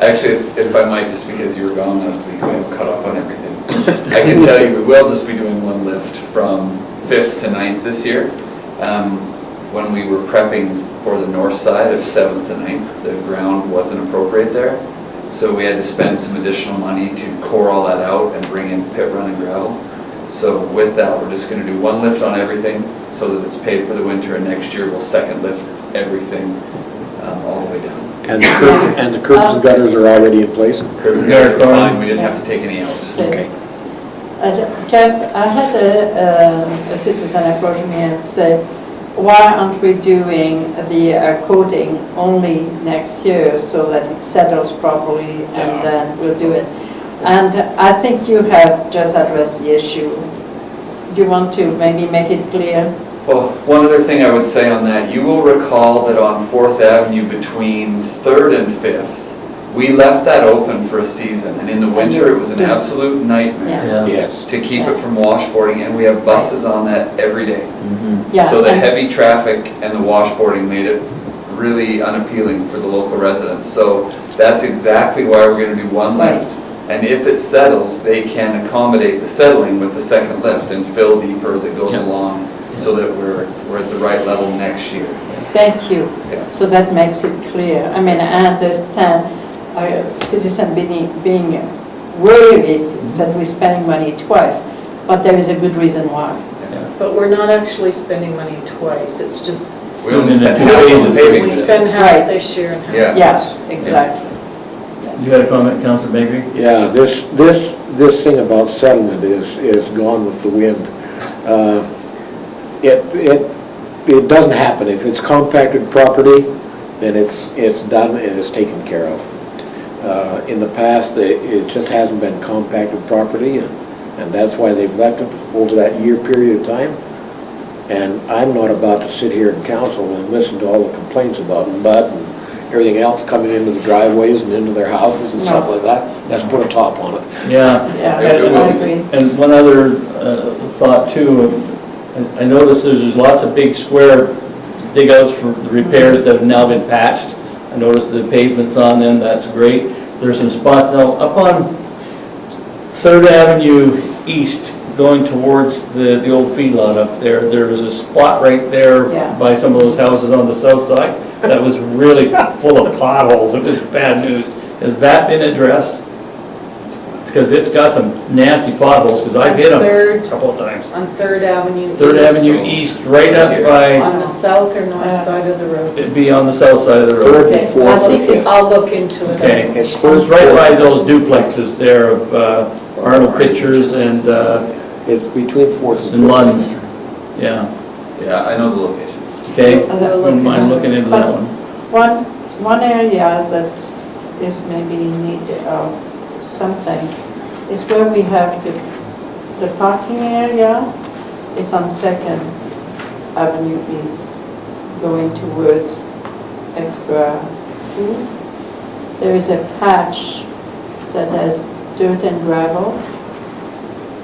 Actually, if I might, just because you were gone last week, we haven't caught up on everything. I can tell you, we will just be doing one lift from 5th to 9th this year. When we were prepping for the north side of 7th to 9th, the ground wasn't appropriate there. So we had to spend some additional money to core all that out and bring in pit run and gravel. So with that, we're just going to do one lift on everything so that it's paid for the winter, and next year we'll second lift everything all the way down. And the curbs and gutters are already in place? Curb and gutters are fine, we didn't have to take any out. Okay. Jeff, I had a citizen approach me and said, why aren't we doing the coating only next year so that it settles properly and then we'll do it? And I think you have just addressed the issue. Do you want to maybe make it clear? Well, one other thing I would say on that, you will recall that on 4th Avenue between 3rd and 5th, we left that open for a season, and in the winter, it was an absolute nightmare Yeah. Yes. to keep it from washboarding, and we have buses on that every day. Yeah. So the and- heavy traffic and the washboarding made it really unappealing for the local residents. So that's exactly why we're gonna do one lift. And if it settles, they can accommodate the settling with the second lift and fill deeper as it goes along, so that we're at the right level next year. Thank you. Yeah. So that makes it clear. I mean, I understand citizen being worried that we're spending money twice, but there is a good reason why. But we're not actually spending money twice, it's just, We only In the spent two half on phases. paving. we spend half Right. this year and half. Yeah. Yeah, exactly. You had a comment, Councillor Bengry? Yeah, this thing about settlement is gone with the wind. It doesn't happen. If it's compacted property, then it's done and it's taken care of. In the past, it just hasn't been compacted property, and that's why they've left it over that year period of time. And I'm not about to sit here in council and listen to all the complaints about mud and everything else coming into the driveways and into their houses and stuff like that. Let's put a top on it. Yeah. Yeah, Yeah, I agree. And one other thought too, I noticed there's lots of big square dig outs for the repairs that have now been patched. I noticed the pavements on them, that's great. There's some spots now up on 3rd Avenue East going towards the old feedlot up there. There was a spot right there Yeah. by some of those houses on the south side that was really full of potholes. It was bad news. Has that been addressed? Because it's got some nasty potholes, because I've hit them a couple of times. On 3rd Avenue. 3rd East. Avenue East, right up by, On the south or north side of the road. it'd be on the south side of the road. Third Okay, and fourth I and think fifth. it's- I'll look into it. Okay. It's It's third, right fourth. by those duplexes there of Arnold Pictures and It's between fourth and fifth. Lund's. Yeah, Yeah, I know the location. okay? I'll look Wouldn't mind into it. looking into that one. One area that is maybe need something is where we have the parking area is on 2nd Avenue East, going towards Extra Food. There is a patch that has dirt and gravel,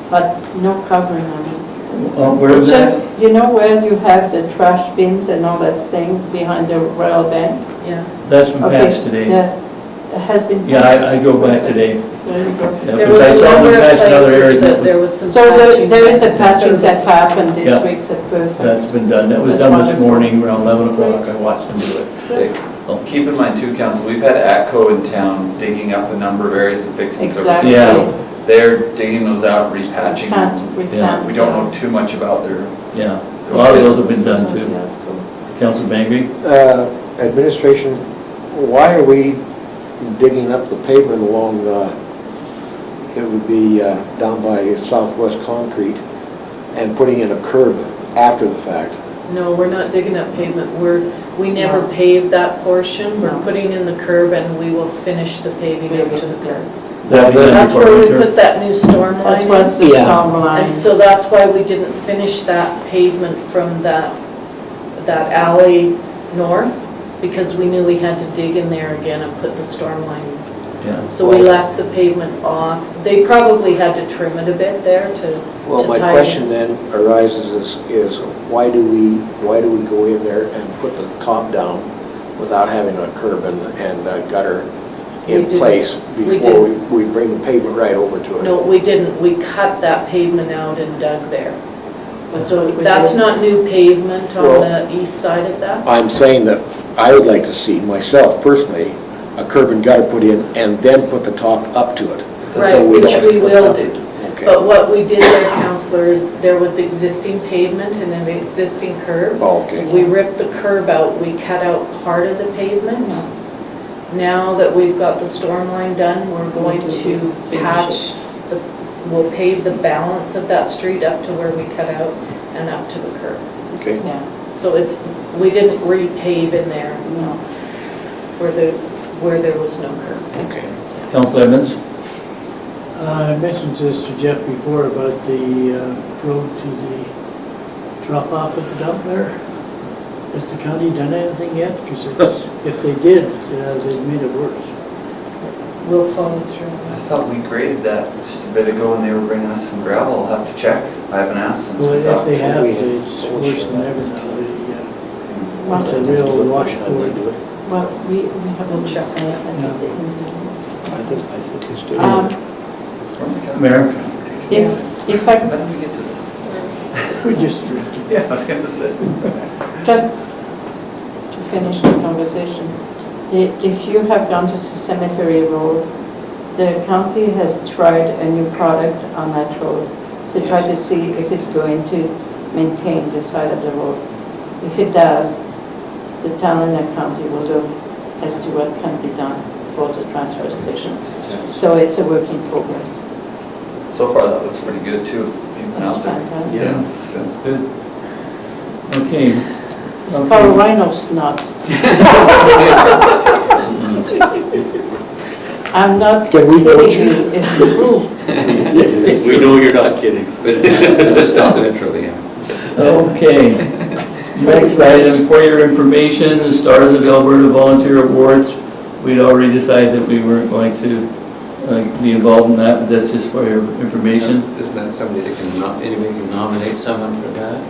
but no covering on it. Where is It's that? just, you know where you have the trash bins and all that thing behind the rail bank? Yeah. That's been Okay, patched today. yeah, it has been. Yeah, I go back today. There you go. Yeah, There because was I a saw number them of patch in other areas. places that and there it was some So patching. there is a and patching that services. happened Yeah. this week, that's perfect. That's been done. That was That's done this wonderful. morning around 11 o'clock. I watched them do it. They- Keep in mind too, Council, we've had ATCO in town digging up a number of areas and fixing services. Exactly. Yeah. So they're digging those out, We repatching can't, them. we Yeah. can't. We don't know too much about their, Yeah, a lot of those have been done too. Councillor Bengry? Administration, why are we digging up the pavement along, it would be down by Southwest Concrete, and putting in a curb after the fact? No, we're not digging up pavement, we never paved that portion, we're No. putting in the curb and we will finish the paving out to the curb. That'd be done That's before where we winter. put that new storm That line was in. the Yeah. storm line. And so that's why we didn't finish that pavement from that alley north, because we knew we had to dig in there again and put the storm line. Yeah. So we left the pavement off. They probably had to trim it a bit there to Well, my tie question in. then arises is why do we go in there and put the top down without having a curb and a gutter We in didn't. place We before we bring the pavement right over to it? No, we didn't. We cut that pavement out and dug there. So what we that's did. not new pavement on Well- the east side of that? I'm saying that I would like to see, myself personally, a curb and gutter put in and then put the top up to it. Right, So which don't- we will do. Okay. But what we did there, Councillor, is there was existing pavement and an existing curb. Oh, okay. We ripped the curb out, we cut out part of the pavement. Now that we've got the storm line done, we're going to patch, we'll pave the balance of that street up to where we cut out and up to the curb. Okay. Yeah, So we didn't repave in there no. where there was no curb. Okay. Councillor Edmonds? I mentioned this to Jeff before about the road to the drop-off at the dump there. Has the county done anything yet? Because if they did, they've made it worse. We'll follow through. I thought we graded that just a bit ago and they were bringing us some gravel. I'll have to check. I haven't asked since Well, we if talked. they have, it's worse than ever now. It's a real washboard. Well, we haven't We'll check. said that Yeah. it's in the- I think it's Um, Mayor? If I How did we get to this? We just, Yeah, I was gonna say. just to finish the conversation, if you have gone to Cemetery Road, the county has tried a new product on that road to try to see if it's going to maintain the side of the road. If it does, the town and the county will look as to what can be done for the transfer stations. So it's a work in progress. So far, that looks pretty good too. That's fantastic. Yeah, it's good. Good. Okay. It's called rhino's knot. I'm not Can we go kidding you, it's true. We know you're not kidding. But it's not literally, yeah. Okay. Next item, for your information, the Stars of Alberta Volunteer Awards. We'd already decided that we weren't going to be involved in that, but that's just for your information. Isn't that somebody that can, anybody can nominate someone for that?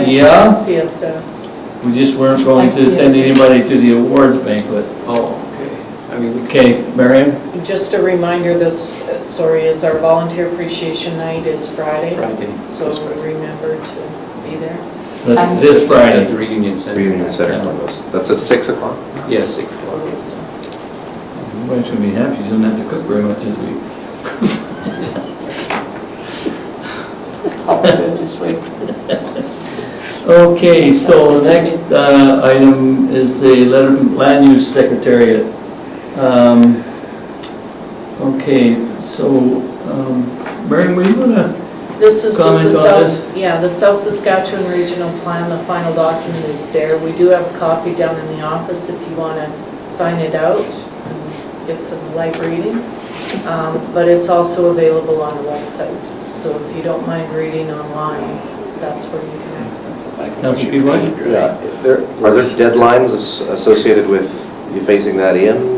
Yeah, CSS. we just weren't going to send anybody to the awards banquet. Oh, okay. I mean, we Okay, Marian? Just a reminder, this, is our volunteer appreciation night is Friday. Friday. So remember to be there. That's this At Friday. the Reunion Center. Reunion Center, Columbus. That's at 6 o'clock? Yes, 6 o'clock. Everybody's gonna be happy, she doesn't have to cook very much this week. I'll do it this week. Okay, so the next item is a letter from Land Use Secretariat. Okay, so, Marian, were you gonna, This is just the Comment on South, yeah, the South Saskatchewan Regional Plan, the final document is there. We do have a copy down in the office if you want to sign it out and get some light reading. But it's also available on the website. So if you don't mind reading online, that's where you can access it. Councillor Peavoy? Yeah. Are there deadlines associated with you phasing that in?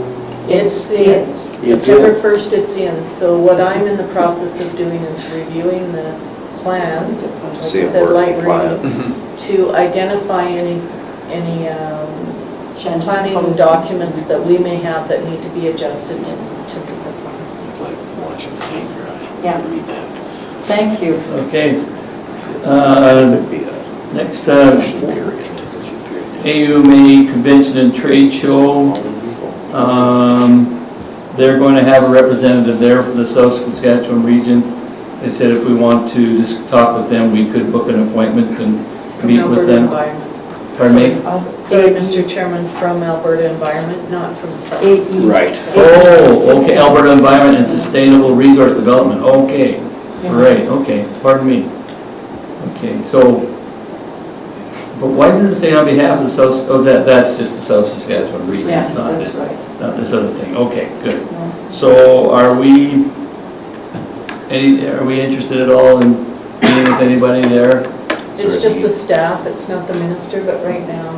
It's in, September 1st it's in. So what I'm in the process of doing is reviewing the plan, like See it if says we're light compliant. reading, to identify any Change planning policies. documents that we may have that need to be adjusted to the plan. Yeah. Thank you. Okay. Next, AUMA Convention and Trade Show. They're going to have a representative there from the South Saskatchewan region. They said if we want to just talk with them, we could book an appointment and From meet with Alberta them. Environment. Pardon me? Sorry, Mr. Chairman, from Alberta Environment, not from South. Right. Oh, okay, Alberta Environment and Sustainable Resource Development, okay. Right, okay, pardon me. Okay, so, but why did it say on behalf of the South, oh, that's just the South Saskatchewan region, Yeah, it's not that's this, right. not this other thing, okay, good. So are we interested at all in meeting with anybody there? It's just the staff, it's not the minister, but right now.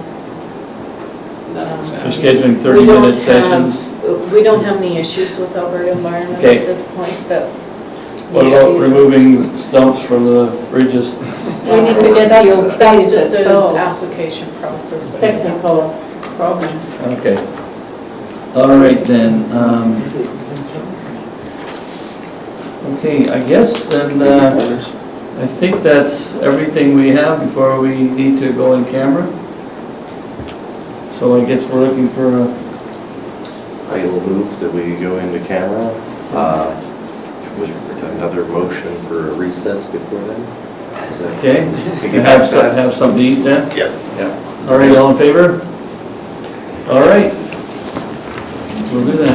We're scheduling we don't 30-minute sessions. We don't have any issues with Alberta Environment Okay. at this point, that. What about removing stumps from the bridges? We need to get the That's okays just an ourselves. application process. Technical problem. Okay. All right then. Okay, I guess then, I think that's everything we have before we need to go in camera. So I guess we're looking for a, I will move that we go into camera. With another motion for a recess before then. Is that okay? Piggyback that? Have something to eat then? Yeah. All right, all in favor? All right. We'll do that.